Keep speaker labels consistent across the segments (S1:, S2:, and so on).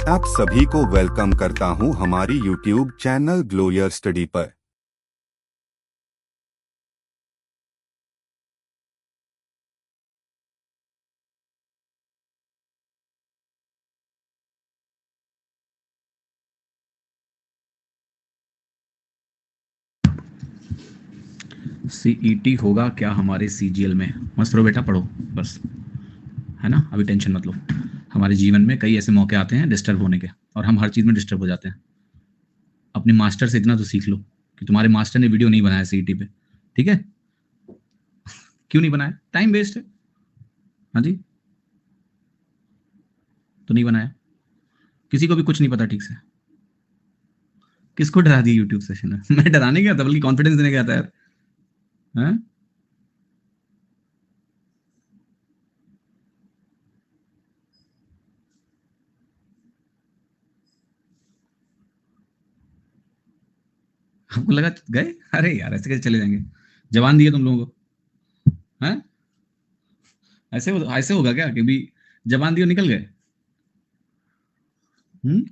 S1: आप सभी को वेलकम करता हूं हमारी YouTube channel glow your study पर।
S2: सीईटी होगा क्या हमारे सीजीएल में? मस्त रहो बेटा, पढ़ो बस, है ना। अभी टेंशन मत लो। हमारे जीवन में कई ऐसे मौके आते हैं डिस्टर्ब होने के, और हम हर चीज़ में डिस्टर्ब हो जाते हैं। अपने मास्टर से इतना तो सीख लो कि तुम्हारे मास्टर ने वीडियो नहीं बनाया सीईटी पे, ठीक है? क्यों नहीं बनाया? टाइम वेस्ट है। हाँ जी, तो नहीं बनाया। किसी को भी कुछ नहीं पता ठीक से। किसको डरा दिया यूट्यूब सेशन में? मैं डराने गया था, बल्कि कॉन्फिडेंस देने गया था यार। हैं? आपको लगा गए? अरे यार, ऐसे कैसे चले जाएंगे? जवान दिए तुम लोगों को। हैं? ऐसे होगा क्या कि भी जवान दिए निकल गए? हम्म?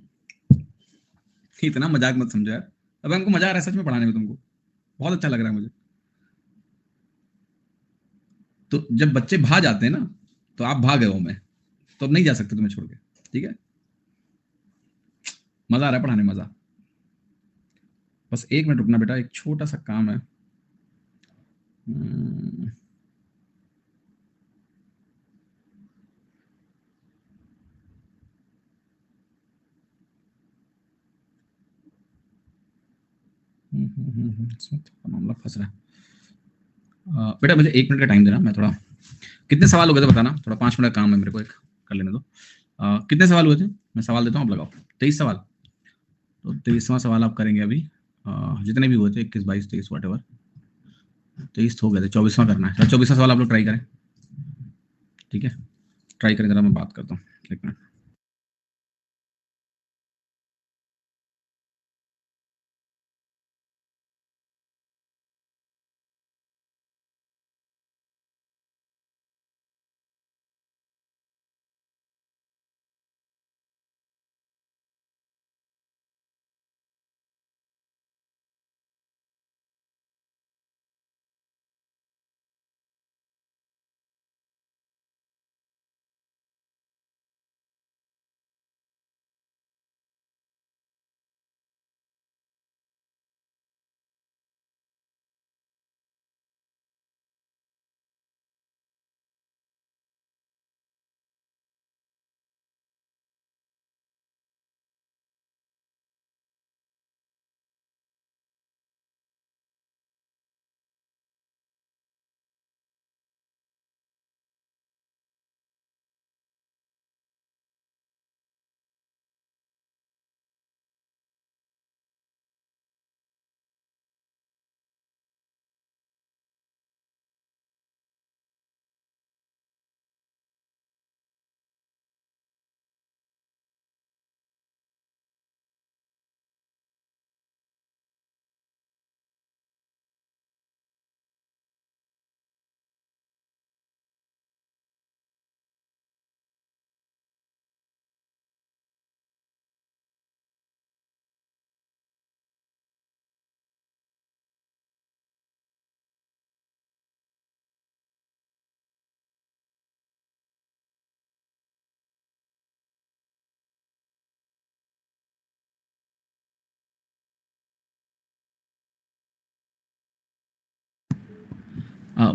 S2: इतना मजाक मत समझो यार। अब हमको मजा आ रहा है सच में पढ़ाने में तुमको। बहुत अच्छा लग रहा है मुझे। तो जब बच्चे भाग जाते हैं ना, तो आप भाग गए हो मैं, तो अब नहीं जा सकते तुम्हें छोड़ के। ठीक है? मजा आ रहा है पढ़ाने में, मजा। बस 1 मिनट रुकना बेटा, एक छोटा सा काम है। हम्म, इसमें थोड़ा मामला फंस रहा है। बेटा मुझे 1 मिनट का टाइम देना, मैं थोड़ा। कितने सवाल हो गए थे बताना, थोड़ा 5 मिनट का काम है मेरे को, एक कर लेने दो। कितने सवाल हुए थे? मैं सवाल देता हूँ, आप लगाओ। 23 सवाल। तो 23वां सवाल आप करेंगे अभी। जितने भी हुए थे, 21, 22, 23, वट एवर। 23 हो गए थे, 24वां करना है। 24वां सवाल आप लोग ट्राई करें। ठीक है, ट्राई करें जरा, मैं बात करता हूँ। 1 मिनट।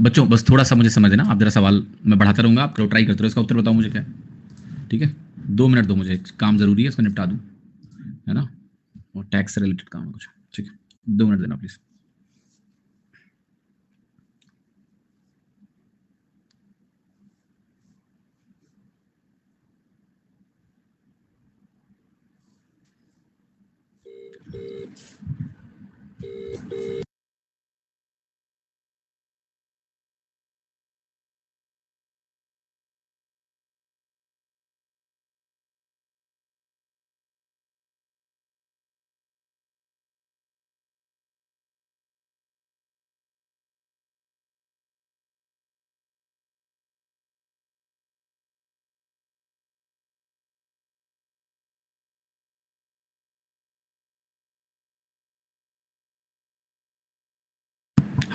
S2: बच्चों बस थोड़ा सा मुझे समझना, आप जरा सवाल मैं बढ़ाता रहूंगा, आप ट्राई करते रहो, इसका उत्तर बताओ मुझे क्या है। ठीक है? 2 मिनट दो मुझे, एक काम जरूरी है, इसको निपटा दूं, है ना। और टैक्स से रिलेटेड काम है कुछ। ठीक है, 2 मिनट देना प्लीज।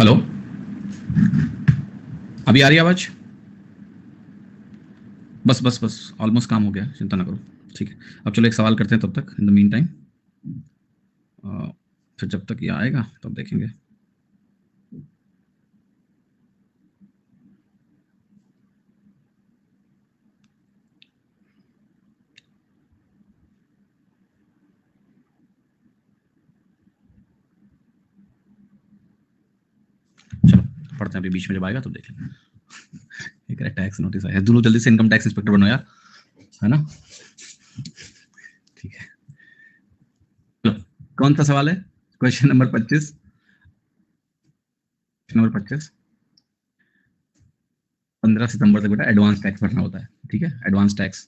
S2: हेलो, अभी आ रही है आवाज? बस बस बस, ऑलमोस्ट काम हो गया, चिंता ना करो। ठीक है, अब चलो एक सवाल करते हैं तब तक, इन द मीन टाइम। फिर जब तक ये आएगा तब देखेंगे। चलो पढ़ते हैं, अभी बीच में जब आएगा तो देख लेंगे। एक टैक्स नोटिस आया, दोनों जल्दी से इनकम टैक्स इंस्पेक्टर बनो यार, है ना? ठीक है, चलो कौन सा सवाल है? Question number 25। नंबर 25, 15 सितंबर तक बेटा एडवांस टैक्स भरना होता है। ठीक है, एडवांस टैक्स,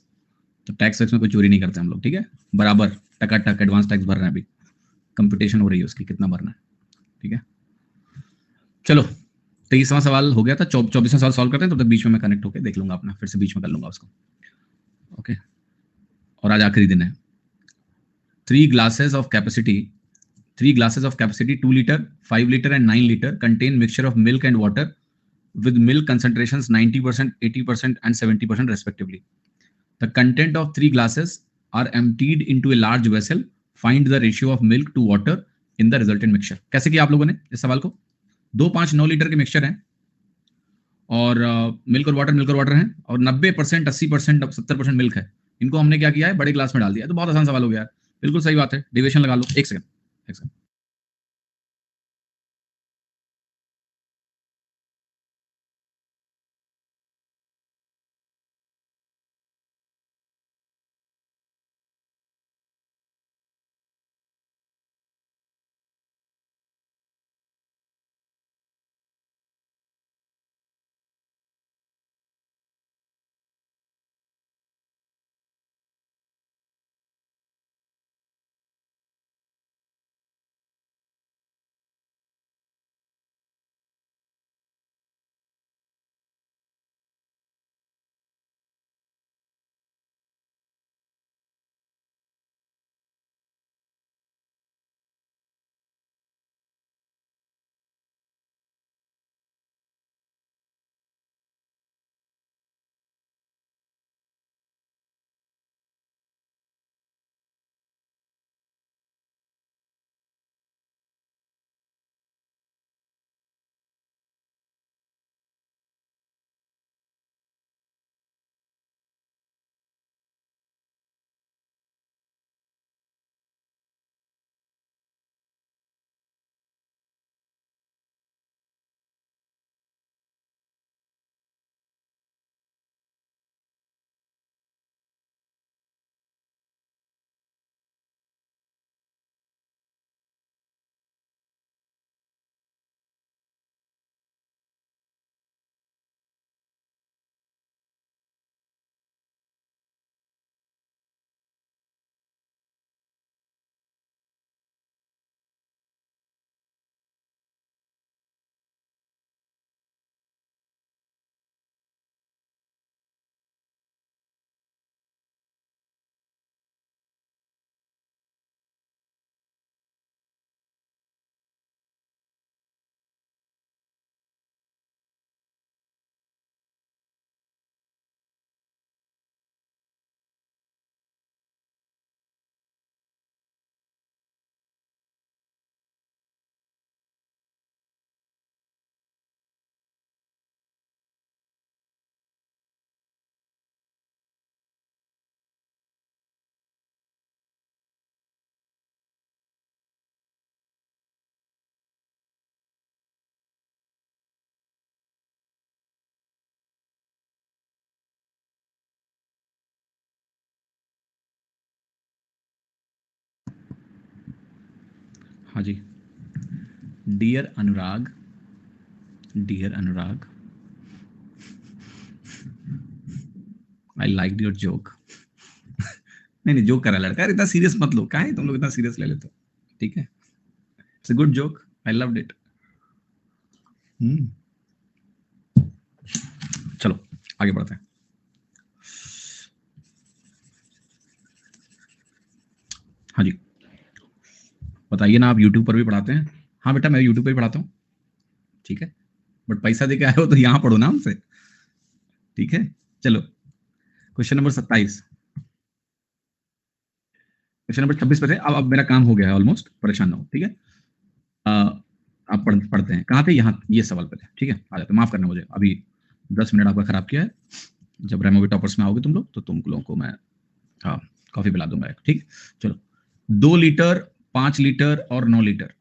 S2: तो टैक्स वैक्स में कोई चोरी नहीं करते हम लोग। ठीक है, बराबर टका एडवांस टैक्स भर रहे हैं, अभी कंपटीशन हो रही है उसकी, कितना भरना है। ठीक है, चलो 23वां सवाल हो गया था, 24वां सवाल सॉल्व करते हैं, तो तक बीच में मैं कनेक्ट होकर देख लूंगा अपना, फिर से बीच में कर लूंगा उसको। ओके, और आज आखिरी दिन है। Three glasses of capacity 2 liter, 5 liter and 9 liter contain mixture of milk and water with milk concentrations 90%, 80% and 70% respectively. The content of 3 glasses are emptied into a large vessel. Find the ratio of milk to water in the resultant mixture. कैसे किया आप लोगों ने इस सवाल को? 2, 5, 9 litre के mixture हैं, और मिल्क और वाटर है, और 90%, 80%, 70% मिल्क है। इनको हमने क्या किया है, बड़े ग्लास में डाल दिया। तो बहुत आसान सवाल हो गया। बिल्कुल सही बात है, डिविएशन लगा लो। एक सेकंड, एक सेकंड। हाँ जी, dear Anurag, I like your joke. नहीं नहीं, जोक करा लड़का यार, इतना सीरियस मत लो, काहे तुम लोग इतना सीरियस ले लेते हो? ठीक है, it's a good joke, I loved it. चलो आगे बढ़ते हैं। हाँ जी, बताइए ना, आप यूट्यूब पर भी पढ़ाते हैं? हाँ बेटा, मैं यूट्यूब पर भी पढ़ाता हूँ। ठीक है, बट पैसा दे के आए हो तो यहाँ पढ़ो ना हमसे, ठीक है। चलो क्वेश्चन नंबर 27, क्वेश्चन नंबर 26 पर है। अब मेरा काम हो गया है ऑलमोस्ट, परेशान ना हो, ठीक है। आप पढ़ते हैं, कहाँ थे, यहाँ ये सवाल पे थे, ठीक है। आ जाते, माफ करना मुझे, अभी 10 मिनट आपका खराब किया है। जब रेमोवी टॉपर्स में आओगे तुम लोग, तो तुम लोगों को मैं हाँ कॉफी पिला दूंगा एक, ठीक। चलो 2 लीटर, 5 लीटर और 9 लीटर।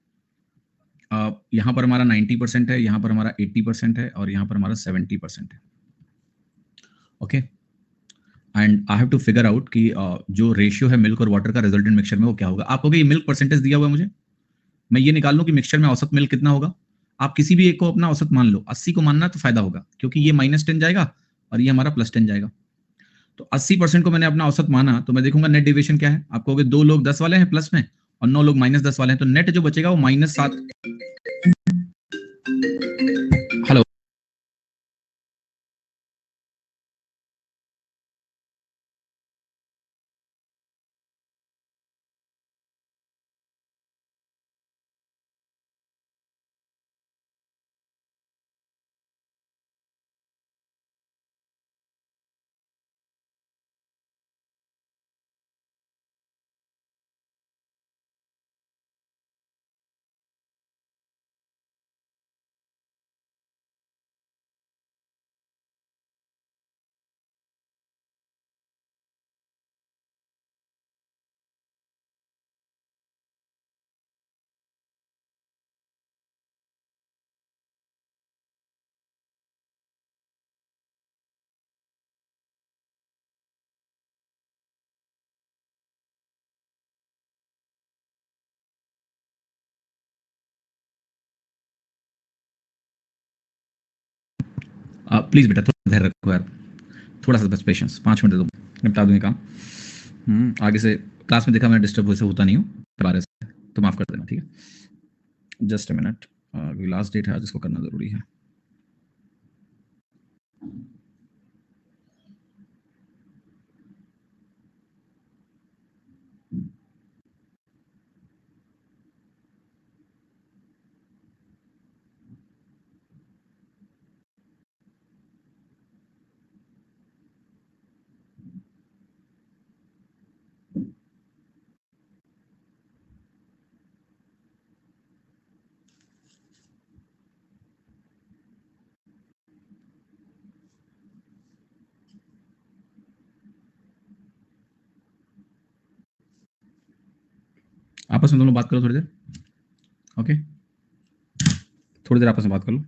S2: यहाँ पर हमारा 90% है, यहाँ पर हमारा 80% है, और यहाँ पर हमारा 70% है। Okay, and I have to figure out कि जो रेशियो है मिल्क और वाटर का रिजल्टेंट मिक्सचर में वो क्या होगा। आप कहोगे ये मिल्क परसेंटेज दिया हुआ है मुझे, मैं ये निकाल लूं कि मिक्सचर में औसत मिल्क कितना होगा। आप किसी भी एक को अपना औसत मान लो, 80 को मानना तो फायदा होगा, क्योंकि ये -10 जाएगा और ये हमारा +10 जाएगा। तो 80% को मैंने अपना औसत माना, तो मैं देखूंगा नेट डेविएशन क्या है। आप कहोगे 2 लोग 10 वाले हैं प्लस में और 9 लोग -10 वाले हैं, तो नेट जो बचेगा वो -7। हेलो, प्लीज बेटा थोड़ा धैर्य रखो यार, थोड़ा सा बस पेशेंस, 5 मिनट दो, निपटा दूंगी काम। आगे से क्लास में देखा मैं डिस्टर्ब वैसे होता नहीं हूँ दोबारा से, तो माफ कर देना, ठीक है। Just a minute, last date है आज, इसको करना जरूरी है। आपस में दोनों बात करो थोड़ी देर, ओके, थोड़ी देर आपस में बात कर लो।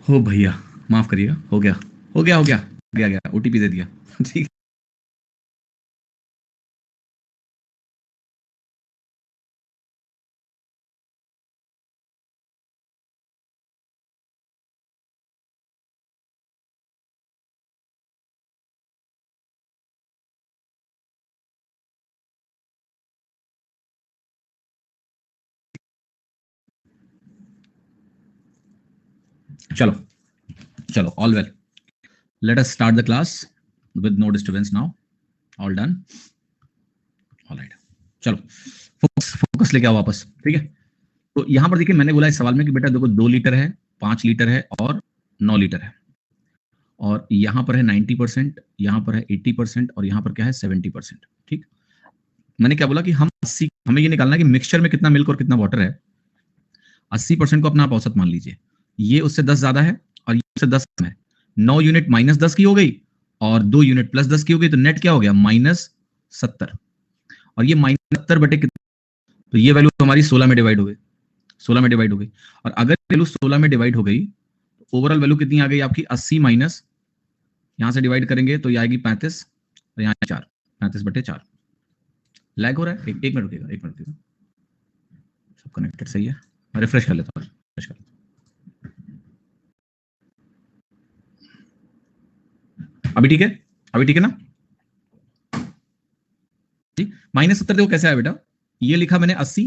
S2: हो भैया, माफ करिएगा, हो गया हो गया हो गया गया गया ओटीपी दे दिया। ठीक है। चलो चलो, all well, let us start the class with no disturbance now. All done, all right. चलो, फोकस फोकस लेके आओ वापस, ठीक है। तो यहां पर देखिए, मैंने बोला इस सवाल में कि बेटा देखो 2 लीटर है, 5 लीटर है और 9 लीटर है, और यहां पर है 90%, यहां पर है 80% और यहां पर क्या है 70%। ठीक। मैंने क्या बोला कि हम 80, हमें ये निकालना है कि मिक्सचर में कितना मिल्क और कितना वाटर है। 80% को अपना आप औसत मान लीजिए, ये उससे 10 ज्यादा है और ये उससे 10 कम है। 9 यूनिट -10 की हो गई और 2 यूनिट +10 की हो गई, तो नेट क्या हो गया -70। और ये -70 बटे कितना, तो ये वैल्यू हमारी 16 में डिवाइड हो गई, 16 में डिवाइड हो गई। और अगर वैल्यू 16 में डिवाइड हो गई तो ओवरऑल वैल्यू कितनी आ गई आपकी 80 माइनस, यहां से डिवाइड करेंगे तो ये आएगी 35 और यहाँ 4, 35/4। लैग हो रहा है, एक मिनट रुकिएगा, एक मिनट रुकिएगा, सब कनेक्टेड सही है। मैं रिफ्रेश कर लेता हूँ, रिफ्रेश कर लेता हूँ। अभी ठीक है, अभी ठीक है ना जी। -70 देखो कैसे आया बेटा, ये लिखा मैंने 80,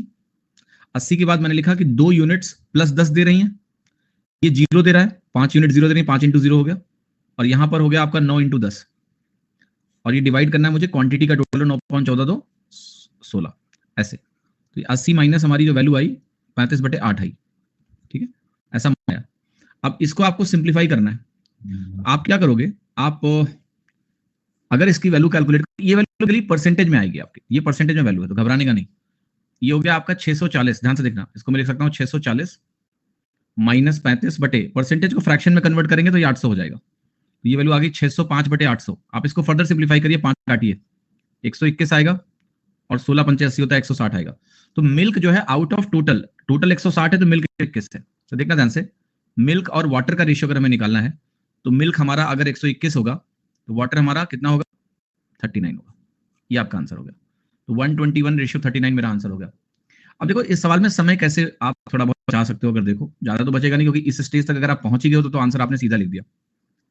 S2: 80 के बाद मैंने लिखा कि 2 यूनिट्स +10 दे रही हैं, ये 0 दे रहा है, 5 यूनिट 0 दे रही है, 5 × 0 हो गया, और यहां पर हो गया आपका 9 × 10, और ये डिवाइड करना है मुझे क्वांटिटी का टोटल, 9.14 तो 16 ऐसे। तो 80 माइनस हमारी जो वैल्यू आई 35/8 आई, ठीक है, ऐसा आया। अब इसको आपको सिंप्लीफाई करना है। आप क्या करोगे, आप अगर इसकी वैल्यू कैलकुलेट, ये वैल्यू परसेंटेज में आएगी आपकी, ये परसेंटेज में वैल्यू है तो घबराने का नहीं। ये हो गया आपका 640, ध्यान से देखना, इसको मैं लिख सकता हूँ 640 -35 बटे, परसेंटेज को फ्रैक्शन में कन्वर्ट करेंगे तो ये 800 हो जाएगा। तो ये वैल्यू आ गई 605/800। आप इसको फर्दर सिंप्लीफाई करिए, 5 काटिए, 121 आएगा, और 16 पंचे 80 होता है, 160 आएगा। तो मिल्क जो है आउट ऑफ टोटल, टोटल 160 है तो मिल्क 21 है। तो देखना ध्यान से, मिल्क और वाटर का रेशियो अगर हमें निकालना है तो मिल्क हमारा अगर 121 होगा तो वाटर हमारा कितना होगा 39 होगा। ये आपका आंसर हो गया। तो 121:39 मेरा आंसर हो गया। अब देखो इस सवाल में समय कैसे आप थोड़ा बहुत बचा सकते हो, अगर देखो ज्यादा तो बचेगा नहीं, क्योंकि इस स्टेज तक अगर आप पहुंच ही गए हो तो आंसर आपने सीधा लिख दिया।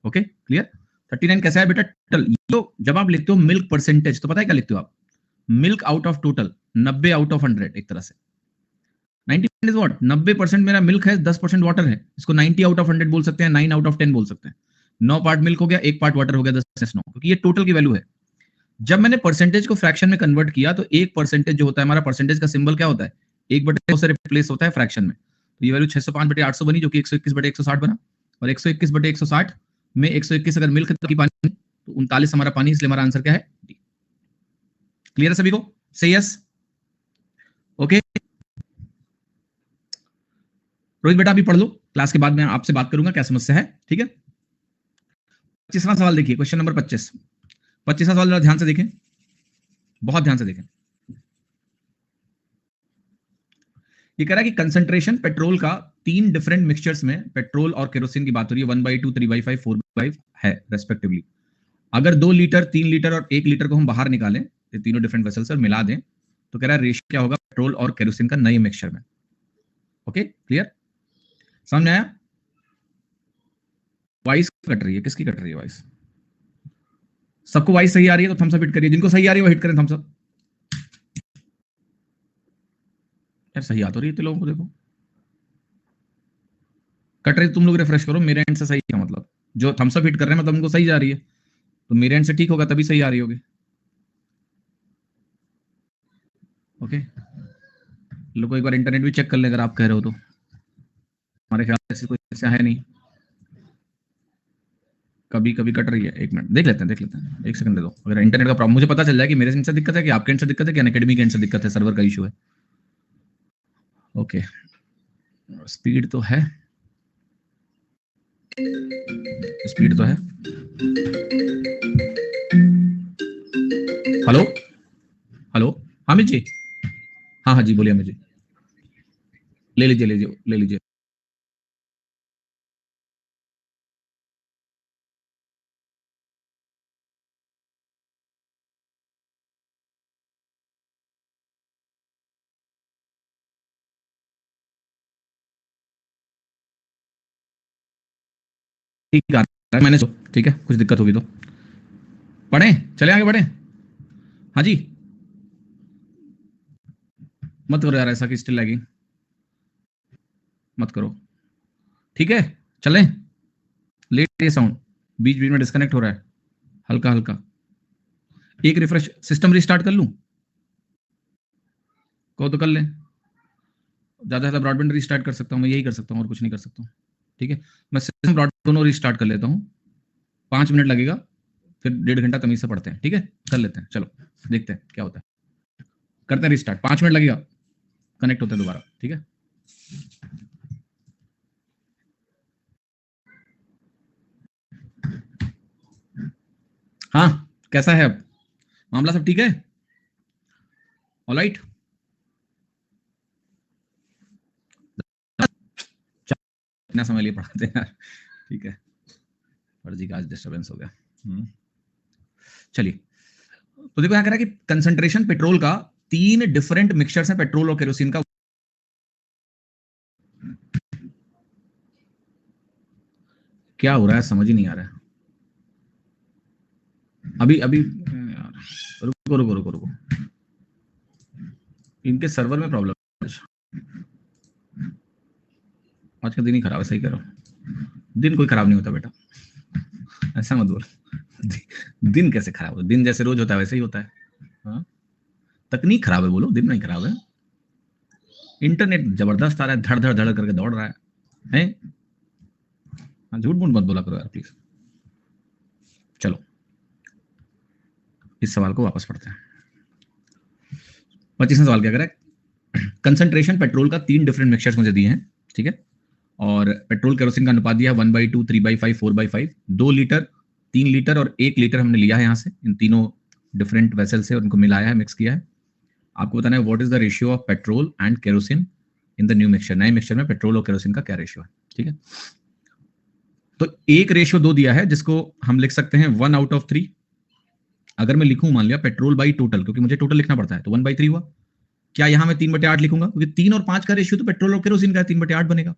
S2: Okay clear. 39 कैसा है बेटा, टोटल। तो जब आप लिखते हो मिल्क परसेंटेज तो पता है क्या लिखते हो आप, milk out of total, 90 out of 100 एक तरह से। 90% इज व्हाट, 90% मेरा मिल्क है, 10% वाटर है, इसको 90 आउट ऑफ 100 बोल सकते हैं, 9 आउट ऑफ 10 बोल सकते हैं। 9 पार्ट मिल्क हो गया, 1 पार्ट वाटर हो गया, 10/9, क्योंकि ये टोटल की वैल्यू है। जब मैंने परसेंटेज को फ्रैक्शन में कन्वर्ट किया तो एक परसेंटेज जो होता है हमारा, परसेंटेज का सिंबल क्या होता है, 1/100 से रिप्लेस होता है फ्रैक्शन में। तो ये वैल्यू 605/800 बनी, जो कि 121/160 बना, और 121/160 में 121 अगर मिल्क तो पानी, तो 39 हमारा पानी, इसलिए हमारा आंसर क्या है डी। क्लियर है सभी को, से यस। ओके रोहित बेटा अभी पढ़ लो, क्लास के बाद मैं आपसे बात करूंगा क्या समस्या है, ठीक है। 25वां सवाल देखिए, क्वेश्चन नंबर 25। 25वां सवाल जरा ध्यान से देखें, बहुत ध्यान से देखें। ये कह रहा है कि कंसंट्रेशन पेट्रोल का 3 डिफरेंट मिक्सचर्स में, पेट्रोल और केरोसिन की बात हो रही है, 1/2, 3/5, 4/5 है रेस्पेक्टिवली। अगर 2 लीटर, 3 लीटर और 1 लीटर को हम बाहर निकालें, ये तीनों डिफरेंट वेसल से मिला दें, तो कह रहा है रेशियो क्या होगा पेट्रोल और केरोसिन का नए मिक्सचर में। ओके क्लियर, समझ में आया। वॉइस कट रही है, किसकी कट रही है वॉइस, सबको वॉइस सही आ रही है तो थम्स अप हिट करिए, जिनको सही आ रही है वो हिट करें थम्स अप। यार सही आ तो रही है लोगों को, देखो कट रही, तुम लोग रिफ्रेश करो, मेरे एंड से सही है, मतलब जो थम्स अप हिट कर रहे हैं मतलब उनको सही जा रही है, तो मेरे एंड से ठीक होगा तभी सही आ रही होगी। ओके लोगों एक बार इंटरनेट भी चेक कर ले अगर आप कह रहे हो तो, हमारे ख्याल से ऐसी कोई समस्या है नहीं। कभी कभी कट रही है, एक मिनट देख लेते हैं, देख लेते हैं, एक सेकंड दे दो। अगर इंटरनेट का प्रॉब्लम मुझे पता चल जाए कि मेरे एंड से दिक्कत है कि आपके एंड से दिक्कत है कि अनअकैडमी के एंड से दिक्कत है, सर्वर का इशू है। ओके स्पीड तो है, स्पीड तो है। हेलो हेलो, हामिद जी, हाँ हाँ जी बोलिए हामिद जी, ले लीजिए ले लीजिए ले लीजिए। ठीक है मैंने, ठीक है कुछ दिक्कत होगी तो पढ़े, चले आगे बढ़े। हाँ जी, मत करो यार ऐसा कि स्टिल लैगिंग, मत करो, ठीक है चलें। लेट ये साउंड बीच बीच में डिस्कनेक्ट हो रहा है हल्का हल्का। एक रिफ्रेश, सिस्टम रिस्टार्ट कर लूं, को तो कर लें, ज्यादा ज्यादा ब्रॉडबैंड रिस्टार्ट कर सकता हूं, मैं यही कर सकता हूं और कुछ नहीं कर सकता हूं। ठीक है, मैं सिस्टम ब्रॉडबैंड दोनों रिस्टार्ट कर लेता हूं, 5 मिनट लगेगा, फिर 1.5 घंटा तमीज से पढ़ते हैं। ठीक है, कर लेते हैं, चलो देखते हैं क्या होता है, करते हैं रिस्टार्ट, 5 मिनट लगेगा, कनेक्ट होते हैं दोबारा। ठीक है, हाँ कैसा है अब, मामला सब ठीक है, ऑलराइट। इतना समय लिए पढ़ाते हैं यार, ठीक है, फर्जी का आज डिस्टर्बेंस हो गया। चलिए, तो देखो यहाँ कह रहा है कि कंसंट्रेशन पेट्रोल का 3 डिफरेंट मिक्सचर्स हैं पेट्रोल और केरोसिन का। क्या हो रहा है समझ ही नहीं आ रहा है अभी अभी यार, रुको रुको रुको रुको, इनके सर्वर में प्रॉब्लम है आज का दिन ही खराब है, सही कह रहा हूँ, दिन कोई खराब नहीं होता बेटा, ऐसा मत बोल। दिन कैसे खराब हो, दिन जैसे रोज होता है वैसे ही होता है। हाँ? तकनीक खराब है बोलो, दिन नहीं खराब है। इंटरनेट जबरदस्त आ रहा है, धड़ धड़ धड़ करके दौड़ रहा है? हाँ, झूठ मूठ मत बोला करो यार प्लीज। चलो इस सवाल को वापस पढ़ते हैं। 25वां सवाल क्या कर रहा है, कंसंट्रेशन पेट्रोल का 3 डिफरेंट मिक्सचर्स मुझे दिए हैं, ठीक है, और पेट्रोल केरोसिन का अनुपात दिया 1/2, 3/5, 4/5, 2 लीटर, 3 लीटर और 1 लीटर हमने लिया है यहाँ से, इन तीनों डिफरेंट वेसल से उनको मिलाया है, मिक्स किया है। आपको बताना है what is the ratio of petrol and kerosene in the new mixture, नए मिक्सचर में पेट्रोल और केरोसिन का क्या रेशियो है। ठीक है, तो एक रेशियो 2 दिया है जिसको हम लिख सकते हैं 1/3। अगर मैं लिखूं मान लिया पेट्रोल बाई टोटल, क्योंकि मुझे टोटल लिखना पड़ता है, तो 1/3 हुआ। क्या यहां मैं 3/8 लिखूंगा, क्योंकि 3 और 5 का रेशियो तो पेट्रोल और केरोसिन का है, 3/8 बनेगा।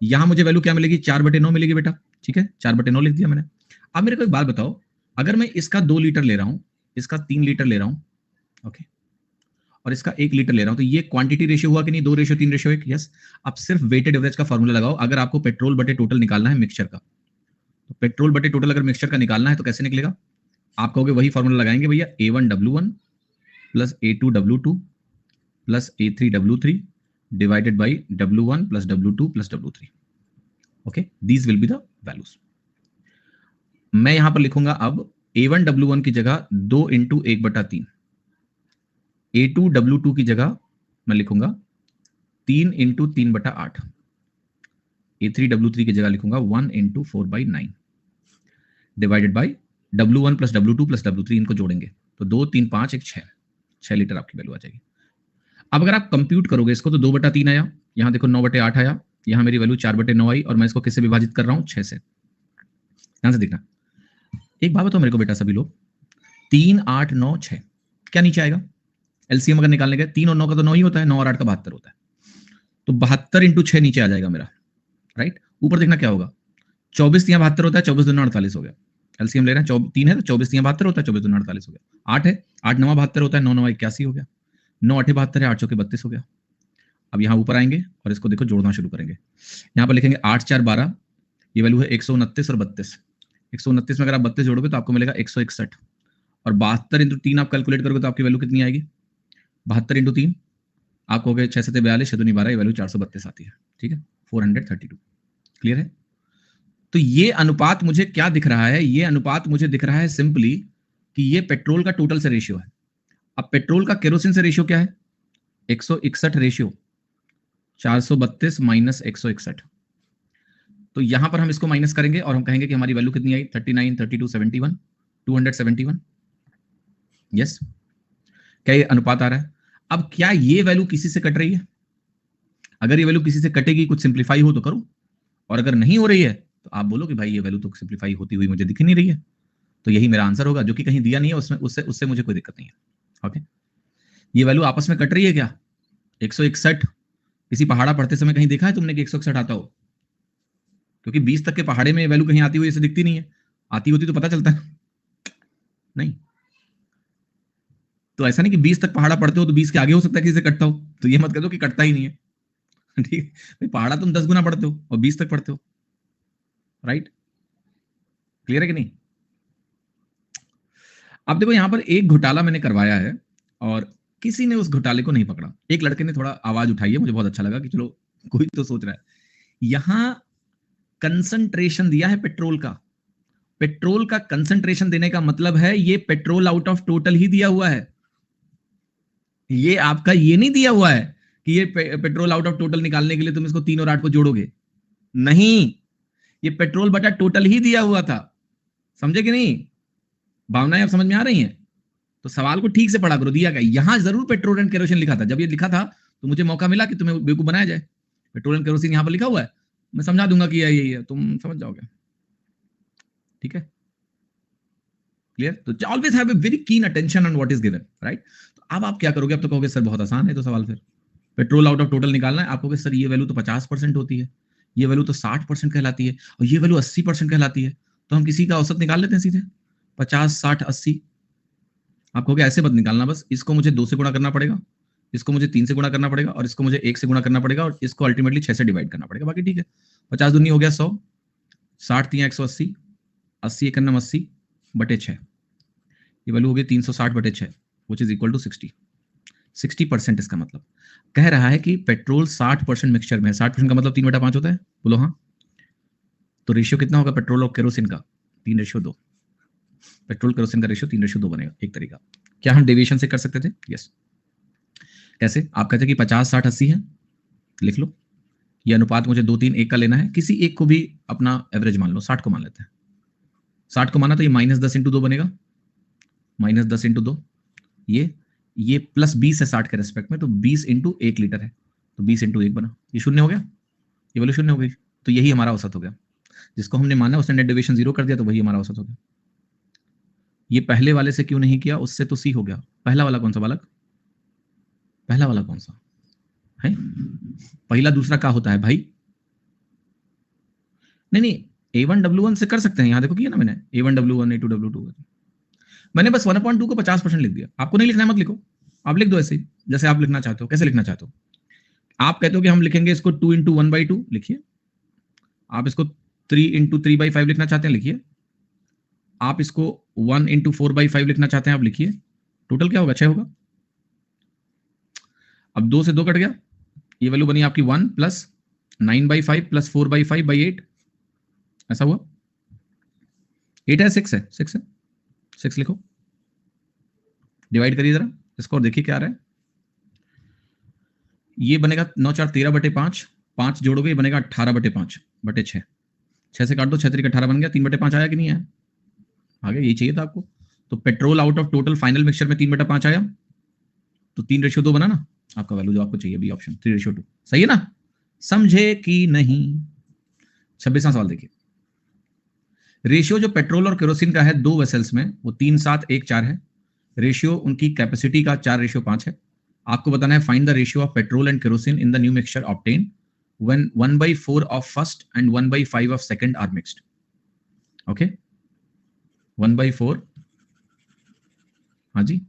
S2: यहां मुझे वैल्यू क्या मिलेगी, 4/9 मिलेगी बेटा। ठीक है, 4/9 लिख दिया मैंने। अब मेरे को एक बात बताओ, अगर मैं इसका 2 लीटर ले रहा हूं, इसका 3 लीटर ले रहा हूं, ओके, और इसका 1 लीटर ले रहा हूं, तो ये क्वांटिटी रेशियो हुआ कि नहीं, 2:3:1। यस। अब सिर्फ वेटेड एवरेज का फॉर्मूला लगाओ, अगर आपको पेट्रोल बटे टोटल निकालना है मिक्सचर का, तो पेट्रोल बटे टोटल अगर मिक्सचर का निकालना है तो कैसे निकलेगा, आप कहोगे वही फॉर्मूला लगाएंगे भैया, A1W1 plus A2W2 plus A3W3 divided by W1 plus W2 plus W3। Okay, these will be the values. मैं यहां पर लिखूंगा अब A1W1 की जगह 2 इंटू 1/3, A2W2 की जगह मैं लिखूंगा 3 इंटू 3/8, A3W3 की जगह लिखूंगा 1 into 4/9 divided by W1 plus W2 plus W3, इनको जोड़ेंगे तो 2 3 5 1 6 लीटर आपकी वैल्यू आ जाएगी। अब अगर आप कंप्यूट करोगे इसको तो 2/3 आया, यहां देखो 9/8 आया, यहां मेरी वैल्यू 4/9 आई, और मैं इसको किससे विभाजित कर रहा हूं, 6 से। ध्यान से देखना, एक बात बताओ मेरे को बेटा सभी लोग, 3 8 9 6 क्या नीचे आएगा, एलसीएम अगर निकालने गए 3 और 9 का तो 9 ही होता है, 9 और 8 का 72 होता है, तो 72 इंटू 6 नीचे आ जाएगा मेरा, राइट। ऊपर देखना क्या होगा, 24 यहाँ 72 होता है, 24 दूना 48 हो गया, एलसीएम ले रहे हैं, 3 है तो 24 यहाँ 72 होता है, 24 दूना 48 हो गया। 8 है, 8 9 72 होता है, 9 9 81 हो गया, 9 8 72 है, 8 चौके 32 हो गया। अब यहाँ ऊपर आएंगे और इसको देखो जोड़ना शुरू करेंगे, यहाँ पर लिखेंगे 8 4 12, ये वैल्यू है 129 और 32, 129 में अगर आप 32 जोड़ोगे तो आपको मिलेगा 161, और 72 इंटू 3 आप कैलकुलेट करोगे तो आपकी वैल्यू कितनी आएगी, 72 इंटू 3 आपको हो गया 6 7 42, 6 2 12, ये वैल्यू 432 आती है। ठीक है, 432, क्लियर है। तो ये अनुपात मुझे क्या दिख रहा है, ये अनुपात मुझे दिख रहा है सिंपली कि ये पेट्रोल का टोटल से रेशियो है। अब पेट्रोल का केरोसिन से रेशियो क्या है, 161 रेशियो, 432 माइनस 161, तो यहां पर हम इसको माइनस करेंगे और हम कहेंगे कि हमारी वैल्यू कितनी आई, 39 32 71, 271। यस, क्या ये अनुपात आ रहा है। अब क्या ये वैल्यू किसी से कट रही है, अगर ये वैल्यू किसी से कटेगी, कुछ सिंप्लीफाई हो तो करो, और अगर नहीं हो रही है तो आप बोलो कि भाई ये वैल्यू तो सिंप्लीफाई होती हुई मुझे दिख नहीं रही है, तो यही मेरा आंसर होगा, जो कि कहीं दिया नहीं है उसमें, उससे उससे मुझे कोई दिक्कत नहीं है। ओके, ये वैल्यू आपस में कट रही है क्या, 161, किसी पहाड़ा पढ़ते समय कहीं देखा है तुमने कि 161 आता हो, क्योंकि 20 तक के पहाड़े में वैल्यू कहीं आती हुई ऐसे दिखती नहीं है, आती होती तो पता चलता है नहीं। तो ऐसा नहीं कि 20 तक पहाड़ा पढ़ते हो तो 20 के आगे हो सकता है कि इसे कटता हो, तो ये मत कह दो कि कटता ही नहीं है ठीक है भाई, पहाड़ा तुम 10 गुना पढ़ते हो और 20 तक पढ़ते हो, राइट? क्लियर है कि नहीं? अब देखो यहां पर एक घोटाला मैंने करवाया है और किसी ने उस घोटाले को नहीं पकड़ा। एक लड़के ने थोड़ा आवाज उठाई है, मुझे बहुत अच्छा लगा कि चलो कोई तो सोच रहा है। यहां कंसंट्रेशन दिया है पेट्रोल का, पेट्रोल का कंसंट्रेशन देने का मतलब है ये पेट्रोल आउट ऑफ टोटल ही दिया हुआ है, ये आपका ये नहीं दिया हुआ है कि ये पेट्रोल आउट ऑफ टोटल निकालने के लिए तुम इसको 3 और 8 को जोड़ोगे, नहीं, ये पेट्रोल बटा टोटल ही दिया हुआ था। समझे कि नहीं? भावनाएं अब समझ में आ रही हैं? तो सवाल को ठीक से पढ़ा करो, दिया गया यहां जरूर पेट्रोल एंड केरोसिन लिखा था। जब ये लिखा था तो मुझे मौका मिला कि तुम्हें बेवकूफ बनाया जाए। पेट्रोल एंड केरोसिन यहां पर लिखा हुआ है, मैं समझा दूंगा कि यही है, तुम समझ जाओगे। ठीक है, क्लियर? तो always have a very keen attention on what is given, right? तो अब आप क्या करोगे? अब तो कहोगे सर बहुत आसान है तो सवाल, फिर पेट्रोल आउट ऑफ टोटल निकालना है। आप कहोगे सर ये वैल्यू तो 50% होती है, ये वैल्यू तो 60% कहलाती है और ये वैल्यू 80% कहलाती है, तो हम किसी का औसत निकाल लेते हैं सीधे 50, 60, 80। आप कहोगे ऐसे मत निकालना, बस इसको मुझे 2 से गुणा करना पड़ेगा, इसको मुझे 3 से गुणा करना पड़ेगा और इसको मुझे 1 से गुणा करना पड़ेगा और इसको अल्टीमेटली 6 से डिवाइड करना पड़ेगा, बाकी ठीक है। 50 दूनी हो गया 100, 60 3 180, 80 1 80 बटे 6, ये वैल्यू हो गई 360 बटे 6 विच इज इक्वल टू 60। 60% इसका मतलब कह रहा है कि पेट्रोल 60% मिक्सचर में है। 60% का मतलब 3/5 होता है, बोलो हाँ। तो रेशियो कितना होगा पेट्रोल और केरोसिन का? 3:2। पेट्रोल केरोसिन का रेशियो 3:2 बनेगा। एक तरीका क्या हम डेविएशन से कर सकते थे? यस। कैसे? आप कहते हैं कि 50 60 80 है, लिख लो ये अनुपात मुझे 2 3 1 का लेना है, किसी एक को भी अपना एवरेज मान लो, 60 को मान लेते हैं। 60 को माना तो ये -10 × 2 बनेगा, -10 × 2, ये +20 है 60 के रेस्पेक्ट में, तो 20 × 1 लीटर है, तो 20 × 1 बना, ये शून्य हो गया, ये वैल्यू शून्य हो गई, तो यही हमारा औसत हो गया। जिसको हमने माना उसने नेट डेविएशन 0 कर दिया, तो वही हमारा औसत हो गया। ये पहले वाले से क्यों नहीं किया? उससे तो सी हो गया। पहला वाला कौन सा बालक? पहला वाला कौन सा है? पहला दूसरा क्या होता है भाई? नहीं, A1W1 से कर सकते हैं। यहां देखो किया ना मैंने, A1W1 A2W2, मैंने बस 1/2 को 50% लिख दिया। आपको नहीं लिखना है मत लिखो, आप लिख दो ऐसे ही जैसे आप लिखना चाहते हो। कैसे लिखना चाहते हो? आप कहते हो कि हम लिखेंगे इसको 2 × 1/2, लिखिए। आप इसको 3 × 3/5 लिखना चाहते हैं, लिखिए। आप इसको 1 × 4/5 लिखना चाहते हैं, आप लिखिए। टोटल क्या होगा? 6 होगा। अब 2 से 2 कट गया, ये वैल्यू बनी आपकी 1 + 9/5 + 4/5/8, ऐसा हुआ। 8 है 6 है 6 है 6 लिखो, डिवाइड करिए जरा इसको और देखिए क्या आ रहा है। ये बनेगा 9 4 13 बटे 5, 5 जोड़ोगे ये बनेगा 18 बटे 5 बटे 6, 6 से काट दो, 6 3 18 बन गया। 3/5 आया कि नहीं आया? आ गया, यही चाहिए था आपको। तो petrol out of total final mixture में 3/5 आया, तो 3:2 बना ना आपका वैल्यू जो आपको चाहिए, बी ऑप्शन 3:2। सही है ना? समझे कि नहीं? 26वां सवाल देखिए। रेशियो जो पेट्रोल और केरोसिन का है दो वेसल्स में, वो 3 7 1 4 है। रेशियो उनकी कैपेसिटी का 4:5 है। आपको बताना है find the ratio of petrol and kerosene in the new mixture obtain when 1/4 of first and 1/5 of second are mixed. Okay, 1/4। हाँ जी,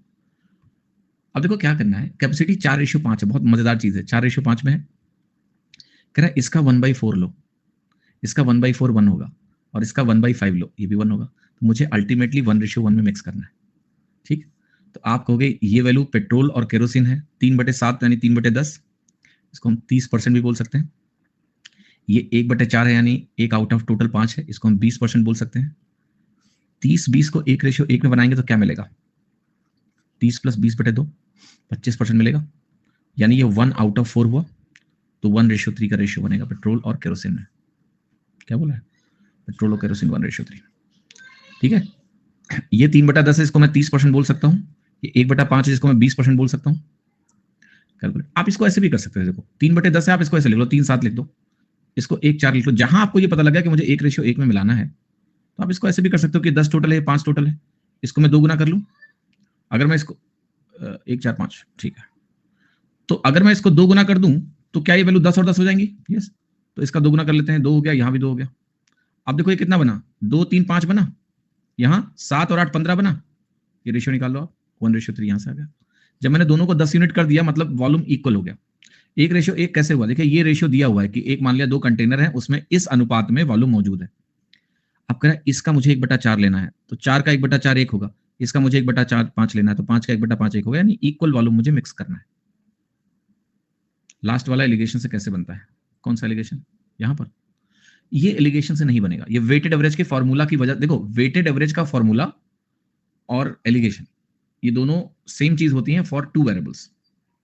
S2: अब देखो क्या करना है। कैपेसिटी 4:5 है, बहुत मजेदार चीज है। 4:5 में है, कह रहा है इसका 1/4 लो, इसका 1/4 1 होगा और इसका 1/5 लो, ये भी 1 होगा। तो मुझे अल्टीमेटली 1:1 में मिक्स करना है। ठीक, तो आप कहोगे ये वैल्यू पेट्रोल और केरोसिन है 3/7 यानी 3/10, इसको हम 30% भी बोल सकते हैं। ये 1/4 है यानी 1 आउट ऑफ टोटल 5 है, इसको हम 20% बोल सकते हैं। 30-20 को 1:1 में बनाएंगे तो क्या मिलेगा? 30 + 20/2 25% मिलेगा, यानी ये 1 आउट ऑफ 4 हुआ, तो 1:3 का रेशियो बनेगा पेट्रोल और केरोसिन में। क्या बोला है? पेट्रोल और केरोसिन 1:3। ठीक है, ये 3/10 है, इसको मैं 30% बोल सकता हूँ। ये 1/5 है, जिसको मैं 20% बोल सकता हूँ। कैलकुलेट। आप इसको ऐसे भी कर सकते हो, देखो 3/10 है, आप इसको ऐसे लिख लो, 3 7 लिख दो, इसको 1 4 लिख लो। जहां आपको ये पता लगा कि मुझे 1:1 में मिलाना है, तो आप इसको ऐसे भी कर सकते हो कि 10 टोटल है, 5 टोटल है, इसको मैं 2 गुना कर लूं। अगर मैं इसको 1 4 5, ठीक है, तो अगर मैं इसको 2 गुना कर दूं तो क्या ये वैल्यू 10 और 10 हो जाएंगी? यस, तो इसका 2 गुना कर लेते हैं, 2 हो गया, यहां भी 2 हो गया, अब देखो ये कितना बना, 2 3 5 बना, यहां 7 और 8 15 बना, ये रेशियो निकाल लो आप, 1:3 यहां से आ गया। जब मैंने दोनों को 10 यूनिट कर दिया मतलब वॉल्यूम इक्वल हो गया। 1:1 कैसे हुआ, देखिए ये रेशियो दिया हुआ है कि एक मान लिया 2 कंटेनर है, उसमें इस अनुपात में वॉल्यूम मौजूद है। अब कह रहा है इसका मुझे 1/4 लेना है, तो 4 का 1/4 1 होगा, इसका मुझे 1/4 5 लेना है, तो 5 का 1/5 1 होगा, यानी इक्वल वॉल्यूम मुझे मिक्स करना है। लास्ट वाला एलिगेशन से कैसे बनता है, कौन सा एलिगेशन, यहां पर, ये एलिगेशन से नहीं बनेगा, ये वेटेड एवरेज के फॉर्मूला की वजह, देखो वेटेड एवरेज का फॉर्मूला और एलिगेशन ये दोनों सेम चीज होती हैं फॉर 2 वेरिएबल्स,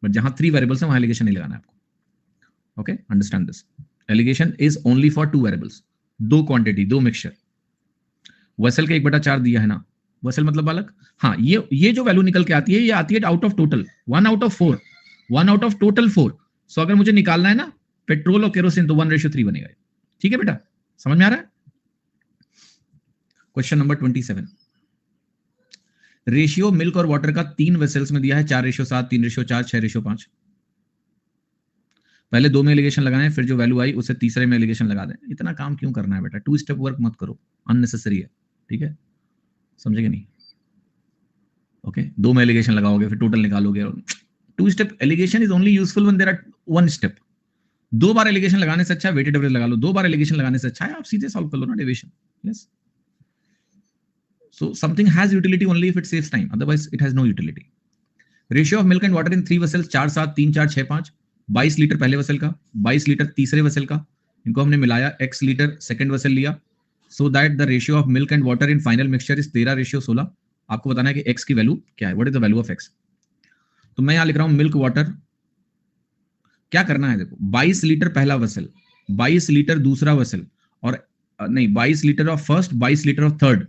S2: बट जहां 3 वेरिएबल्स हैं वहां एलिगेशन नहीं लगाना है आपको। Okay, understand this, allegation is only for 2 variables, 2 quantity, 2 mixture. Vessel के 1/4 दिया है ना, वेसल मतलब बालक, हाँ ये जो वैल्यू निकल के आती है ये आती है out of total, 1 out of 4, 1 out of total 4। सो अगर मुझे निकालना है ना पेट्रोल और केरोसिन तो 1:3 बनेगा। ठीक है बेटा, समझ में आ रहा है। क्वेश्चन नंबर 27, रेशियो मिल्क और वाटर का 3 वेसल्स में दिया है 4:7, 3:4, 6:5। पहले 2 में एलिगेशन लगाएं, फिर जो वैल्यू आई उसे तीसरे में एलिगेशन लगा दें। इतना काम क्यों करना है बेटा, 2 स्टेप वर्क मत करो, अननेसेसरी है। ठीक है, समझेंगे नहीं। ओके, 2 में एलिगेशन लगाओगे फिर टोटल निकालोगे। 2 step allegation is only useful when there are 1 step. 2 बार एलिगेशन लगाने से अच्छा वेटेड एवरेज लगा लो, 2 बार एलिगेशन लगाने से अच्छा है आप सीधे सॉल्व कर लो ना deviation. Yes, so something has utility only if it saves time, otherwise it has no utility. Ratio of milk and water in 3 vessels 4 7 3 4 6 5, 22 litre पहले वेसल का, 22 लीटर तीसरे वेसल का, इनको हमने मिलाया, x लीटर सेकंड वेसल लिया, so that the ratio of milk and water in final mixture is 13:16। आपको बताना है कि x की वैल्यू क्या है, what is the value of x। तो मैं यहां लिख रहा हूं मिल्क वाटर, क्या करना है देखो, 22 लीटर पहला वेसल, 22 लीटर दूसरा वेसल, और नहीं 22 litre of first, 22 litre of third,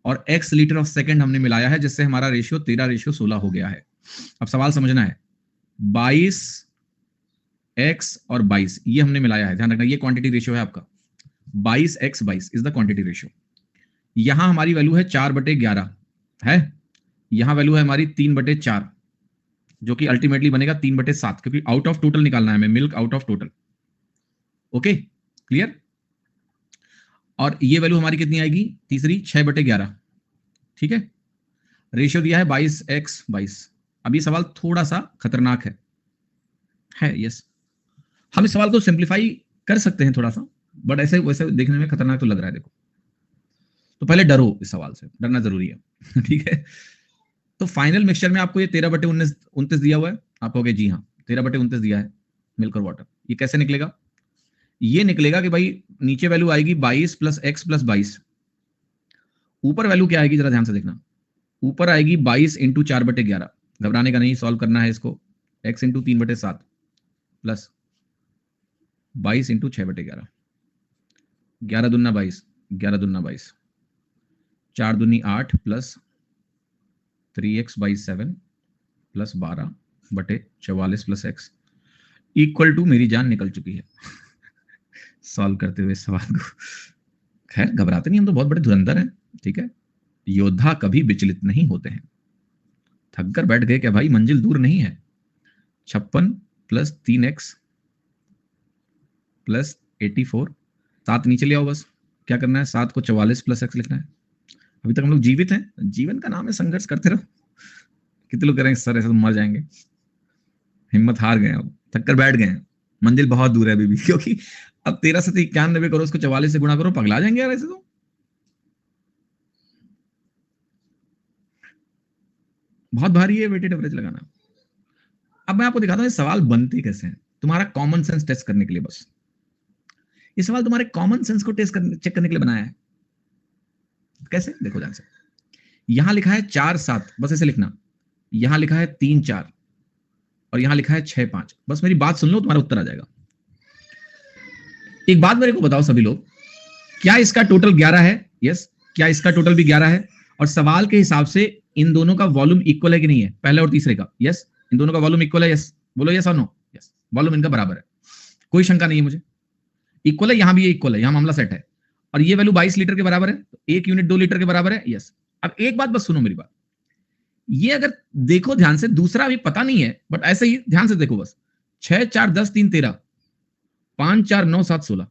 S2: और x लीटर ऑफ सेकंड हमने मिलाया है, जिससे हमारा रेशियो 13:16 हो गया है। अब सवाल समझना है, 22 x और 22 ये हमने मिलाया है, ध्यान रखना ये क्वांटिटी रेशियो है आपका, 22x 22 is the quantity ratio. यहां हमारी वैल्यू है 4/11 है, यहां वैल्यू है हमारी 3/4, जो कि अल्टीमेटली बनेगा 3/7, क्योंकि आउट ऑफ टोटल निकालना है हमें, milk out of total. Okay, clear. और ये वैल्यू हमारी कितनी आएगी तीसरी, 6/11। ठीक है, रेशियो दिया है 22x 22। अब ये सवाल थोड़ा सा खतरनाक है यस, हम इस सवाल को सिंप्लीफाई कर सकते हैं थोड़ा सा, बट ऐसे वैसे देखने में खतरनाक तो लग रहा है। देखो, तो पहले डरो, इस सवाल से डरना जरूरी है। ठीक है, तो फाइनल मिक्सचर में आपको ये 13/29 दिया हुआ है, आप कहोगे जी हाँ 13/29 दिया है मिल्क और वाटर। ये कैसे निकलेगा, ये निकलेगा कि भाई नीचे वैल्यू आएगी 22 + x + 22, ऊपर वैल्यू क्या आएगी जरा ध्यान से देखना, ऊपर आएगी 22 × 4/11, घबराने का नहीं, सॉल्व करना है इसको, x × 3/7 प्लस 22 × 6/11, 11 दूना 22, 11 दूना 22, 4 दूनी 8 प्लस 3x/7 प्लस 12/44 प्लस x इक्वल टू, मेरी जान निकल चुकी है सॉल्व करते हुए सवाल को। खैर घबराते नहीं, हम तो बहुत बड़े धुरंधर हैं। ठीक है, योद्धा कभी विचलित नहीं होते हैं। थक कर बैठ गए क्या भाई, मंजिल दूर नहीं है। 56 + 3x + 84, 7 नीचे ले आओ बस, क्या करना है 7 को 44 + x लिखना है। अभी तक हम लोग जीवित हैं, जीवन का नाम है संघर्ष करते रहो। कितने लोग करेंगे सर ऐसे तो मर जाएंगे, हिम्मत हार गए, अब थक कर बैठ गए हैं, मंजिल बहुत दूर है अभी भी, क्योंकि अब 13 से 91 करो, उसको 44 से गुणा करो, पगला जाएंगे यार ऐसे तो। बहुत भारी है वेटेड एवरेज लगाना। अब मैं आपको दिखाता हूं ये सवाल बनते कैसे हैं, तुम्हारा कॉमन सेंस टेस्ट करने के लिए। बस ये सवाल तुम्हारे कॉमन सेंस को चेक करने के लिए बनाया है। कैसे, देखो ध्यान से, यहां लिखा है 4 7, बस ऐसे लिखना, यहां लिखा है 3 4, और यहां लिखा है 6 5। बस मेरी बात सुन लो, तुम्हारा उत्तर आ जाएगा। एक बात मेरे को बताओ सभी लोग, क्या इसका टोटल 11 है? यस, क्या इसका टोटल भी 11 है? और सवाल के हिसाब से इन दोनों का वॉल्यूम इक्वल है कि नहीं है, पहले और तीसरे का? यस, इन दोनों का वॉल्यूम इक्वल है। यस बोलो, यस और नो? यस, वॉल्यूम इनका बराबर है, कोई शंका नहीं है मुझे, इक्वल है, यहां भी ये इक्वल है, यहां मामला सेट है। और ये वैल्यू 22 लीटर के बराबर है, तो 1 यूनिट 2 लीटर के बराबर है। यस, अब एक बात बस सुनो मेरी बात, ये अगर देखो ध्यान से, दूसरा अभी पता नहीं है, बट ऐसे ही ध्यान से देखो बस, 6 4 10 3 13, 5 4 9 7 16,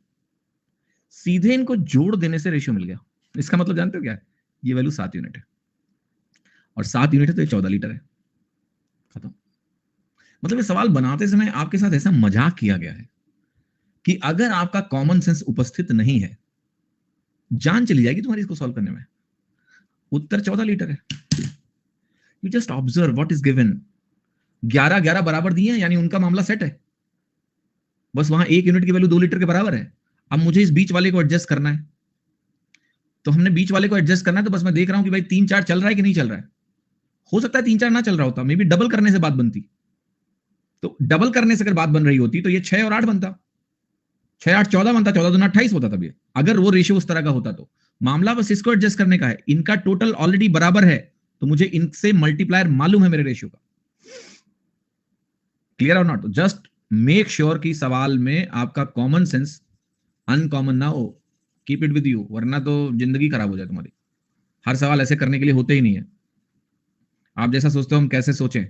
S2: सीधे इनको जोड़ देने से रेशियो मिल गया। इसका मतलब जानते हो क्या है? ये वैल्यू 7 यूनिट है और 7 यूनिट है तो ये 14 लीटर है। खत्म। मतलब ये सवाल बनाते समय आपके साथ ऐसा मजाक किया गया है कि अगर आपका कॉमन सेंस उपस्थित नहीं है, जान चली जाएगी तुम्हारी इसको सॉल्व करने में। उत्तर 14 लीटर है। You just observe what is given. 11 बराबर दिए हैं, यानी उनका मामला सेट है। बस वहां 1 यूनिट की वैल्यू 2 लीटर के बराबर है। अब मुझे इस बीच वाले को एडजस्ट करना है, तो हमने बीच वाले को एडजस्ट करना है, तो बस मैं देख रहा हूं कि भाई 3-4 चल रहा है कि नहीं चल रहा है। हो सकता है 3-4 ना चल रहा होता, मे बी डबल करने से बात बनती। तो डबल करने से अगर बात बन रही होती तो ये 6 और 8 बनता, 6 8 14 बनता, 14 दूना 28 होता। तब ये अगर वो रेशियो उस तरह का होता तो मामला बस इसको एडजस्ट करने का है। इनका टोटल ऑलरेडी बराबर है, तो मुझे इनसे मल्टीप्लायर मालूम है मेरे रेशियो का। क्लियर और नॉट? जस्ट मेक श्योर कि सवाल में आपका कॉमन सेंस अनकॉमन ना हो। कीप इट विद यू, वरना तो जिंदगी खराब हो जाए तुम्हारी। हर सवाल ऐसे करने के लिए होते ही नहीं है। आप जैसा सोचते हो हम कैसे सोचें?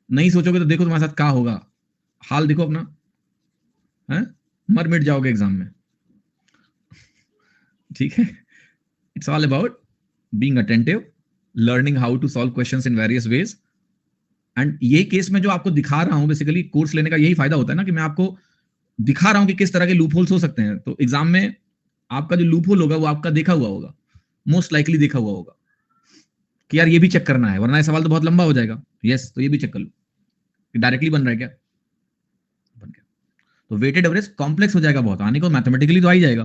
S2: नहीं सोचोगे तो देखो तुम्हारे साथ क्या होगा। हाल देखो अपना, है? मर मिट जाओगे एग्जाम में। ठीक है? It's all about being attentive, learning how to solve questions in various ways. And ये केस में जो आपको दिखा रहा हूं, बेसिकली कोर्स लेने का यही फायदा होता है ना, कि मैं आपको दिखा रहा हूं कि किस तरह के लूप होल्स हो सकते हैं। तो एग्जाम में आपका जो लूप होल होगा वो आपका देखा हुआ होगा, मोस्ट लाइकली देखा हुआ होगा कि यार ये भी चेक करना है, वरना ये सवाल तो बहुत लंबा हो जाएगा। यस, तो ये भी चेक कर लो कि डायरेक्टली बन रहा है क्या। बन गया। तो वेटेड एवरेज कॉम्प्लेक्स हो जाएगा बहुत, आने को मैथमेटिकली तो आ ही जाएगा,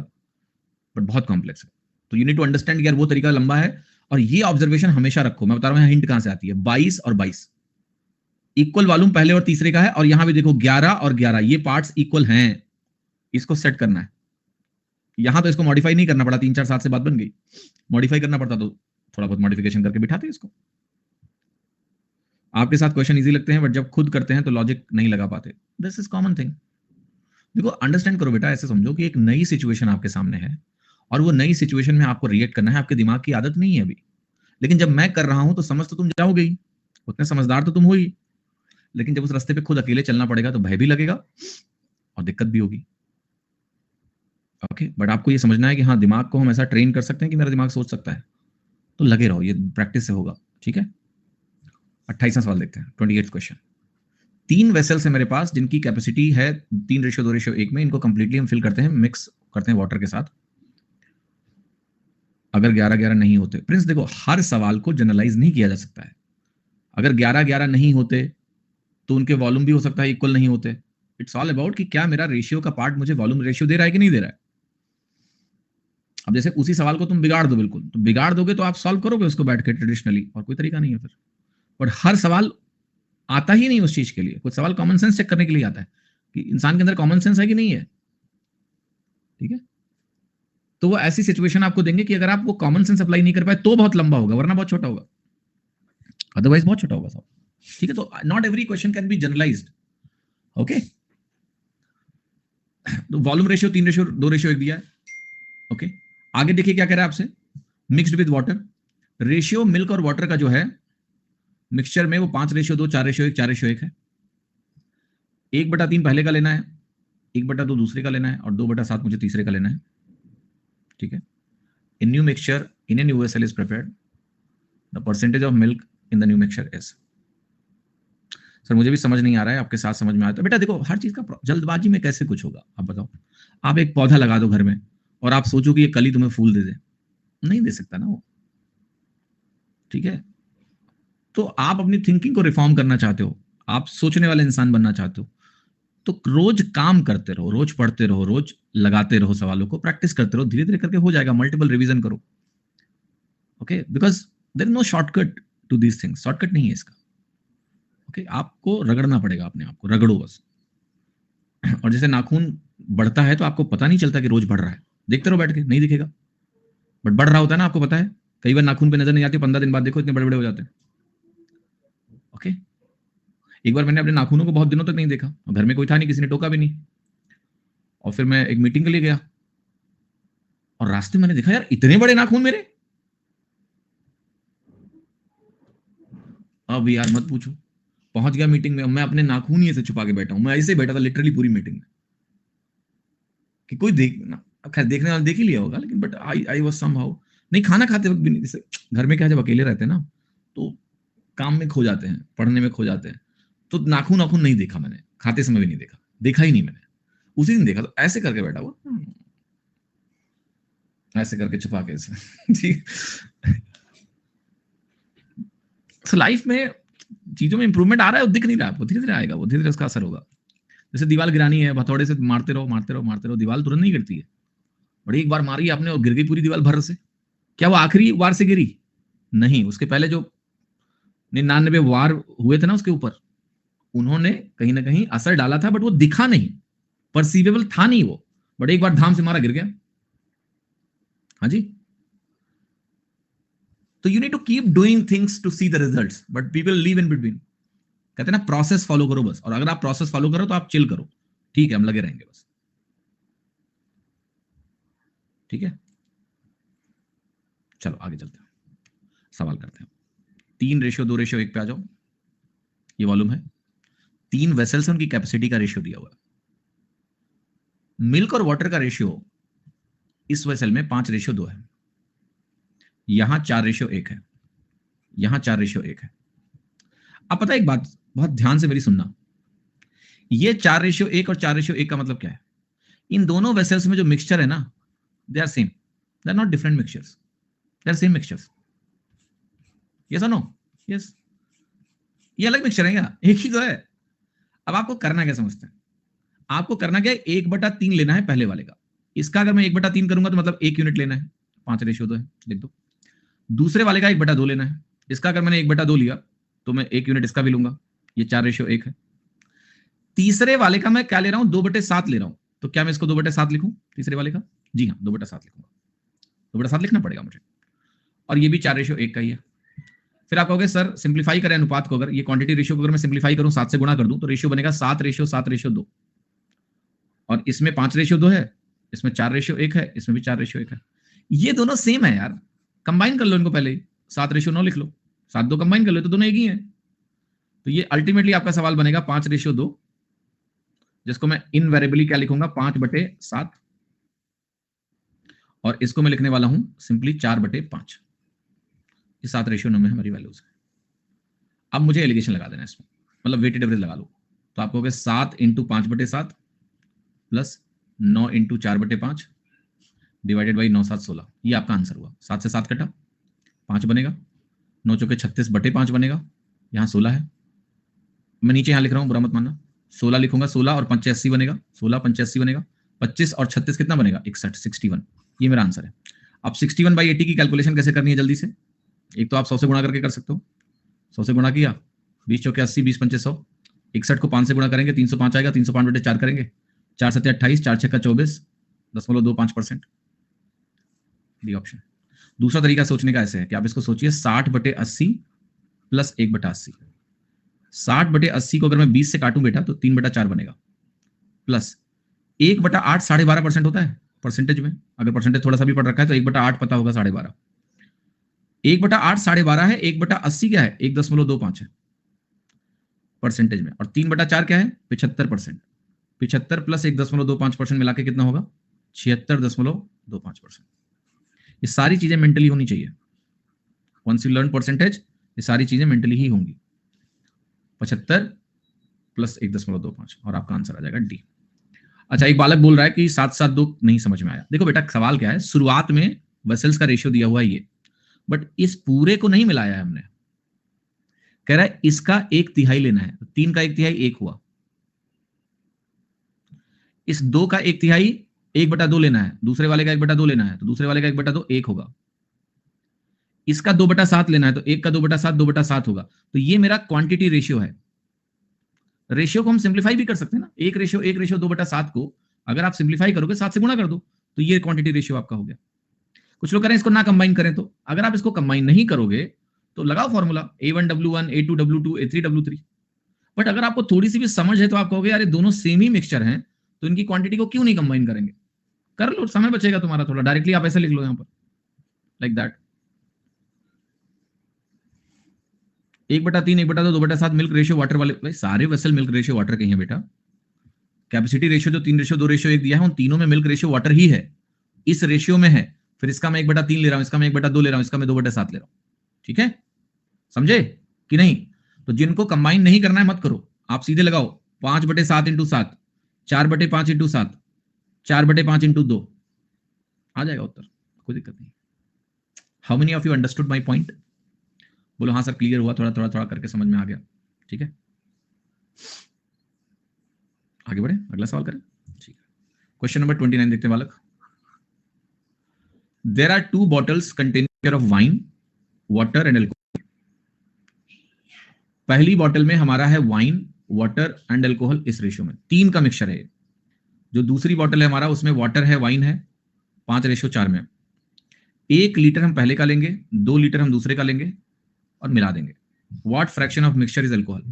S2: बट बहुत कॉम्प्लेक्स है। तो यू नीड टू अंडरस्टैंड यार वो तरीका लंबा है। और ये ऑब्जर्वेशन हमेशा रखो, मैं बता रहा हूं हिंट कहां से आती है। 22 और 22 इक्वल वॉल्यूम पहले और तीसरे का है, और यहां भी देखो 11 और 11 ये पार्ट्स इक्वल हैं। इसको सेट करना है। यहां तो इसको मॉडिफाई नहीं करना पड़ा, 3 4 7 से बात बन गई। मॉडिफाई करना पड़ता तो थोड़ा बहुत मॉडिफिकेशन करके बिठाते इसको। आपके साथ क्वेश्चन इजी लगते हैं, बट जब खुद करते हैं तो लॉजिक नहीं लगा पाते। This is common thing. देखो अंडरस्टैंड करो बेटा, ऐसे समझो कि एक नई सिचुएशन आपके सामने है, और वो नई सिचुएशन में आपको रिएक्ट करना है। आपके दिमाग की आदत नहीं है अभी, लेकिन जब मैं कर रहा हूं तो समझ तो तुम जाओगे ही, उतने समझदार तो तुम हो ही। लेकिन जब उस रास्ते पे खुद अकेले चलना पड़ेगा तो भय भी लगेगा और दिक्कत भी होगी। ओके, बट आपको ये समझना है कि हाँ, दिमाग को हम ऐसा ट्रेन कर सकते हैं कि मेरा दिमाग सोच सकता है। तो लगे रहो, ये प्रैक्टिस से होगा। ठीक है? 28वां सवाल देखते हैं, 28 क्वेश्चन। 3 वेसल्स है मेरे पास जिनकी कैपेसिटी है 3:2:1 में। इनको कंप्लीटली हम फिल करते हैं, मिक्स करते हैं वाटर के साथ। अगर 11-11 नहीं होते, प्रिंस देखो हर सवाल को जनरलाइज नहीं किया जा सकता है। अगर 11-11 नहीं होते तो उनके वॉल्यूम भी हो सकता है इक्वल नहीं होते। इट्स ऑल अबाउट कि क्या मेरा रेशियो का पार्ट मुझे वॉल्यूम रेशियो दे रहा है कि नहीं दे रहा है। अब जैसे उसी सवाल को तुम बिगाड़ दो, बिल्कुल तो बिगाड़ दोगे तो आप सॉल्व करोगे उसको बैठ के ट्रेडिशनली, और कोई तरीका नहीं है फिर। बट हर सवाल आता ही नहीं उस चीज के लिए। कुछ सवाल कॉमन सेंस चेक करने के लिए आता है कि इंसान के अंदर कॉमन सेंस है कि नहीं है। ठीक है? तो वो ऐसी सिचुएशन आपको देंगे कि अगर आप वो कॉमन सेंस अप्लाई नहीं कर पाए तो बहुत लंबा होगा, वरना बहुत छोटा होगा। अदरवाइज बहुत छोटा होगा सब। ठीक है? तो not every question can be generalised. Okay, तो वॉल्यूम रेशियो 3:2:1 दिया है। ओके, आगे देखिए क्या कह रहा है आपसे। Mixed with water, ratio milk और वाटर का जो है मिक्सचर में, वो 5:2, 4:1, 4:1 है। 1/3 पहले का लेना है, 1/2 दूसरे का लेना है, और 2/7 मुझे तीसरे का लेना है। ठीक है? In new mixture in a new vessel is prepared, the percentage of milk in the new mixture is. Sir मुझे भी समझ नहीं आ रहा है, आपके साथ समझ में आता है। बेटा देखो हर चीज का जल्दबाजी में कैसे कुछ होगा, आप बताओ। आप एक पौधा लगा दो घर में और आप सोचो कि ये कल ही तुम्हें फूल दे दे, नहीं दे सकता ना वो। ठीक है? तो आप अपनी थिंकिंग को रिफॉर्म करना चाहते हो, आप सोचने वाले इंसान बनना चाहते हो, तो रोज काम करते रहो, रोज पढ़ते रहो, रोज लगाते रहो सवालों को, प्रैक्टिस करते रहो, धीरे धीरे करके हो जाएगा। मल्टीपल रिवीजन करो। Okay, because there is no shortcut to these things. Shortcut नहीं है इसका। ओके, आपको रगड़ना पड़ेगा, अपने आप को रगड़ो बस। और जैसे नाखून बढ़ता है तो आपको पता नहीं चलता कि रोज बढ़ रहा है, देखते रहो बैठ के, नहीं दिखेगा, बट बढ़ रहा होता है ना, आपको पता है। कई बार नाखून पे नजर नहीं आती, 15 दिन बाद देखो इतने बड़े बड़े हो जाते हैं। ओके, एक बार मैंने अपने नाखूनों को बहुत दिनों तक नहीं देखा, और घर में कोई था नहीं, किसी ने टोका भी नहीं, और फिर मैं एक मीटिंग के लिए गया और रास्ते में मैंने देखा यार इतने बड़े नाखून मेरे। अब यार मत पूछो, पहुंच गया मीटिंग में, मैं अपने नाखून ही ऐसे छुपा के बैठा हूं। मैं ऐसे ही बैठा था लिटरली पूरी मीटिंग में, कि कोई देख ना, अब खैर देखने वाले देख ही लिया होगा, लेकिन बट आई वाज समहाउ, नहीं खाना खाते वक्त भी नहीं, जैसे घर में क्या है, जब अकेले रहते हैं ना तो काम में खो जाते हैं, पढ़ने में खो जाते हैं, तो नाखून नाखून नहीं देखा मैंने, खाते समय भी नहीं देखा, देखा ही नहीं मैंने, उसी दिन देखा तो ऐसे करके बैठा हुआ, ऐसे करके छुपा के ऐसे ठीक। सो लाइफ में चीजों में इंप्रूवमेंट आ रहा है, वो दिख नहीं रहा है आपको, धीरे धीरे आएगा वो, धीरे धीरे उसका असर होगा। जैसे दीवार गिरानी है, हथौड़े से मारते रहो मारते रहो मारते रहो, दीवार तुरंत नहीं गिरती है, बड़ी एक बार मारी आपने और गिर गई पूरी दीवार भर से। क्या वो आखिरी वार से गिरी? नहीं, उसके पहले जो 99 वार हुए थे ना उसके ऊपर, उन्होंने कहीं ना कहीं असर डाला था, बट वो दिखा नहीं, परसीवेबल था नहीं वो, बट एक बार धाम से मारा गिर गया। हाँ जी, तो you need to keep doing things to see the results, but people leave in between. कहते हैं ना प्रोसेस फॉलो करो बस, और अगर आप प्रोसेस फॉलो करो तो आप चिल करो, ठीक है हम लगे रहेंगे बस, ठीक है। चलो आगे चलते हैं, सवाल करते हैं। 3:2:1 पे आ जाओ। ये वॉल्यूम है, 3 वेसल्स हैं, उनकी कैपेसिटी का रेशियो दिया हुआ है। मिल्क और वाटर का रेशियो इस वेसल में 5:2 है, यहां 4:1 है, यहां 4:1 है। अब पता है एक बात, बहुत ध्यान से मेरी सुनना, ये 4:1 और 4:1 का मतलब क्या है? इन दोनों वेसल्स में जो मिक्सचर है ना, they are same, they are not different mixtures, they are same mixtures. Yes और नो? यस, ये अलग मिक्सचर है क्या? एक ही तो है। अब आपको करना क्या समझते हैं? आपको करना क्या है, 1/3 लेना है पहले वाले का, इसका अगर मैं 1/3 करूंगा तो मतलब 1 यूनिट लेना है, 5:2 है, लिख दो। दूसरे वाले का 1/2 लेना है, इसका अगर मैंने 1/2 लिया तो मैं 1 यूनिट इसका भी लूंगा, ये 4:1 है। तीसरे वाले का मैं क्या ले रहा हूं, 2/7 ले रहा हूं, तो क्या मैं इसको 2/7 लिखूं तीसरे वाले का? जी हाँ, 2/7 लिखूंगा, 2/7 लिखना पड़ेगा मुझे, और ये भी 4:1 का ही है। फिर आप कहोगे सर सिंप्लीफाई करें अनुपात को, अगर ये क्वांटिटी रेशियो को अगर मैं सिंप्लीफाई करूं, 7 से गुणा कर दूं, तो रेशियो बनेगा 7:7:2, और इसमें 5:2 है, इसमें 4:1 है, इसमें भी 4:1 है। ये दोनों सेम है यार, कंबाइन कर लो इनको पहले ही, 7:9 लिख लो, 7 2 कंबाइन कर लो तो दोनों एक ही है। तो ये अल्टीमेटली आपका सवाल बनेगा 5:2, जिसको मैं इनवेरिएबली क्या लिखूंगा, 5/7, और इसको मैं लिखने वाला हूं सिंपली 4/5। ये 7:9 में हमारी वैल्यूज है। अब मुझे एलिगेशन लगा देना इसमें, मतलब वेटेड एवरेज लगा लो, तो आप कहोगे 7 × 5/7 प्लस 9 × 4/5 डिवाइडेड बाई 9 7 16, ये आपका आंसर हुआ। 7 से 7 कटा, 5 बनेगा, 9 चौके 36/5 बनेगा, यहाँ 16 है, मैं नीचे यहाँ लिख रहा हूँ, बुरा मत मानना, 16 लिखूंगा, 16 और 5 80 बनेगा, 16 5 80 बनेगा, 25 और 36 कितना बनेगा, 61 61, ये मेरा आंसर है। अब 61/80 की कैलकुलेशन कैसे करनी है जल्दी से, एक तो आप 100 से गुणा करके कर सकते हो, 100 से गुणा किया, 20 चौके 80, 20 पंचे 100, 61 को 5 से गुणा करेंगे 305 आएगा, 305/4 करेंगे, 4 7 28, 4 6 24, 0.25%, डी ऑप्शन। दूसरा तरीका सोचने का ऐसे है कि आप इसको सोचिए 60/80 प्लस 1/80, 60/80 को अगर मैं 20 से काटूं बेटा तो 3/4 बनेगा, प्लस 1/8 12.5% होता है परसेंटेज में, अगर परसेंटेज थोड़ा सा भी पढ़ रखा है तो 1/8 पता होगा, 12.5, 1/8 12.5 है, 1/80 क्या है, 1.25 है परसेंटेज में, और 3/4 क्या है, 75%, 75 प्लस 1.25% मिला के कितना होगा, 76.25%। ये सारी चीजें मेंटली होनी चाहिए, वंस यू लर्न परसेंटेज ये सारी चीजें मेंटली ही होंगी, 75 प्लस 1.25, और आपका आंसर आ जाएगा डी। अच्छा, एक बालक बोल रहा है कि 7:7:2 नहीं समझ में आया। देखो बेटा सवाल क्या है, शुरुआत में वेसल्स का रेशियो दिया हुआ है ये, बट इस पूरे को नहीं मिलाया है हमने, कह रहा है इसका 1/3 लेना है, 3 का 1/3 1 हुआ, इस 2 का 1/3 1/2 लेना है, दूसरे वाले का 1/2 लेना है, तो दूसरे वाले का 1/2 1 होगा, इसका 2/7 लेना है, तो 1 का 2/7 2/7 होगा। तो ये मेरा क्वांटिटी रेशियो है। रेशियो को हम सिंप्लीफाई भी कर सकते हैं ना, 1:2/7 को अगर आप सिंप्लीफाई करोगे 7 से गुणा कर दो, तो ये क्वांटिटी रेशियो आपका हो गया। कुछ लोग कह रहे हैं इसको ना कंबाइन करें, तो अगर आप इसको कंबाइन नहीं करोगे तो लगाओ formula A1W1 A2W2 A3W3, but अगर आपको थोड़ी सी भी समझ है तो आप कहोगे यार ये दोनों सेम ही मिक्सचर हैं, तो इनकी क्वांटिटी को क्यों नहीं कंबाइन करेंगे, कर लो, समय बचेगा तुम्हारा थोड़ा, डायरेक्टली आप ऐसे लिख लो यहां पर like that. 1/3 1/2 2/7 milk ratio water वाले, भाई सारे वेसल मिल्क रेशियो वाटर के हैं बेटा, कैपेसिटी रेशियो जो 3:2:1 दिया है उन तीनों में मिल्क रेशियो वाटर ही है, इस रेशियो में है, फिर इसका मैं 1/3 ले रहा हूं, इसका मैं 1/2 ले रहा हूं, इसका मैं 2/7 ले रहा हूं। ठीक है, समझे कि नहीं? तो जिनको कंबाइन नहीं करना है मत करो, आप सीधे लगाओ 5/7 इंटू 7, 4/5 इंटू 7, 4/5 इंटू 2, आ जाएगा उत्तर, कोई दिक्कत नहीं। How many of you understood my point? बोलो हाँ सर क्लियर हुआ, थोड़ा थोड़ा थोड़ा करके समझ में आ गया। ठीक है, आगे बढ़े, अगला सवाल करें। ठीक है, क्वेश्चन नंबर 29 देखते हैं बालक। There are 2 bottles containing of wine, water and alcohol. पहली बॉटल में हमारा है वाइन, वाटर एंड एल्कोहल, इस रेशियो में 3 का मिक्सचर है। जो दूसरी बॉटल है हमारा, उसमें वाटर है, वाइन है, 5:4 में। 1 लीटर हम पहले का लेंगे, 2 लीटर हम दूसरे का लेंगे और मिला देंगे। What fraction of mixture is alcohol?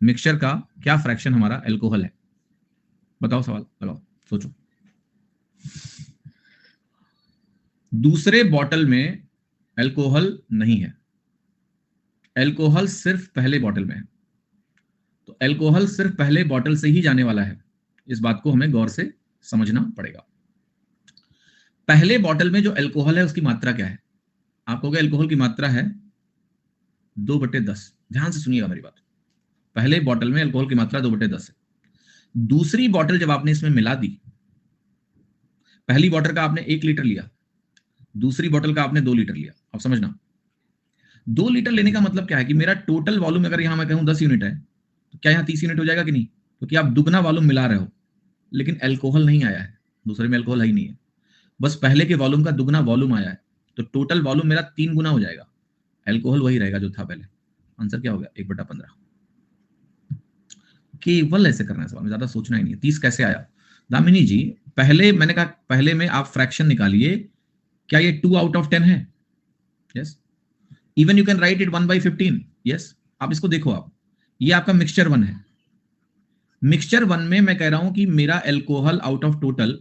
S2: Mixture का क्या फ्रैक्शन हमारा अल्कोहल है? बताओ, सवाल लगाओ, सोचो। दूसरे बॉटल में अल्कोहल नहीं है, अल्कोहल सिर्फ पहले बॉटल में है। तो अल्कोहल सिर्फ पहले बॉटल से ही जाने वाला है, इस बात को हमें गौर से समझना पड़ेगा। पहले बॉटल में जो अल्कोहल है उसकी मात्रा क्या है? आप कहोगे अल्कोहल की मात्रा है 2/10। ध्यान से सुनिएगा मेरी बात। पहले बॉटल में अल्कोहल की मात्रा 2/10 है। दूसरी बॉटल जब आपने इसमें मिला दी, पहली बॉटल का आपने 1 लीटर लिया, दूसरी बॉटल का आपने 2 लीटर लिया। अब समझना, 2 लीटर लेने का मतलब क्या है कि मेरा टोटल वॉल्यूम अगर यहां मैं कहूं 10 यूनिट है, तो क्या यहां 30 यूनिट हो जाएगा कि नहीं? क्योंकि आप दुगना वॉल्यूम मिला रहे हो, लेकिन अल्कोहल नहीं आया है, दूसरे में अल्कोहल है ही नहीं है, बस पहले के वॉल्यूम का दुगना वॉल्यूम आया है। तो टोटल वॉल्यूम मेरा 3 गुना हो जाएगा, अल्कोहल वही रहेगा जो था पहले। आंसर क्या हो गया? 1/15। केवल ऐसे करना है सवाल में, ज्यादा सोचना ही नहीं है। 30 कैसे आया? दामिनी जी, पहले मैंने कहा पहले में आप फ्रैक्शन निकालिए, क्या ये 2 आउट ऑफ 10 है? Yes. Even you can write it 1/15। Yes. आप इसको देखो, आप ये आपका मिक्सचर 1 है। मिक्सचर 1 में मैं कह रहा हूं कि मेरा अल्कोहल आउट ऑफ टोटल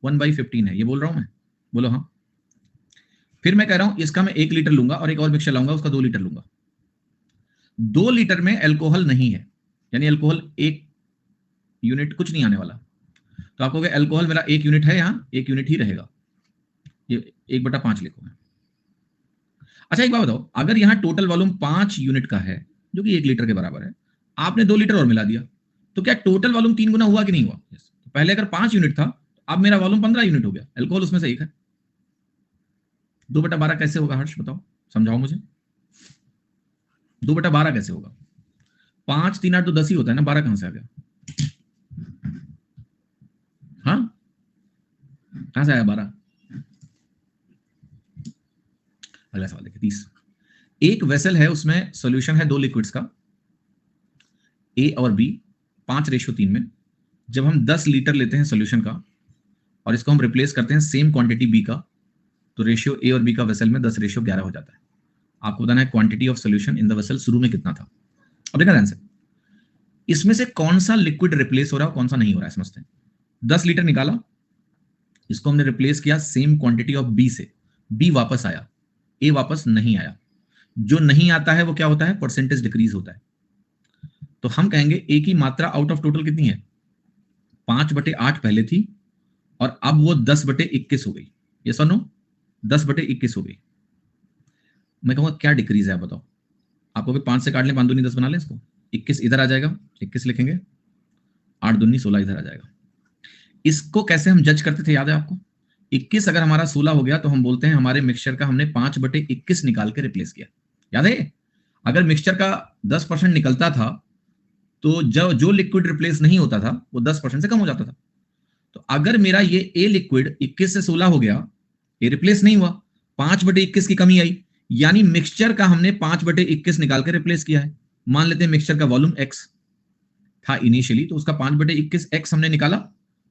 S2: 1/15 है, ये बोल रहा हूं मैं? बोलो हाँ। फिर मैं कह रहा हूं इसका मैं 1 लीटर लूंगा और एक और मिक्सचर लाऊंगा, उसका 2 लीटर लूंगा। 2 लीटर में अल्कोहल नहीं है, यानी अल्कोहल 1 यूनिट कुछ नहीं आने वाला। तो आप कहोगे अल्कोहल मेरा 1 यूनिट है, यहां 1 यूनिट ही रहेगा, ये 1/5 लिखो। अच्छा एक बात बताओ, अगर यहां टोटल वॉल्यूम 5 यूनिट का है, जो कि 1 लीटर के बराबर है, आपने 2 लीटर और मिला दिया, तो क्या टोटल वॉल्यूम 3 गुना हुआ कि नहीं हुआ? yes. पहले अगर 5 यूनिट था, अब मेरा वॉल्यूम 15 यूनिट हो गया, अल्कोहल उसमें से 1 है। 2/12 कैसे होगा हर्ष, बताओ, समझाओ मुझे। 2/12 कैसे होगा? 5 3 8 तो 10 ही होता है ना, 12 कहां से आ गया? हाँ, कहां से आया 12? अगला सवाल देखिए 30। एक वेसल है, उसमें सॉल्यूशन है 2 लिक्विड्स का, ए और बी, 5:3 में। जब हम 10 लीटर लेते हैं सॉल्यूशन का और इसको हम रिप्लेस करते हैं सेम क्वांटिटी बी का, तो रेशियो ए और बी का वेसल में 10:11 हो जाता है। आपको बताना है quantity of solution in the vessel शुरू में कितना था। अब देखना ध्यान से, इसमें से कौन सा लिक्विड रिप्लेस हो रहा है, कौन सा नहीं हो रहा है, समझते हैं। 10 लीटर निकाला, इसको हमने रिप्लेस किया सेम क्वांटिटी ऑफ बी से, बी वापस आया, ए वापस नहीं आया। जो नहीं आता है वो क्या होता है? परसेंटेज डिक्रीज होता है। तो हम कहेंगे ए की मात्रा आउट ऑफ टोटल कितनी है? 5/8 पहले थी और अब वो 10/21 हो गई। ये सुनो, 10/21 हो गई। मैं कहूंगा क्या डिक्रीज है, बताओ। आपको 5 से काट लें, 5 दूनी 10 बना लें इसको, 21 इधर आ जाएगा, 21 लिखेंगे, 8 दूनी 16 इधर आ जाएगा। इसको कैसे हम जज करते थे, याद है आपको? 21 अगर हमारा 16 हो गया तो हम बोलते हैं हमारे मिक्सचर का हमने 5/21 निकाल के रिप्लेस किया। याद है? अगर मिक्सचर का 10% निकलता था तो जो लिक्विड रिप्लेस नहीं होता था वो 10% से कम हो जाता था। तो अगर मेरा ये ए लिक्विड 21 से 16 हो गया, ये रिप्लेस नहीं हुआ, 5/21 की कमी आई, यानी मिक्सचर का हमने 5/21 निकाल के रिप्लेस किया है। मान लेते हैं मिक्सचर का वॉल्यूम एक्स था इनिशियली, तो उसका 5/21 एक्स हमने निकाला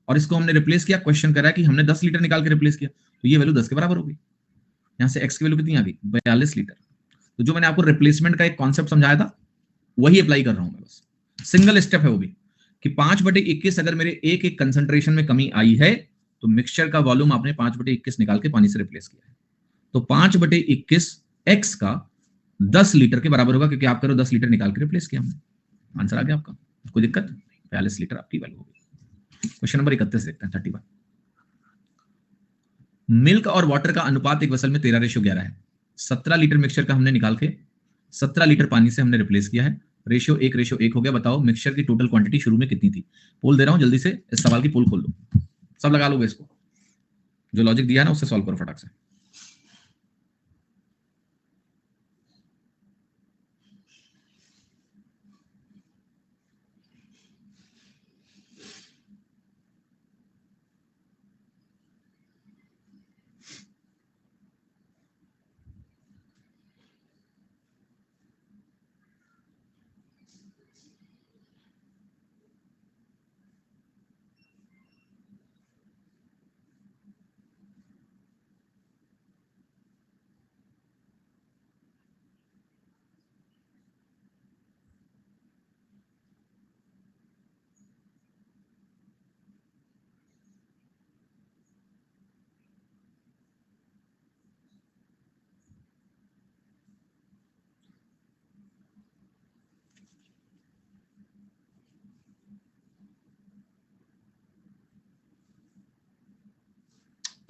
S2: और इसको हमने रिप्लेस किया। क्वेश्चन कर रहा है कि हमने 10 लीटर निकाल के रिप्लेस किया, तो ये वैल्यू 10 के बराबर हो गई। यहां से एक्स की वैल्यू कितनी आ गई? 42 लीटर। तो जो मैंने आपको रिप्लेसमेंट का एक कॉन्सेप्ट समझाया था वही अप्लाई कर रहा हूं मैं, बस सिंगल स्टेप है वो भी, कि 5/21 अगर मेरे एक एक कंसंट्रेशन में कमी आई है तो मिक्सचर का वॉल्यूम आपने 5/21 निकाल के पानी से रिप्लेस किया है। तो 5/21 एक्स का 10 लीटर के बराबर होगा, क्योंकि आप करो 10 लीटर निकाल के रिप्लेस किया हमने। आंसर आ गया आपका, कोई दिक्कत? 42 लीटर आपकी वैल्यू होगी। क्वेश्चन नंबर 31 देखते हैं, 31। मिल्क और वाटर का अनुपात एक वसल में 13:11 है। 17 लीटर मिक्सचर का हमने निकाल के 17 लीटर पानी से हमने रिप्लेस किया है। रेशियो 1:1 हो गया। बताओ मिक्सचर की टोटल क्वांटिटी शुरू में कितनी थी? पोल दे रहा हूं, जल्दी से इस सवाल की पोल खोल दो, सब लगा लोगे इसको। जो लॉजिक दिया है ना उससे सॉल्व करो फटाक से।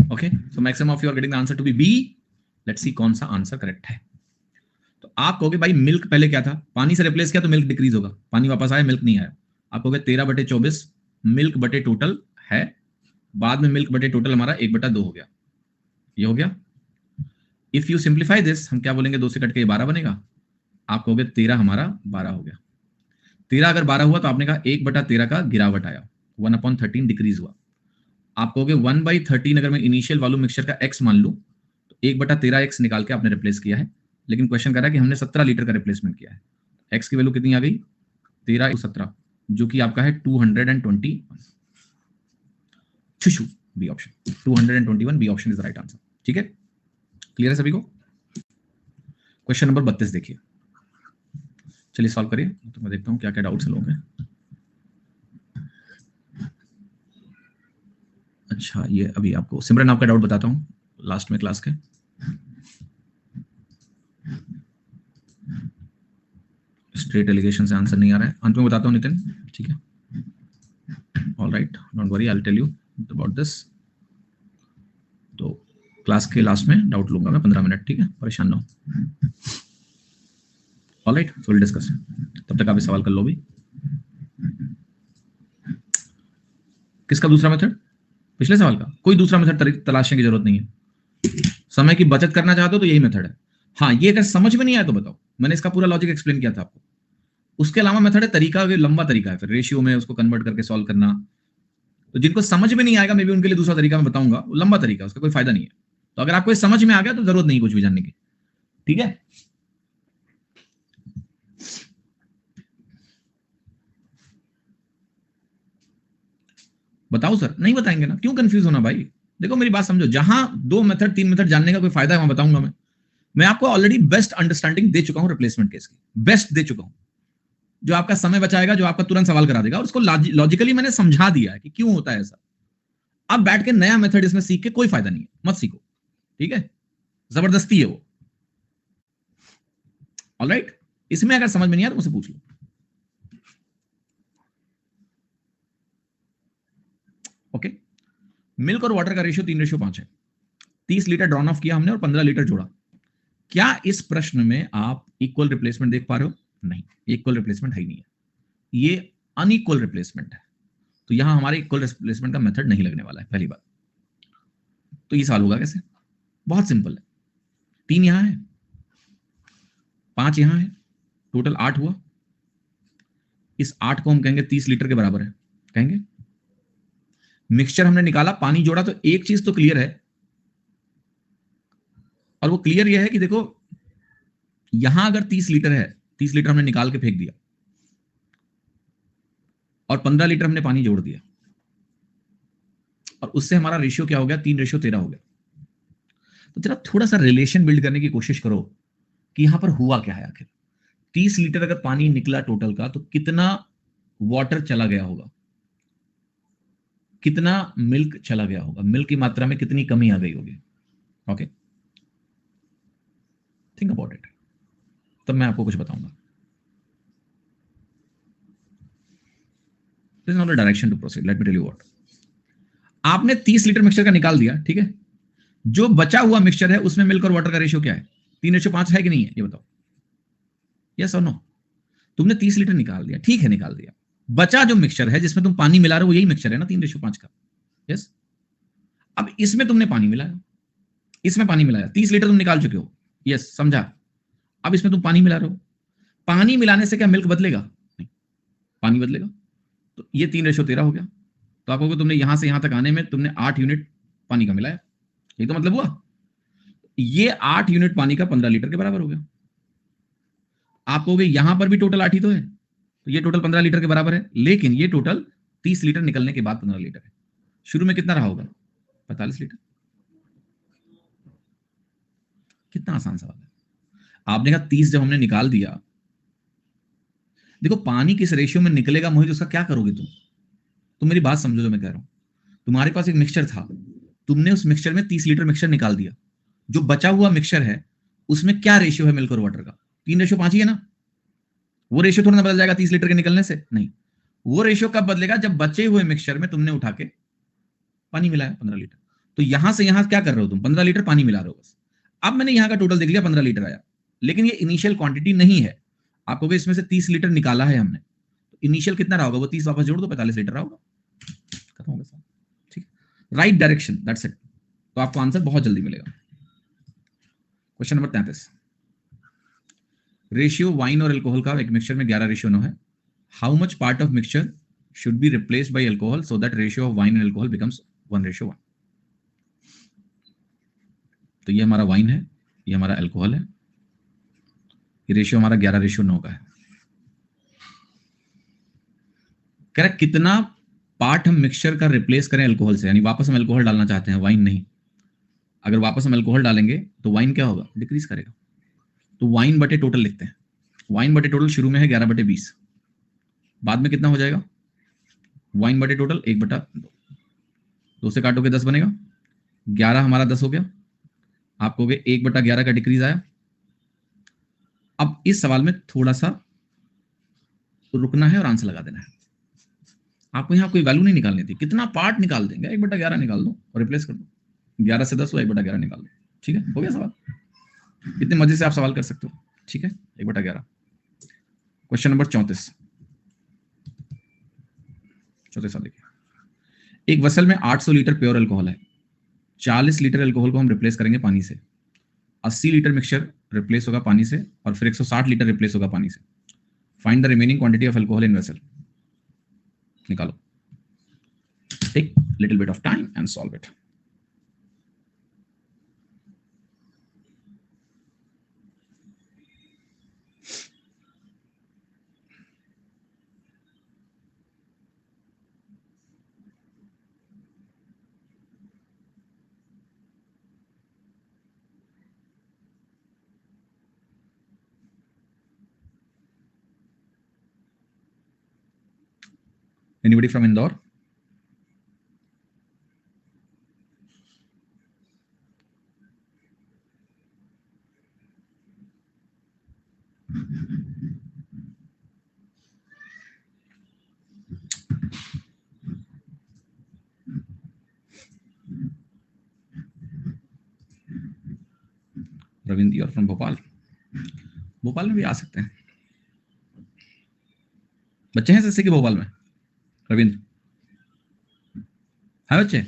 S2: Okay, so maximum of you are getting the answer to be B. Let's see कौन सा आंसर करेक्ट है। तो आप कहोगे भाई मिल्क पहले क्या था, पानी से रिप्लेस किया तो मिल्क डिक्रीज होगा, पानी वापस आया मिल्क नहीं आया। आप कहोगे 13/24 मिल्क बटे टोटल है, बाद में मिल्क बटे टोटल हमारा 1/2 हो गया, ये हो गया। इफ यू सिंप्लीफाई दिस, हम क्या बोलेंगे, 2 से कट के 12 बनेगा। आप कहोगे 13 हमारा 12 हो गया। 13 अगर 12 हुआ तो आपने कहा 1/13 का गिरावट आया, 1/13 डिक्रीज हुआ। आप कहोगे 1/13 अगर मैं इनिशियल वॉल्यूम मिक्सचर का x मान लूं तो 1/13 x निकाल के आपने रिप्लेस किया है। लेकिन क्वेश्चन कर रहा है कि हमने 17 लीटर का रिप्लेसमेंट किया है। x की वैल्यू कितनी आ गई? 13 × 17, जो कि आपका है 221। छुशु, B option 221, B option is the right answer. ठीक है, क्लियर है सभी को? क्वेश्चन नंबर 32 देखिए, चलिए सॉल्व करिए, तो मैं देखता हूं क्या क्या डाउट्स लोगों के। अच्छा, ये अभी आपको सिमरन आपका डाउट बताता हूं लास्ट में क्लास के। स्ट्रेट एलिगेशन से आंसर नहीं आ रहा है, अंत में बताता हूं नितिन, ठीक है? All right, don't worry, I will tell you about this. तो क्लास के लास्ट में डाउट लूंगा मैं 15 मिनट, ठीक है? परेशान ना हो। All right, so will discuss. तब तक आप सवाल कर लो भी। किसका दूसरा मेथड? पिछले सवाल का। कोई दूसरा मेथड तलाशने की जरूरत नहीं है। समय की बचत करना चाहते हो तो यही मेथड है। हाँ, ये अगर समझ में नहीं आया तो बताओ, मैंने इसका पूरा लॉजिक एक्सप्लेन किया था आपको। उसके अलावा मेथड है, तरीका लंबा तरीका है, फिर रेशियो में उसको कन्वर्ट करके सॉल्व करना। तो जिनको समझ में नहीं आएगा मे बी उनके लिए दूसरा तरीका मैं बताऊंगा, वो लंबा तरीका, उसका कोई फायदा नहीं है। तो अगर आपको समझ में आ गया तो जरूरत नहीं कुछ भी जानने की, ठीक है? बताओ सर, नहीं बताएंगे ना, क्यों कंफ्यूज होना भाई? देखो मेरी बात समझो, जहां 2 मेथड 3 मेथड जानने का कोई फायदा है वहां बताऊंगा मैं आपको ऑलरेडी बेस्ट अंडरस्टैंडिंग दे चुका हूं रिप्लेसमेंट केस की, बेस्ट दे चुका हूं, जो आपका समय बचाएगा, जो आपका तुरंत सवाल करा देगा, और उसको लॉजिकली मैंने समझा दिया है कि क्यों होता है ऐसा। अब बैठ के नया मेथड इसमें सीख के कोई फायदा नहीं है, मत सीखो, ठीक है? जबरदस्ती है वो। ऑलराइट, इसमें अगर समझ में नहीं आया तो मुझसे पूछ लो। ओके, मिल्क और वाटर का रेशियो 3:5 है। 30 लीटर ड्रॉन ऑफ किया हमने और 15 लीटर जोड़ा। क्या इस प्रश्न में आप इक्वल रिप्लेसमेंट देख पा रहे हो? नहीं, इक्वल रिप्लेसमेंट है ही नहीं है, ये अनइक्वल रिप्लेसमेंट है। तो यहां हमारे इक्वल रिप्लेसमेंट का मेथड नहीं लगने वाला है, पहली बात। तो ये सवाल होगा कैसे? बहुत सिंपल है। 3 यहां है, 5 यहां है, टोटल 8 हुआ। इस 8 को हम कहेंगे 30 लीटर के बराबर है, कहेंगे। मिक्सचर हमने निकाला, पानी जोड़ा, तो एक चीज तो क्लियर है, और वो क्लियर ये है कि देखो यहां अगर 30 लीटर है, 30 लीटर हमने निकाल के फेंक दिया और 15 लीटर हमने पानी जोड़ दिया, और उससे हमारा रेशियो क्या हो गया? 3:13 हो गया। तो जरा थोड़ा सा रिलेशन बिल्ड करने की कोशिश करो कि यहां पर हुआ क्या है आखिर। 30 लीटर अगर पानी निकला टोटल का, तो कितना वाटर चला गया होगा, कितना मिल्क चला गया होगा, मिल्क की मात्रा में कितनी कमी आ गई होगी। ओके, थिंक अबाउट इट, तब मैं आपको कुछ बताऊंगा। This is not the direction to proceed, let me tell you what. आपने 30 लीटर मिक्सचर का निकाल दिया, ठीक है? जो बचा हुआ मिक्सचर है उसमें मिल्क और वाटर का रेशियो क्या है? 3:5 है कि नहीं है, ये बताओ। यस और नो? तुमने 30 लीटर निकाल दिया, ठीक है, निकाल दिया। बचा जो मिक्सचर है जिसमें तुम पानी मिला रहे हो, वो यही मिक्सचर है ना 3:5 का। यस। अब इसमें तुमने पानी मिलाया, इसमें पानी मिलाया, 30 लीटर तुम निकाल चुके हो। यस, समझा। अब इसमें तुम पानी मिला रहे हो, पानी मिलाने से क्या मिल्क बदलेगा? नहीं, पानी बदलेगा। तो ये 3:13 हो गया। तो आप कहोगे तुमने यहां से यहां तक आने में तुमने 8 यूनिट पानी का मिलाया, ये तो मतलब हुआ। ये 8 यूनिट पानी का 15 लीटर के बराबर हो गया। आप कहोगे यहां पर भी टोटल 8 ही तो है, तो ये टोटल 15 लीटर के बराबर है, लेकिन ये टोटल 30 लीटर निकलने के बाद 15 लीटर है। शुरू में कितना रहा होगा? 45 लीटर। कितना आसान सवाल है। आपने कहा 30 जब हमने निकाल दिया, देखो पानी किस रेशियो में निकलेगा मोहित, उसका क्या करोगे तुम मेरी बात समझो जो मैं कह रहा हूं। तुम्हारे पास एक मिक्सचर था, तुमने उस मिक्सचर में 30 लीटर मिक्सचर निकाल दिया। जो बचा हुआ मिक्सचर है उसमें क्या रेशियो है मिल्क और वाटर का? 3:5 ही है ना। वो रेशियो थोड़ा ना बदल जाएगा 30 लीटर के निकलने से, नहीं। वो रेशियो कब बदलेगा? जब बचे हुए मिक्सचर में तुमने उठा के पानी मिलाया 15 लीटर। तो यहां से यहां क्या कर रहे हो तुम? 15 लीटर पानी मिला रहे हो बस। अब मैंने यहां का टोटल देख लिया, 15 लीटर आया, लेकिन ये इनिशियल क्वांटिटी नहीं है। आप कहोगे इसमें से 30 लीटर निकाला है हमने, तो इनिशियल कितना रहा होगा? वो 30 वापस जोड़ दो, 45 लीटर रहा होगा। खत्म हो गया। ठीक है, राइट डायरेक्शन, दैट्स इट। तो आपको आंसर बहुत जल्दी मिलेगा। क्वेश्चन नंबर 33, रेशियो वाइन और अल्कोहल का एक मिक्सचर में 11:9 है। How much part of mixture should be replaced by alcohol so that ratio of wine and alcohol becomes 1:1? तो ये हमारा वाइन है, ये हमारा अल्कोहल है, ये रेशियो हमारा 11:9 का है। कह रहा कितना पार्ट हम मिक्सचर का रिप्लेस करें अल्कोहल से, यानी वापस हम अल्कोहल डालना चाहते हैं, वाइन नहीं। अगर वापस हम अल्कोहल डालेंगे तो वाइन क्या होगा? डिक्रीज करेगा। तो वाइन बटे टोटल लिखते हैं। वाइन बटे टोटल शुरू में है 11/20, बाद में कितना हो जाएगा? वाइन बटे टोटल 1/2, 2 से काटोगे 10 बनेगा, 11 हमारा 10 हो गया। आप कहोगे 1/11 का डिक्रीज आया। अब इस सवाल में थोड़ा सा रुकना है और आंसर लगा देना है। आपको यहाँ कोई वैल्यू नहीं निकालनी थी, कितना पार्ट निकाल देंगे, 1/11 निकाल दो और रिप्लेस कर दो। 11 से 10 हुआ, 1/11 निकाल दो। ठीक है, हो गया सवाल। इतने मजे से आप सवाल कर सकते हो। ठीक है, 1/11। क्वेश्चन नंबर 34 देखिए, एक वसल में 800 लीटर प्योर अल्कोहल है। 40 लीटर अल्कोहल को हम रिप्लेस करेंगे पानी से। 80 लीटर मिक्सचर रिप्लेस होगा पानी से, और फिर 160 लीटर रिप्लेस होगा पानी से। Find the remaining quantity of alcohol in vessel. निकालो, take little bit of time and solve it. Anybody from Indore? Ravindra और फ्रॉम भोपाल। भोपाल में भी आ सकते हैं, बच्चे हैं जैसे कि भोपाल में। रविंद्र है बच्चे?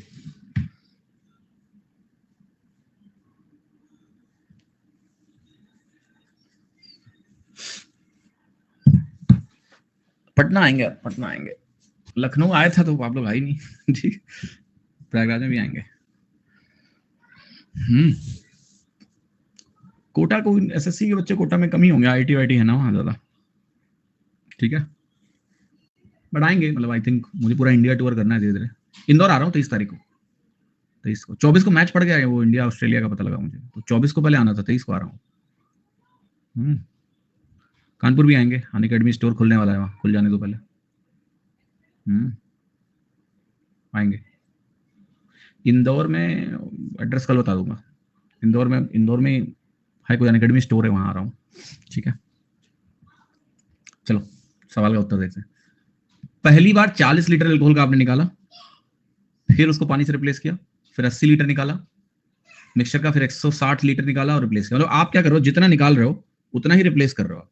S2: पटना आएंगे, पटना आएंगे। लखनऊ आया था तो आप लोग आए नहीं। ठीक, प्रयागराज में भी आएंगे। कोटा को एसएससी के बच्चे कोटा में कमी होंगे, आईटी वाईटी है ना वहां ज्यादा। ठीक है, बट आएंगे, मतलब आई थिंक मुझे पूरा इंडिया टूर करना है धीरे धीरे। इंदौर आ रहा हूँ 23 तारीख को। 23 को, 24 को मैच पड़ गया है, वो इंडिया ऑस्ट्रेलिया का पता लगा मुझे, तो 24 को पहले आना था, 23 को आ रहा हूँ। कानपुर भी आएंगे, अन अकेडमी स्टोर खुलने वाला है, वहाँ खुल जाने दो पहले। आएंगे। इंदौर में एड्रेस कल बता दूंगा। इंदौर में है कोई अन अकेडमी स्टोर है, वहाँ आ रहा हूँ। ठीक है, चलो सवाल का उत्तर देखते हैं। पहली बार 40 लीटर अल्कोहल का आपने निकाला, फिर उसको पानी से रिप्लेस किया, फिर 80 लीटर निकाला, मिक्सचर का फिर 160 लीटर निकाला और रिप्लेस किया। मतलब आप क्या कर रहे हो, जितना निकाल रहे हो उतना ही रिप्लेस कर रहे हो।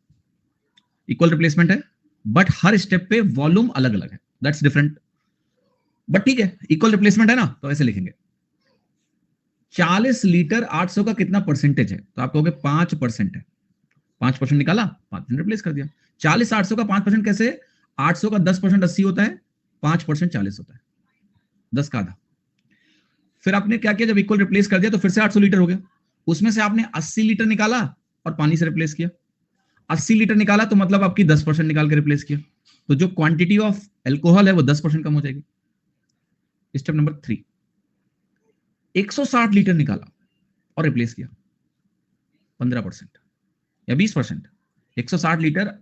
S2: इक्वल रिप्लेसमेंट है, बट हर स्टेप पे वॉल्यूम अलग अलग है, दैट्स डिफरेंट। बट ठीक है, इक्वल रिप्लेसमेंट है ना, तो ऐसे लिखेंगे 40 लीटर 800 का कितना परसेंटेज है, तो आप कहोगे 5% है। 5% निकाला, 5% रिप्लेस कर दिया। 40 800 का 5% कैसे? 800 का 10% 80 होता है, 5% 40 होता है, 10 का आधा। फिर आपने क्या किया, जब इक्वल रिप्लेस कर दिया तो फिर से 800 लीटर हो गया। उसमें से आपने 80 लीटर निकाला और पानी से रिप्लेस किया। 80 लीटर निकाला तो मतलब आपकी 10% निकाल के रिप्लेस किया, तो जो क्वांटिटी ऑफ एल्कोहल है वो 10% कम हो जाएगी। स्टेप नंबर 3, 160 लीटर निकाला और रिप्लेस किया, 15% या 20%। 160 लीटर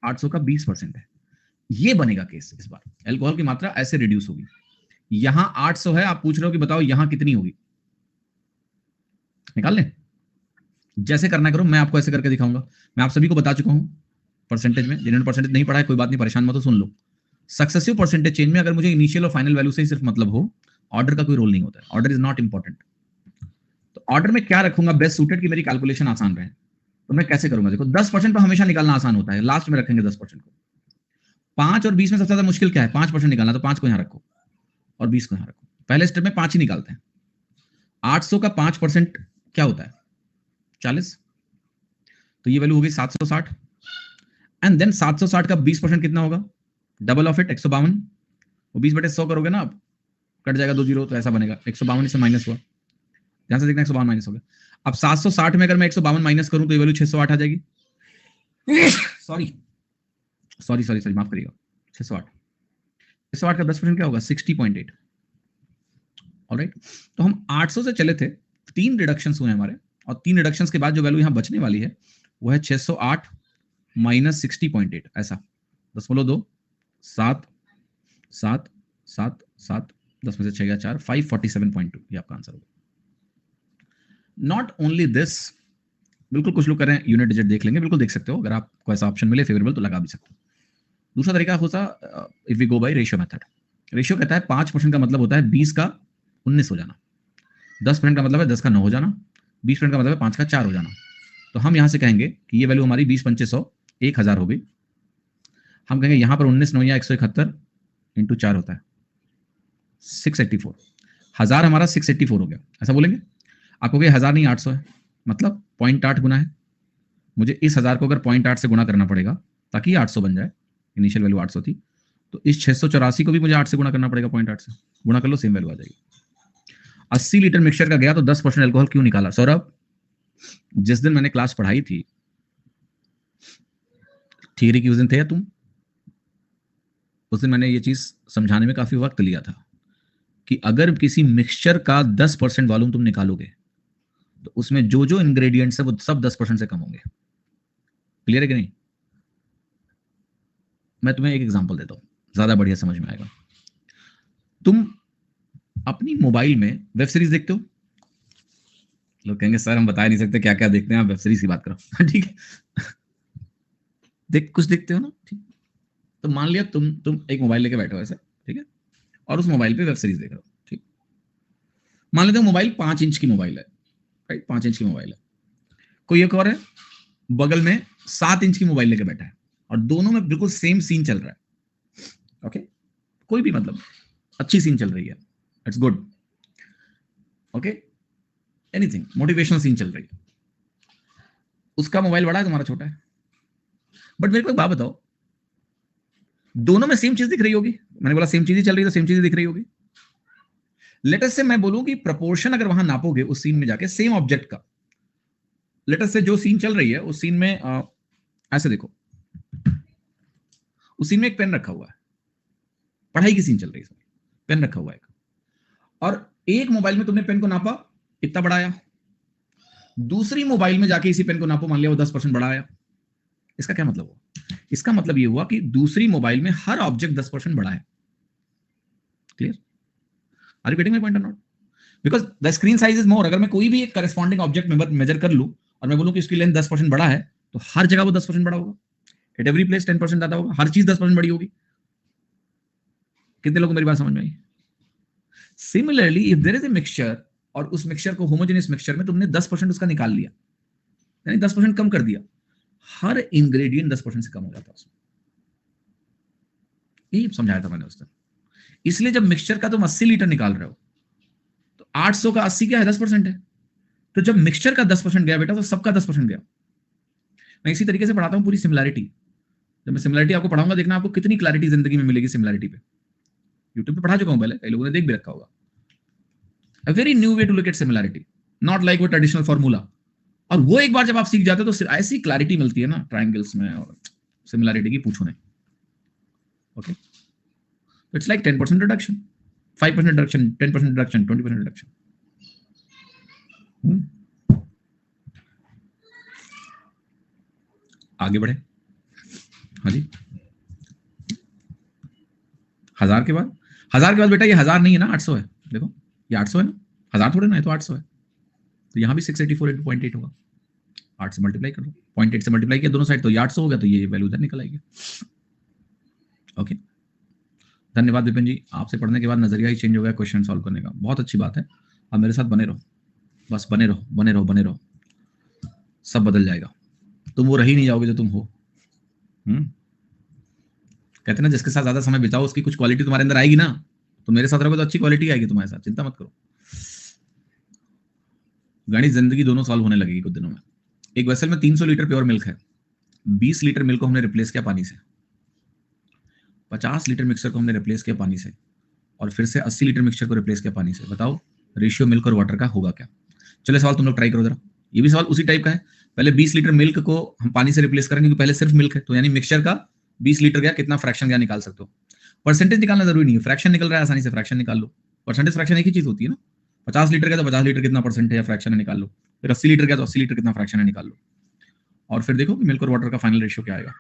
S2: 800 का 20% है, ये बनेगा केस। इस बार एल्कोहल की मात्रा ऐसे रिड्यूस होगी। यहां 800 है, आप पूछ रहे हो कि बताओ यहां कितनी होगी, निकाल लें। जैसे करना करो, मैं आपको ऐसे करके दिखाऊंगा। मैं आप सभी को बता चुका हूं परसेंटेज में, जिन्होंने परसेंटेज नहीं पढ़ा है कोई बात नहीं, परेशान मत हो, सुन लो। सक्सेसिव परसेंटेज चेंज में अगर मुझे इनिशियल और फाइनल वैल्यू से ही सिर्फ मतलब हो, ऑर्डर का कोई रोल नहीं होता है, ऑर्डर इज नॉट इंपॉर्टेंट। तो ऑर्डर में क्या रखूंगा बेस्ट सूटेड की मेरी कैलकुलेशन आसान रहे, तो मैं कैसे करूंगा? देखो 10% पर हमेशा निकालना आसान होता है, लास्ट में रखेंगे 10% को। 5 और 20 में सबसे ज्यादा मुश्किल क्या है? 5% निकालना, तो 5 को यहां रखो और 20 को यहां रखो। पहले स्टेप में 5 ही निकालते हैं। 800 का 5% क्या होता है? 40, तो ये वैल्यू होगी 760। एंड देन 760 का 20% कितना होगा? Double of it, 152। वो 20/100 करोगे ना आप, कट जाएगा 2 जीरो, तो ऐसा बनेगा 152 से माइनस हुआ, ध्यान से देखना 152 माइनस हो गया। अब 760 में अगर मैं 152 माइनस करूं तो ये वैल्यू 608 आ जाएगी। सॉरी सॉरी सॉरी सॉरी, माफ करिएगा, 608। 608 का 10% क्या होगा? 60.8। ऑलराइट, तो हम 800 से चले थे, 3 रिडक्शंस हुए हमारे, और 3 रिडक्शंस के बाद जो वैल्यू यहां बचने वाली है वो है 608 माइनस 60.8। ऐसा 10.2 7 7 7 7, 10 में से 6 गया 4, 547.2, ये आपका आंसर होगा। नॉट ओनली दिस, बिल्कुल कुछ लोग करें यूनिट डिजिट देख लेंगे, बिल्कुल देख सकते हो, अगर आपको ऐसा ऑप्शन मिले फेवरेबल तो लगा भी सकते हो। दूसरा तरीका होता if we go by ratio method. Ratio कहता है 5% का मतलब होता है 20 का 19 हो जाना, 10% का मतलब है 10 का 9 हो जाना, 20% का मतलब है 5 का 4 हो जाना। तो हम यहां से कहेंगे कि ये वैल्यू हमारी 20 पंचे 100 1000 हो गई। हम कहेंगे यहां पर 19 9 या 171 इंटू 4 होता है 684, 1000 हमारा 684 हो गया, ऐसा बोलेंगे। आपको कहे 1000 नहीं 800 है, मतलब 0.8 गुना है। मुझे इस 1000 को अगर 0.8 से गुणा करना पड़ेगा ताकि 800 बन जाए, इनिशियल वैल्यू 800 थी, तो इस 684 को भी मुझे 8 से गुणा करना पड़ेगा, 0.8 से गुणा कर लो, सेम वैल्यू आ जाएगी। 80 लीटर मिक्सचर का गया तो 10% अल्कोहल क्यों निकाला? सौरभ, जिस दिन मैंने क्लास पढ़ाई थी, थियरी की उस दिन थे तुम? उस दिन मैंने ये चीज समझाने में काफी वक्त लिया था कि अगर किसी मिक्सचर का 10% वॉल्यूम तुम निकालोगे तो उसमें जो जो इंग्रेडिएंट्स है वो सब 10% से कम होंगे। क्लियर है कि नहीं? मैं तुम्हें एक एग्जांपल देता हूं, ज्यादा बढ़िया समझ में आएगा। तुम अपनी मोबाइल में वेब सीरीज देखते हो? लोग कहेंगे सर हम बता नहीं सकते क्या क्या देखते हैं, आप वेब सीरीज की बात करो। ठीक है, देख कुछ देखते हो ना, ठीक। तो मान लिया तुम एक मोबाइल लेके बैठे हो ऐसे, ठीक है, और उस मोबाइल पे वेब सीरीज देख रहे हो, ठीक। मान लेते हो मोबाइल 5 इंच की मोबाइल है, राइट, 5 इंच की मोबाइल है। कोई एक और है बगल में 7 इंच की मोबाइल लेके बैठा है, और दोनों में बिल्कुल सेम सीन चल रहा है। ओके, कोई भी मतलब अच्छी सीन चल रही है, it's good, okay, anything, motivational scene चल रही है। उसका मोबाइल बड़ा है, तुम्हारा छोटा है। बट मेरे को एक बात बताओ, दोनों में सेम चीज दिख रही होगी? मैंने बोला सेम चीज ही चल रही है तो सेम चीज दिख रही होगी। लेटेस्ट से मैं बोलूं कि प्रपोर्शन अगर वहां नापोगे उस सीन में जाके सेम ऑब्जेक्ट का, लेटेस्ट से जो सीन चल रही है उस सीन में ऐसे देखो, उस सीन में एक पेन रखा हुआ है, पढ़ाई की सीन चल रही है, इसमें पेन रखा हुआ है, और एक मोबाइल में तुमने पेन को नापा, इतना बड़ा आया। दूसरी मोबाइल में जाके इसी पेन को नापो, मान लिया वो 10% बड़ा आया। इसका क्या मतलब हुआ? इसका मतलब ये हुआ कि दूसरी मोबाइल में हर ऑब्जेक्ट 10% बड़ा है। Clear? Are you getting my point और not? Because the screen size is more. अगर मैं कोई भी एक करस्पॉन्डिंग ऑब्जेक्ट मेजर कर लूं और मैं बोलूं कि इसकी लेंथ 10% बड़ा है, तो हर जगह वो 10% बड़ा होगा, एट एवरी प्लेस 10% ज्यादा होगा, हर चीज 10% बड़ी होगी। कितने लोगों को मेरी बात समझ में आई? Similarly if there is a mixture और उस मिक्सचर को होमोजेनियस मिक्सचर में तुमने 10% उसका निकाल लिया, यानी 10% कम कर दिया, हर इंग्रेडिएंट 10% से कम हो जाता है उसमें। यही समझाया था मैंने उस दिन। इसलिए जब मिक्सचर का तुम 80 लीटर निकाल रहे हो तो 800 का 80 क्या है, 10% है। तो जब मिक्सचर का 10% गया बेटा तो सबका 10% गया। मैं इसी तरीके से पढ़ाता हूं पूरी सिमिलैरिटी। जब मैं सिमिलैरिटी आपको पढ़ाऊंगा, देखना आपको कितनी क्लैरिटी जिंदगी में मिलेगी सिमिलैरिटी पे। यूट्यूब पे पढ़ा चुका हूं पहले, कई लोगों ने देख भी रखा होगा। A very new way to look at similarity, not like वो ट्रेडिशनल फॉर्मूला। और वो एक बार जब आप सीख जाते हो तो ऐसी क्लैरिटी मिलती है ना ट्रायंगल्स में और सिमिलैरिटी की, पूछो नहीं। Okay, it's like 10% reduction, 5% reduction, 10% reduction, 20% reduction. आगे बढ़े। हाँ जी, 1000 के बाद, 1000 के बाद बेटा ये 1000 नहीं है ना, 800 है। देखो ये 800 है ना, 1000 थोड़े ना है, तो 800 है। तो यहाँ भी 684 × 0.8 होगा। 8 से मल्टीप्लाई कर दो, 0.8 से मल्टीप्लाई किया दोनों साइड, तो ये 800 हो गया, तो ये वैल्यू इधर निकल आएगी। ओके, धन्यवाद विपिन जी, आपसे पढ़ने के बाद नजरिया ही चेंज हो गया क्वेश्चन सॉल्व करने का। बहुत अच्छी बात है, अब मेरे साथ बने रहो, बस बने रहो, बने रहो, बने रहो, सब बदल जाएगा। तुम वो रह ही नहीं जाओगे जो तुम हो। कहते ना जिसके साथ ज्यादा समय बिताओ उसकी कुछ क्वालिटी तुम्हारे अंदर आएगी ना। तो मेरे साथ रहोगे तो अच्छी क्वालिटी आएगी तुम्हारे साथ, चिंता मत करो। गणित जिंदगी दोनों सॉल्व होने लगेगी कुछ दिनों में। एक वेसल में 300 लीटर प्योर मिल्क है, 20 लीटर मिल्क को हमने रिप्लेस किया पानी से, 50 लीटर मिक्सचर को हमने रिप्लेस किया पानी से, और फिर से 80 लीटर मिक्सचर को रिप्लेस किया पानी से। बताओ रेशियो मिल्क और वाटर का होगा क्या? चलो सवाल तुम लोग ट्राई करो जरा। ये भी सवाल उसी टाइप का है। पहले 20 लीटर मिल्क को हम पानी से रिप्लेस करेंगे, क्योंकि पहले सिर्फ मिल्क है, तो यानी मिक्सचर का 20 लीटर गया, कितना फ्रैक्शन गया निकाल सकते हो। परसेंटेज निकालना जरूरी नहीं है, फ्रैक्शन निकल रहा है आसानी से फ्रैक्शन निकाल लो। परसेंटेज फ्रैक्शन एक ही चीज होती है ना। 50 लीटर गया तो 50 लीटर कितना परसेंट है या फ्रैक्शन है निकाल लो। फिर 80 लीटर गया तो 80 लीटर कितना फ्रैक्शन है निकाल लो, और फिर देखो कि मिल्क और वाटर का फाइनल रेशियो क्या आएगा।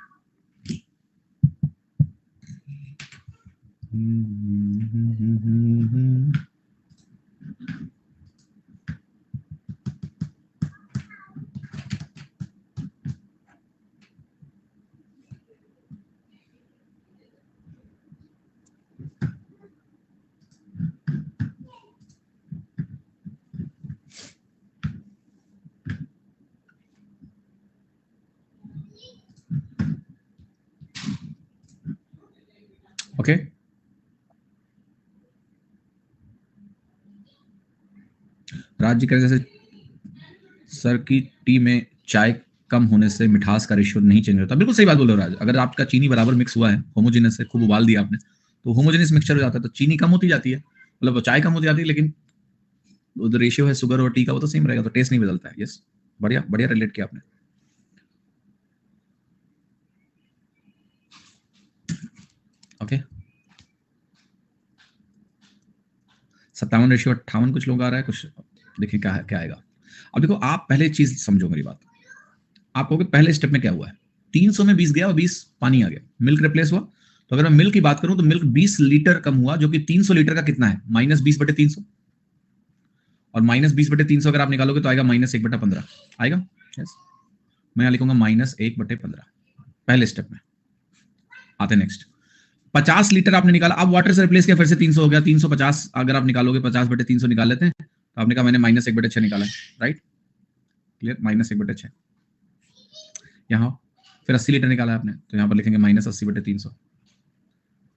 S2: ओके, राज जी कह रहे जैसे सर की टी में चाय कम होने से मिठास का रेशियो नहीं चेंज होता। बिल्कुल सही बात बोल रहे हो राज। अगर आपका चीनी बराबर मिक्स हुआ है, होमोजेनियस है, खूब उबाल दिया आपने, तो होमोजेनियस मिक्सचर हो जाता है, तो चीनी कम होती जाती है, मतलब चाय कम होती जाती है, लेकिन जो रेशियो है शुगर और टी का वो तो सेम रहेगा, तो टेस्ट नहीं बदलता है। यस, बढ़िया बढ़िया रिलेट किया आपने। ओके, 57 रेशियो 58 कुछ लोग आ रहा है, कुछ देखिए क्या है, क्या आएगा। अब देखो आप पहले चीज समझो मेरी बात। आप कहोगे पहले स्टेप में क्या हुआ है, 300 में 20 गया और 20 पानी आ गया, मिल्क रिप्लेस हुआ। तो अगर मैं मिल्क की बात करूं तो मिल्क 20 लीटर कम हुआ, जो कि 300 लीटर का कितना है, -20/300। और -20/300 अगर आप निकालोगे तो आएगा -1/15 आएगा। यस, मैं यहां लिखूंगा -1/15 पहले स्टेप में। आते नेक्स्ट, 50 लीटर आपने निकाला, अब वाटर से रिप्लेस किया, फिर से 300 हो गया। 350 अगर आप निकालोगे, 50/300 निकाल लेते हैं, तो आपने कहा मैंने -1/6 निकाला है, राइट, क्लियर, -1/6। यहाँ फिर 80 लीटर निकाला है आपने, तो यहाँ पर लिखेंगे -80/300,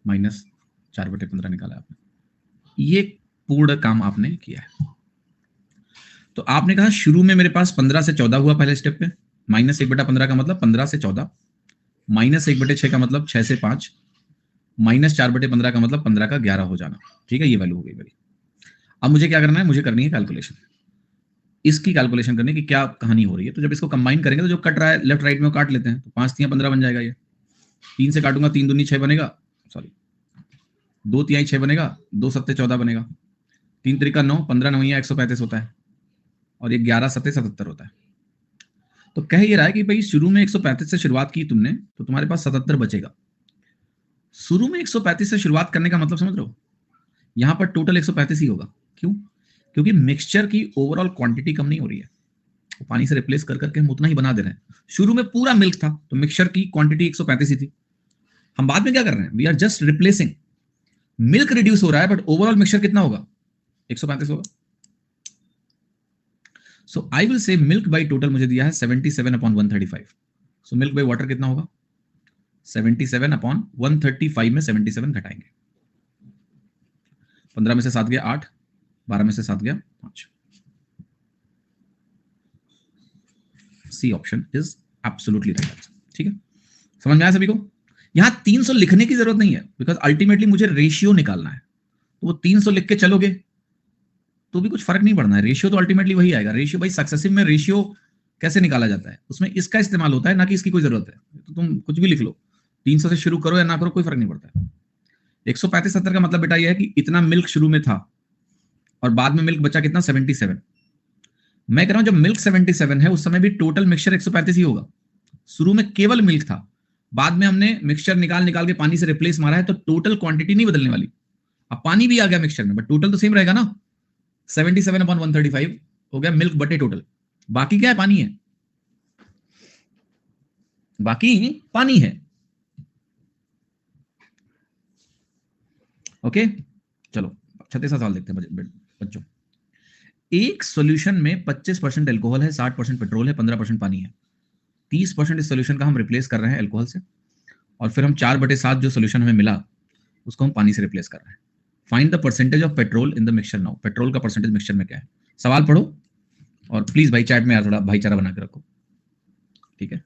S2: -4/15 निकाला है आपने। ये पूर्ण काम आपने किया है। तो आपने कहा शुरू में मेरे पास 15 से 14 हुआ पहले स्टेप पे, -1/15 का मतलब 15 से 14, -1/6 का मतलब 6 से 5, -4/15 का मतलब 15 का 11 हो जाना। ठीक है, ये वैल्यू हो गई मेरी। अब मुझे क्या करना है, मुझे करनी है कैलकुलेशन, इसकी कैलकुलेशन करने की क्या कहानी हो रही है। तो जब इसको कंबाइन करेंगे तो जो कट रहा है लेफ्ट राइट में वो काट लेते हैं, तो 5 3 15 बन जाएगा। ये 3 से काटूंगा, 3 दूनी 6 बनेगा, सॉरी 2 तिहाई 6 बनेगा, 2 सत्ते 14 बनेगा, 3 त्रिका 9, 15 9 135 होता है, और ये 11 सत्ते 77 होता है। तो कह ये रहा है कि भाई शुरू में 135 से शुरुआत की तुमने, तो तुम्हारे पास 77 बचेगा। शुरू में 135 से शुरुआत करने का मतलब समझ रहे हो, यहां पर टोटल 135 ही होगा। क्यों? क्योंकि मिक्सचर की ओवरऑल क्वांटिटी कम नहीं हो रही है, पानी से रिप्लेस कर करके हम उतना ही बना दे रहे हैं। शुरू में पूरा मिल्क था तो मिक्सचर की क्वांटिटी 135 ही थी। हम बाद में क्या कर रहे हैं, we are just replacing. Milk reduce हो रहा है बट ओवरऑल मिक्सचर कितना होगा, 135 होगा। So I will say milk by total मुझे दिया है 77/135. सो मिल्क बाई वाटर कितना होगा? 77/135 में 77 घटाएंगे. 15 में से 7 गया 8, 12 में से 7 गया 5. C option is absolutely right. ठीक है, समझ में आया सभी को? यहां 300 लिखने की जरूरत नहीं है, बिकॉज अल्टीमेटली मुझे रेशियो निकालना है. तो वो 300 लिख के चलोगे तो भी कुछ फर्क नहीं पड़ना है. रेशियो तो अल्टीमेटली वही आएगा. रेशियो भाई सक्सेसिव में रेशियो कैसे निकाला जाता है, उसमें इसका इस्तेमाल होता है, ना कि इसकी कोई जरूरत है. तो तुम कुछ भी लिख लो, 300 से शुरू करो या ना करो, कोई फर्क नहीं पड़ता है. 135/70 का मतलब बेटा यह है कि इतना मिल्क शुरू में था और बाद में मिल्क बचा कितना? 77. मैं कह रहा हूं जब मिल्क 77 है उस समय भी टोटल मिक्सचर 135 ही होगा. शुरू में केवल मिल्क था, बाद में हमने मिक्सचर निकाल निकाल के पानी से रिप्लेस मारा है, तो टोटल क्वांटिटी नहीं बदलने वाली. अब पानी भी आ गया मिक्सचर में, बट टोटल तो सेम रहेगा ना. 77/135 हो गया मिल्क बटे टोटल. बाकी क्या है? पानी है. बाकी पानी है. ओके, चलो 36 सवाल देखते हैं बच्चों. एक सॉल्यूशन में 25% एल्कोहल है, 60% पेट्रोल है, 15% पानी है. 30% इस सॉल्यूशन का हम रिप्लेस कर रहे हैं एल्कोहल से, और फिर हम 4/7 जो सॉल्यूशन हमें मिला उसको हम पानी से रिप्लेस कर रहे हैं. Find the percentage of petrol in the mixture now. Petrol का परसेंटेज मिक्सचर में क्या है? सवाल पढ़ो और प्लीज भाई चैट में यार थोड़ा भाईचारा बना के रखो. ठीक है,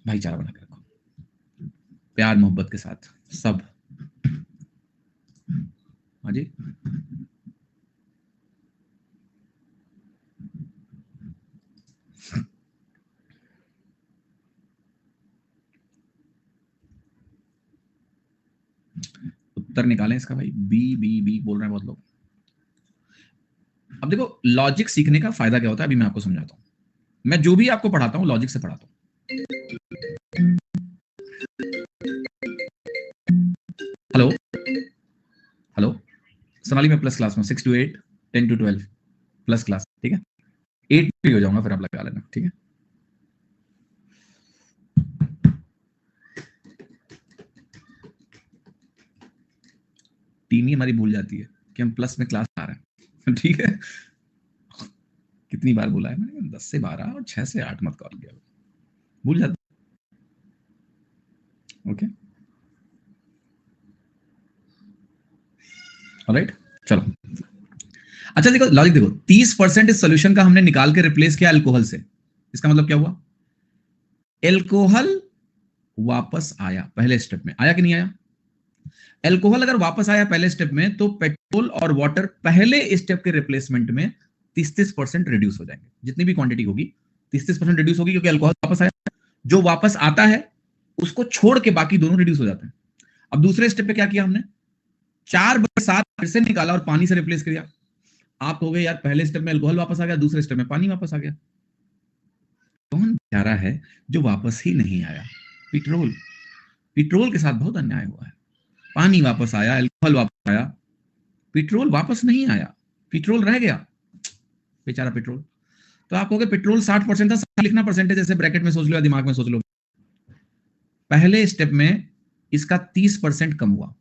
S2: भाईचारा बना के रखो, प्यार मोहब्बत के साथ सब. हाँ जी, उत्तर निकालें इसका भाई. बी बी बी बोल रहे हैं बहुत लोग. अब देखो लॉजिक सीखने का फायदा क्या होता है, अभी मैं आपको समझाता हूं. मैं जो भी आपको पढ़ाता हूं लॉजिक से पढ़ाता हूं. हेलो हेलो, सोनाली में प्लस क्लास में 6 to 8, 10 to 12 प्लस क्लास. ठीक है, 8 भी हो जाऊंगा, फिर आप लगा लेना. ठीक है, टीम ही हमारी भूल जाती है कि हम प्लस में क्लास आ रहे हैं. ठीक है, कितनी बार बोला है मैंने? 10 से 12 और 6 से 8 मत कॉल किया, भूल जाते. ओके, ऑलराइट, चलो. अच्छा देखो लॉजिक देखो, 30% इस सॉल्यूशन का हमने निकाल के रिप्लेस किया अल्कोहल से. इसका मतलब क्या हुआ? एल्कोहल वापस आया पहले स्टेप में, आया कि नहीं आया? एल्कोहल अगर वापस आया पहले स्टेप में तो पेट्रोल और वाटर पहले स्टेप के रिप्लेसमेंट में 33% रिड्यूस हो जाएंगे. जितनी भी क्वांटिटी होगी 33% रिड्यूस होगी, क्योंकि अल्कोहल वापस आया. जो वापस आता है उसको छोड़ के बाकी दोनों रिड्यूस हो जाते हैं. अब दूसरे स्टेप पे क्या किया हमने? 4/7 फिर से निकाला और पानी से रिप्लेस किया. आप कहोगे यार पहले स्टेप में अल्कोहल वापस आ गया, दूसरे स्टेप में पानी वापस आ गया. कौन बेचारा है जो वापस ही नहीं आया? पेट्रोल. पेट्रोल के साथ बहुत अन्याय हुआ है. पानी वापस आया, अल्कोहल वापस आया, पेट्रोल वापस नहीं आया. पेट्रोल रह गया, बेचारा पेट्रोल. तो आप कहोगे पेट्रोल 60% था, लिखना परसेंटेज ऐसे ब्रैकेट में सोच लो या दिमाग में सोच लो. पहले स्टेप में इसका 30% कम हुआ.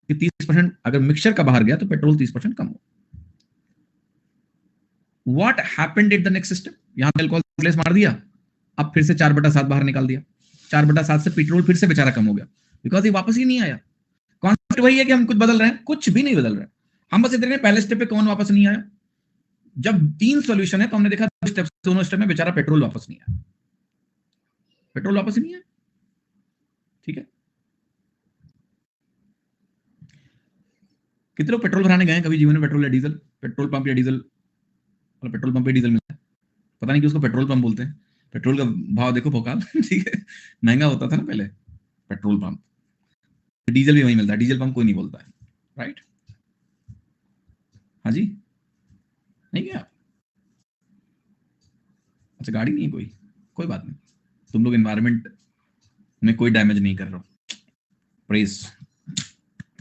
S2: 30% अगर मिक्सचर का बाहर गया तो पेट्रोल 30% कम हुआ. What happened at the next step? यहां पे अल्कोहल रिप्लेस मार दिया, अब फिर से 4/7 बाहर निकाल दिया. 4/7 से पेट्रोल फिर से बेचारा कम हो गया, बिकॉज ये वापस ही नहीं आया. कॉन्सेप्ट वही है कि हम कुछ बदल रहे हैं, कुछ भी नहीं बदल रहे हैं. हम बस इतने पहले स्टेप पे कौन वापस नहीं आया. जब 3 सॉल्यूशन है तो हमने देखा दोनों स्टेप में बेचारा पेट्रोल वापस नहीं आया. पेट्रोल वापस ही नहीं आया. ठीक है, कितने लोग पेट्रोल भराने गए कभी जीवन में? पेट्रोल या डीजल, पेट्रोल पंप या डीजल, और पेट्रोल पंप पे डीजल मिलता है. पता नहीं कि उसको पेट्रोल पंप बोलते हैं. पेट्रोल का भाव देखो भोकाल. ठीक है, महंगा होता था ना पहले पेट्रोल पंप. डीजल भी वही मिलता है, डीजल पंप कोई नहीं बोलता है. राइट, हाँ जी, नहीं क्या? अच्छा गाड़ी नहीं है कोई, कोई बात नहीं. तुम लोग एनवायरनमेंट में कोई डैमेज नहीं कर रहे हो. प्रेज,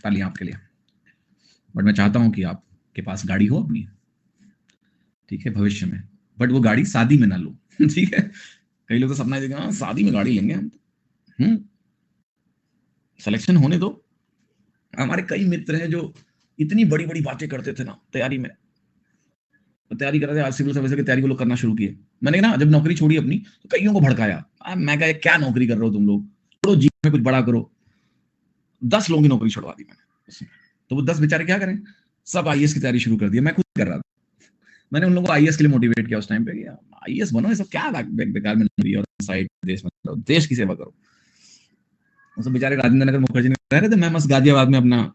S2: तालियां आपके लिए. बट मैं चाहता हूं कि आपके पास गाड़ी हो अपनी. ठीक है, भविष्य में. बट वो गाड़ी शादी में ना लो. ठीक है, कई लोग तो सपना देखेंगे हाँ शादी में गाड़ी लेंगे हम. सिलेक्शन होने दो. हमारे कई मित्र हैं जो इतनी बड़ी बड़ी बातें करते थे ना तैयारी में. तो तैयारी कर रहे थे, आज सिविल सर्विस की तैयारी को लोग करना शुरू किए। मैंने ना जब नौकरी छोड़ी अपनी तो कईयों को भड़काया, मैं कहा क्या नौकरी कर रहे हो तुम लोग, छोड़ो जीवन में कुछ बड़ा करो। 10 लोगों की नौकरी छुड़वा दी मैंने। तो वो 10 बेचारे क्या करें, सब आईएएस की तैयारी शुरू कर दी। मैं खुद कर रहा था, मैंने उन लोगों को आईएएस के लिए मोटिवेट किया उस टाइम पे, आईएएस बनो, ये सब क्या बेकार में नौकरी और साइड देश में करो, देश की सेवा करो। वो सब बेचारे राजेंद्र नगर मुखर्जी में रह रहे थे, मैं मस्त गाजियाबाद में अपना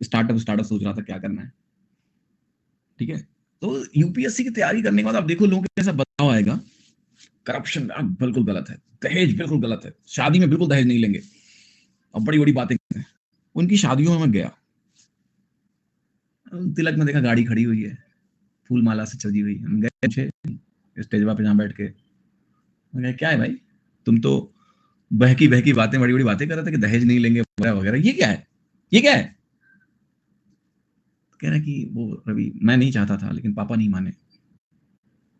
S2: स्टार्टअप सोच रहा था क्या करना है। ठीक है, तो यूपीएससी की तैयारी करने के बाद आप देखो लोगों के कैसा बदलाव आएगा। करप्शन बिल्कुल गलत है, दहेज बिल्कुल गलत है, शादी में बिल्कुल दहेज नहीं लेंगे, और बड़ी बड़ी बातें करते हैं। उनकी शादियों में मैं गया, तिलक में देखा गाड़ी खड़ी हुई है, फूल माला से सजी हुई। हम गए स्टेज पे जहाँ बैठ के, मैं कहा क्या है भाई, तुम तो बहकी बहकी बातें, बड़ी बड़ी बातें कर रहे थे कि दहेज नहीं लेंगे वगैरह वगैरह, ये क्या है, ये क्या है। कह रहा कि वो रवि मैं नहीं चाहता था लेकिन पापा नहीं माने।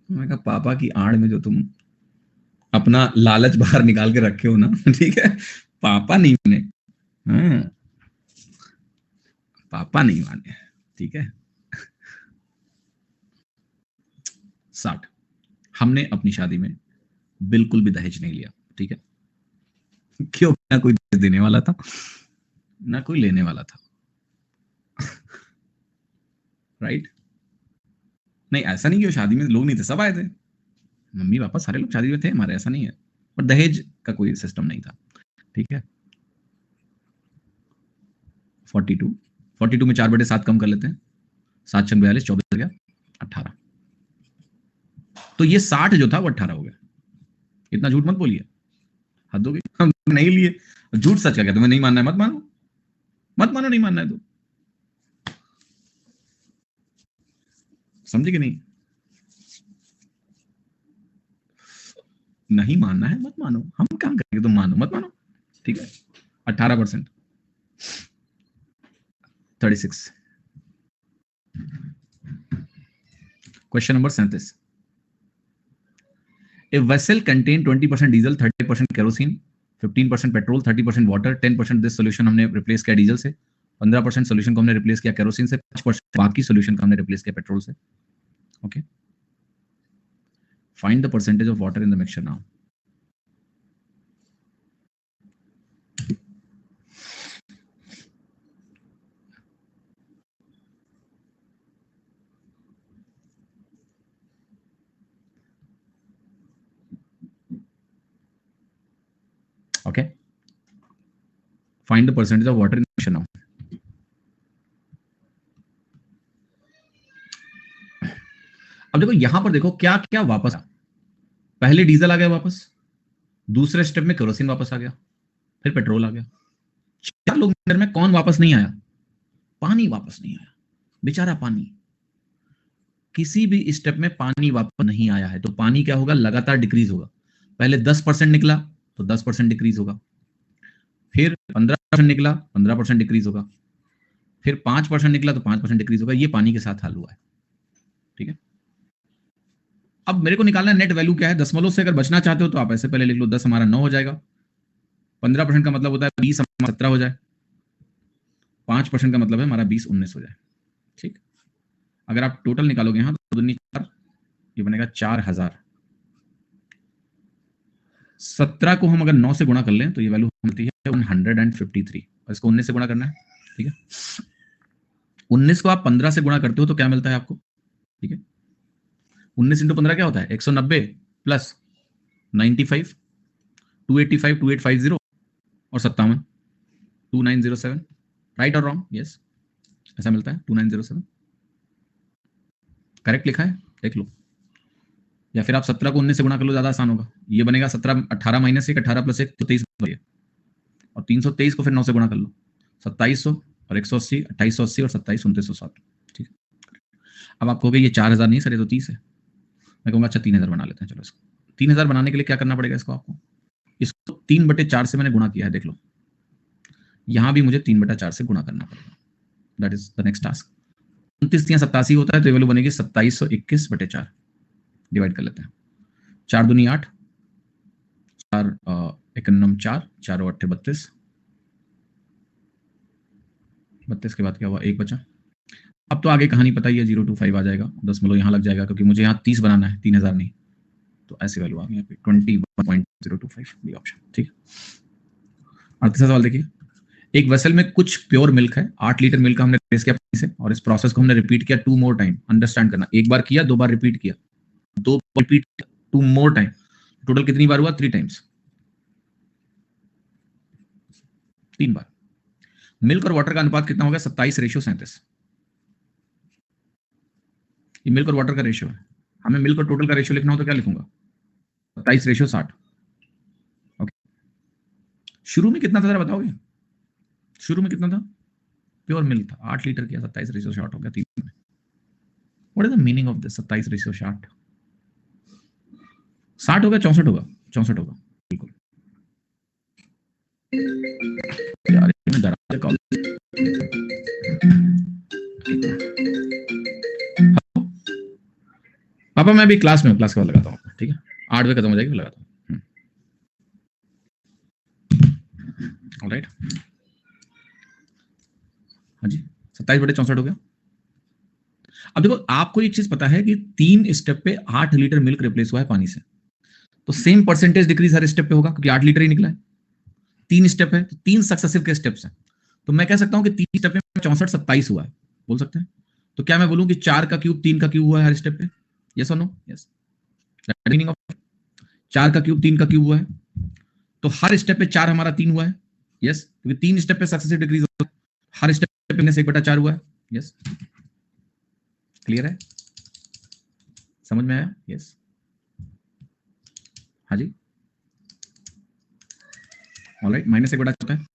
S2: मैं कहा पापा की आड़ में जो तुम अपना लालच बाहर निकाल के रखे हो ना, ठीक है, पापा नहीं माने, हाँ, पापा नहीं माने, ठीक है। 60, हमने अपनी शादी में बिल्कुल भी दहेज नहीं लिया, ठीक है, क्यों, ना कोई दहेज देने वाला था ना कोई लेने वाला था, राइट। नहीं ऐसा नहीं कि वो शादी में लोग नहीं थे, सब आए थे, मम्मी पापा सारे लोग शादी में थे हमारे, ऐसा नहीं है, पर दहेज का कोई सिस्टम नहीं था, ठीक है। 42 में 4/7 कम कर लेते हैं, 7 छंग 42, 24 गया 18। तो ये 60 जो था वो 18 हो गया। इतना झूठ मत बोलिए, हद हो गई, हम नहीं लिए। झूठ सच का क्या, तुम्हें नहीं मानना है मत मानो, मत मानो, नहीं मानना है तो, समझे कि नहीं, नहीं मानना है मत मानो, हम काम करेंगे, तुम मानो मत मानो, ठीक है। 18%। 36, question number 37। A vessel contain 20% diesel, 30% kerosene, 15% petrol, 30% water, 10% this solution हमने रिप्लेस किया डीजल से, 15% सोल्यूशन को हमने रिप्लेस किया केरोसिन से, 5% बाकी सोल्यूशन को हमने रिप्लेस किया पेट्रोल से। Okay, find the percentage of water in the mixture now. Okay, find the percentage of water in the mixture now. अब देखो यहां पर, देखो क्या क्या वापस आ, पहले डीजल आ गया वापस, दूसरे स्टेप में केरोसिन वापस आ गया, फिर पेट्रोल आ गया। 4 लोग में कौन वापस नहीं आया, पानी वापस नहीं आया, बेचारा पानी। किसी भी स्टेप में पानी वापस नहीं आया है तो पानी क्या होगा, लगातार डिक्रीज होगा। पहले 10% निकला तो 10% डिक्रीज होगा, फिर 15% निकला 15% डिक्रीज होगा, फिर 5% निकला तो 5% डिक्रीज होगा। ये पानी के साथ हाल हुआ है, ठीक है। अब मेरे को निकालना है नेट वैल्यू क्या है, दशमलव से अगर बचना चाहते हो तो आप ऐसे पहले लिख लो, 10 हमारा 9 हो जाएगा, 15% का मतलब होता है 20 हमारा 17 हो जाए, 5% का मतलब है हमारा 20 19 हो जाए, ठीक। अगर आप टोटल निकालोगे यहाँ तो 2 4, ये बनेगा 4000। 17 को हम अगर 9 से गुणा कर लें तो ये वैल्यू मिलती है 153, और इसको 19 से गुणा करना है, ठीक है। 19 को आप 15 से गुणा करते हो तो क्या मिलता है आपको, ठीक है। 19 इंटू 15 क्या होता है, 190 प्लस 95, 285, 2850 और 57, 2907, राइट और रॉन्ग, यस, ऐसा मिलता है 2907, करेक्ट लिखा है, देख लो। या फिर आप 17 को 19 से गुणा कर लो, ज्यादा आसान होगा, ये बनेगा 17, 18 माइनस 1, 18 प्लस 1 तो 23 बनेगा, और 323 को फिर 9 से गुणा कर लो, 2700 और 180, 2880 और 27, 2907, ठीक है। अब आप कहोगे ये 4000 नहीं सर, ये तो 30 है। मैं कहूँगा अच्छा 3000 बना लेते हैं, चलो इसको। 3000 बनाने के लिए क्या करना पड़ेगा, इसको आपको, इसको 3/4 से मैंने गुणा किया है, देख लो। यहां भी मुझे 3/4 से गुणा करना पड़ेगा, that is the next task. 29 होता है तो वैल्यू बनेगी 2721/4, डिवाइड कर लेते हैं, 4 दूनी 8, 4 1 4, 4 8 32, 32 के बाद क्या हुआ, 1 बचा, अब तो आगे कहानी पता ही है, 025 आ जाएगा, 10 यहाँ लग जाएगा, क्योंकि मुझे यहाँ 30 बनाना है, 3000 नहीं, तो ऐसी वैल्यू आ गई यहाँ पे 21.025 बी ऑप्शन। ठीक है, 38वां सवाल देखिए, एक वेसल में कुछ प्योर मिल्क है, 8 लीटर मिल्क हमने रिप्लेस किया पानी से, और इस प्रोसेस को हमने रिपीट किया 2 मोर टाइम। अंडरस्टैंड करना, एक बार किया, 2 बार रिपीट किया, 2 रिपीट, 2 मोर टाइम, टोटल कितनी बार हुआ? 3 टाइम्स, 3 बार। मिल्क और वाटर का अनुपात कितना होगा? 27:37। ये मिल्क और वाटर का रेशियो है, हमें मिल्क और टोटल का रेशियो लिखना हो तो क्या लिखूंगा? 27:60। ओके, शुरू में कितना था जरा बताओगे? शुरू में कितना था? प्योर मिल्क था, 8 लीटर किया, 27:60 हो गया 3 में। What is the meaning of this 27:60? 60 होगा, 64 होगा? 64 होगा, बिल्कुल। यार मैं डरा कॉल। पापा मैं अभी क्लास में हूँ, क्लास के बाद लगाता हूँ, ठीक है? 8 बजे खत्म हो जाएगी, लगाता हूँ। ऑलराइट, हाँ जी, 27/64 हो गया। अब देखो, आपको एक चीज पता है कि 3 स्टेप पे 8 लीटर मिल्क रिप्लेस हुआ है पानी से, तो सेम परसेंटेज डिक्रीज हर स्टेप पे होगा, क्योंकि 8 लीटर ही निकला है। 3 स्टेप है, 3 सक्सेसिव के स्टेप्स हैं, तो मैं कह सकता हूं कि 3 स्टेप में 64-27 हुआ है, बोल सकते हैं। तो क्या मैं बोलूं कि 4 का क्यूब 3 का क्यूब हुआ है हर स्टेप पे? यस और नो? यस, मीनिंग ऑफ 4 का क्यूब 3 का क्यूब हुआ है, तो हर स्टेप पे 4 हमारा 3 हुआ है। यस, क्योंकि 3 स्टेप पे सक्सेसिव डिक्रीज होता है, हर स्टेप पे से 1/4 हुआ है। यस, क्लियर है? समझ में आया? यस, हाँ जी, ऑलराइट, -1/4 होता है,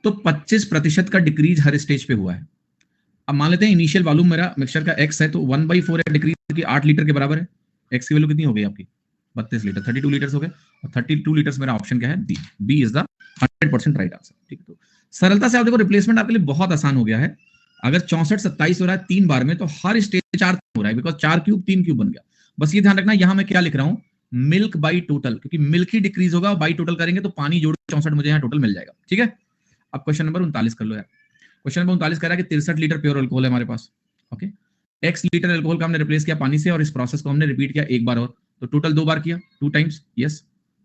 S2: तो 25% का डिक्रीज हर स्टेज पे हुआ है। अब मान लेते हैं इनिशियल वॉल्यूम मेरा मिक्सचर का x है, तो 1/4 है डिक्रीज की, 8 लीटर के बराबर है। x की वैल्यू कितनी हो गई आपकी? 32 लीटर, 32 लीटर्स हो गए, और 32 लीटर्स मेरा ऑप्शन क्या है? B. B is the 100% right answer. ठीक है, तो सरलता से आप देखो, रिप्लेसमेंट आपके लिए बहुत आसान हो गया है। अगर 64-27 हो रहा है 3 बार में, तो हर स्टेज 4 हो रहा है, बिकॉज 4 क्यूब 3 क्यूब बन गया। बस ये ध्यान रखना, यहां मैं क्या लिख रहा हूं? मिल्क बाई टोटल, क्योंकि मिल्क ही डिक्रीज होगा, बाई टोटल करेंगे तो पानी जोड़ 64 मुझे यहाँ टोटल मिल जाएगा। ठीक है, अब क्वेश्चन नंबर 39 कर लो यार। क्वेश्चन नंबर 39 कह रहा है कि 63 लीटर प्योर अल्कोहल है हमारे पास। ओके, x लीटर अल्कोहल का हमने रिप्लेस किया पानी से, और इस प्रोसेस को हमने रिपीट किया एक बार और, तो टोटल 2 बार किया, 2 टाइम्स। यस,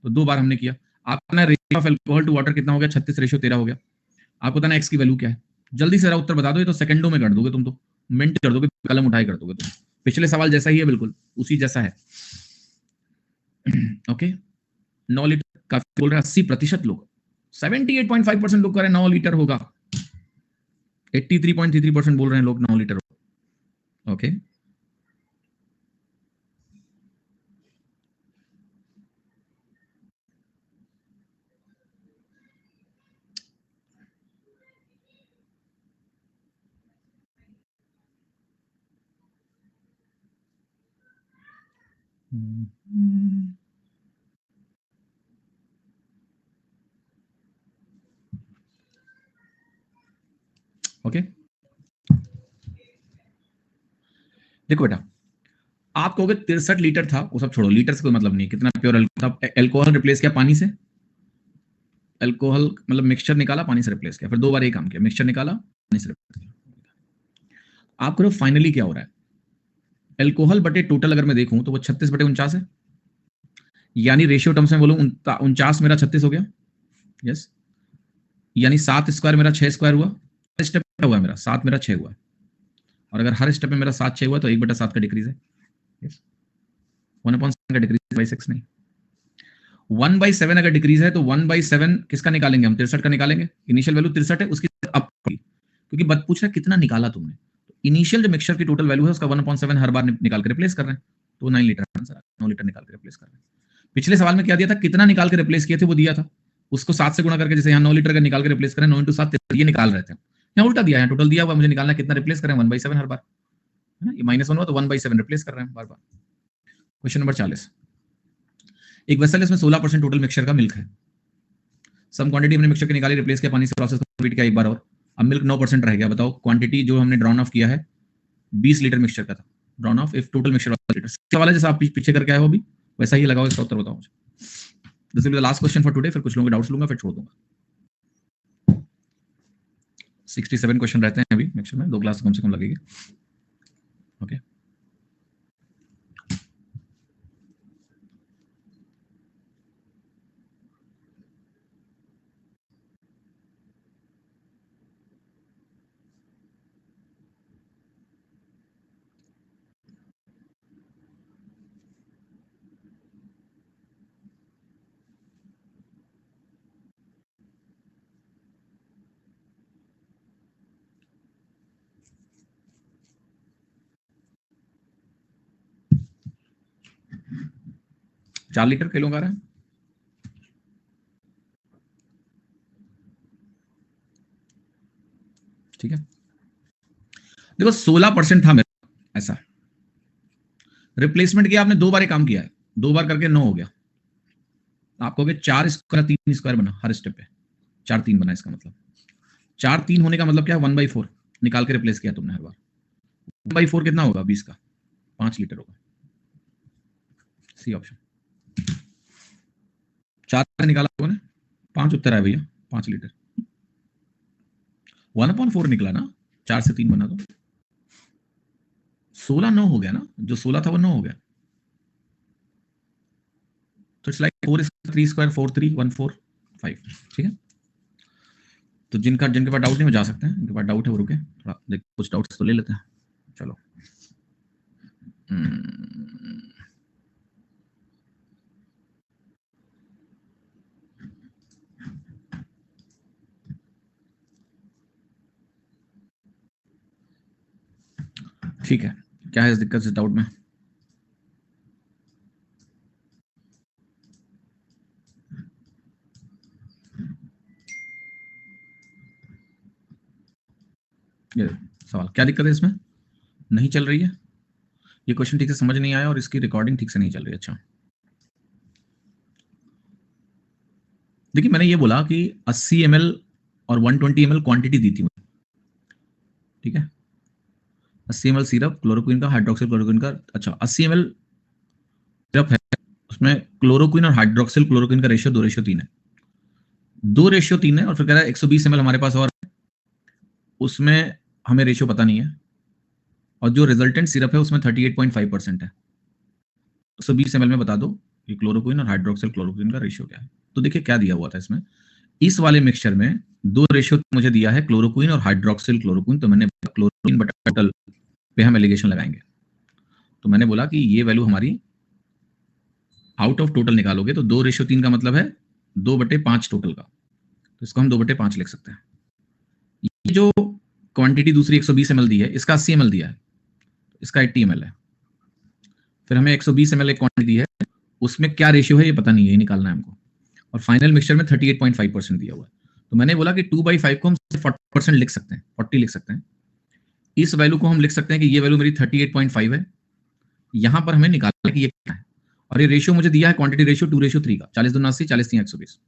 S2: तो 2 बार हमने किया। आपका ratio of alcohol to water कितना हो गया? 36:13 हो गया। आपको बताना x की वैल्यू क्या है? जल्दी से जरा उत्तर बता दो, ये तो सेकंडों में कर दोगे तुम, तो मिनट कर दोगे, कलम उठाए कर दोगे तुम। पिछले सवाल जैसा ही है, बिल्कुल उसी जैसा है। ओके, 9 लीटर काफी बोल रहे हैं 80% लोग, 78.5% लोग कह रहे हैं 9 लीटर होगा, 83.33% बोल रहे हैं लोग 9 लीटर होगा। ओके, ओके, देखो बेटा, आप कहोगे 63 लीटर था, वो सब छोड़ो, लीटर से कोई मतलब नहीं, कितना प्योर अल्कोहल रिप्लेस किया पानी से, अल्कोहल मतलब मिक्सचर निकाला, पानी से रिप्लेस किया, फिर 2 बार एक काम किया, मिक्सचर निकाला, पानी से रिप्लेस किया। आप करो फाइनली क्या हो रहा है? अल्कोहल बटे टोटल अगर मैं देखूं तो वो 36/49 है, यानी रेशियो टर्म्स में बोलूं 49 मेरा 36 हो गया। यस, यानी 7 स्क्वायर मेरा 6 स्क्वायर हुआ, स्टेप हुआ मेरा 7 मेरा 6 हुआ, और अगर हर स्टेप में मेरा 7 6 हुआ तो 1/7 का डिक्रीज है। यस, 1/7 का डिक्रीज बाई 6 नहीं, 1/7 अगर डिक्रीज है तो 1/7 किसका निकालेंगे हम? 63 का निकालेंगे। इनिशियल वैल्यू 63 है, उसकी अप, क्योंकि बात पूछ रहा है कितना निकाला तुमने, तो इनिशियल जो मिक्सचर की टोटल वैल्यू है उसका 1/7 हर बार निकाल के रिप्लेस कर रहे हैं, तो 9 लीटर आंसर, 9 लीटर निकाल के रिप्लेस कर रहे हैं। पिछले सवाल में क्या दिया था? कितना निकाल के रिप्लेस किए थे वो दिया था, उसको 7 से गुणा करके, जैसे यहाँ 9 लीटर का निकाल के रिप्लेस करें, 9 × 7 ये निकाल रहे थे, यहाँ उल्टा दिया है, टोटल दिया हुआ, मुझे निकालना कितना रिप्लेस करें, 1/7 हर बार, है ना? ये -1 हुआ तो 1/7 रिप्लेस कर रहे हैं बार बार। क्वेश्चन नंबर 40, एक वेसल इसमें 16% टोटल मिक्सचर का मिल्क है, सम क्वांटिटी हमने मिक्सचर की निकाली, रिप्लेस किया पानी से, प्रोसेस को रिपीट किया एक बार और, अब मिल्क 9% रह गया। बताओ क्वांटिटी जो हमने ड्रॉन ऑफ किया है 20 लीटर मिक्सचर का था, drawn of if total mixture litre, सवाल है जैसा आप पीछे करके आए हो अभी, वैसा ही लगाओ, इसका उत्तर बताओ मुझे। This will be the last question for today, फिर कुछ लोगों के डाउट्स लूंगा, फिर छोड़ दूंगा। 67 क्वेश्चन रहते हैं अभी नेक्स्ट में, 2 क्लास कम से कम लगेगी। ओके चार लीटर किलो का रहा है। ठीक है, देखो 16% था मेरा ऐसा, रिप्लेसमेंट किया आपने 2 बार ही काम किया है, 2 बार करके 9 हो गया। आप कहोगे 4 स्क्वायर 3 स्क्वायर बना हर स्टेप पे, 4 3 बना, इसका मतलब 4 3 होने का मतलब क्या है, 1/4 निकाल के रिप्लेस किया तुमने हर बार। 1/4 कितना होगा 20 का, 5 लीटर होगा, सी ऑप्शन। 4 निकाला लोगों ने, 5 उत्तर आया भैया, 5 लीटर 1/4 निकला ना, 4 से 3 बना तो 16 9 हो गया ना, जो 16 था वो 9 हो गया। तो इट्स लाइक 4 3 स्क्वायर 4 3 1 4 5। ठीक है, तो जिनके पास डाउट नहीं वो जा सकते हैं, जिनके पास डाउट है वो रुके, थोड़ा देख कुछ डाउट्स तो ले लेते हैं। चलो ठीक है, क्या है इस दिक्कत से डाउट में? ये सवाल क्या दिक्कत है इसमें, नहीं चल रही है ये क्वेश्चन, ठीक से समझ नहीं आया और इसकी रिकॉर्डिंग ठीक से नहीं चल रही। अच्छा देखिए, मैंने ये बोला कि 80 ml और 120 ml क्वांटिटी दी थी मुझे, ठीक है, 80 ml सिरप क्लोरोक्विन का, हाइड्रोक्सिल क्लोरोक्विन का। अच्छा 80 ml सिरप है, उसमें क्लोरोक्विन और हाइड्रोक्सिल क्लोरोक्विन का रेशियो 2:3 है, 2:3 है, और फिर कह रहा है 120 ml हमारे पास और है, उसमें हमें रेशियो पता नहीं है, और जो रिजल्टेंट सिरप है उसमें 38.5% है। 120 ml में बता दो कि क्लोरोक्विन और हाइड्रोक्सिल क्लोरोक्विन का रेशियो क्या है। तो देखिए क्या दिया हुआ था इसमें, इस वाले मिक्सचर में 2 रेशियो मुझे दिया है क्लोरोक्विन और हाइड्रोक्सिल क्लोरोक्विन, तो मैंने क्लोरोक्विन बटा टोटल पे हम एलिगेशन लगाएंगे। तो मैंने बोला कि ये वैल्यू हमारी आउट ऑफ टोटल निकालोगे तो 2:3 का मतलब है 2/5 टोटल का, तो इसको हम 2/5 लिख सकते हैं। ये जो क्वांटिटी दूसरी 120 ml दी है, इसका 80 ml दिया है, इसका 80 ml है, फिर हमें 120 ml एक क्वांटिटी दी है, उसमें क्या रेशियो है ये पता नहीं है, ये निकालना है हमको, और फाइनल मिक्सचर में 38.5% दिया हुआ है। तो मैंने बोला कि 2/5 को हम 40% लिख सकते हैं, 40 लिख सकते हैं, इस वैल्यू को हम लिख सकते हैं कि ये वैल्यू मेरी 38.5 है, यहां पर हमें निकालना है कि ये क्या है, और ये रेशियो मुझे दिया है क्वांटिटी रेशियो 2:3 का, 40 दूना 80, 40 3 120।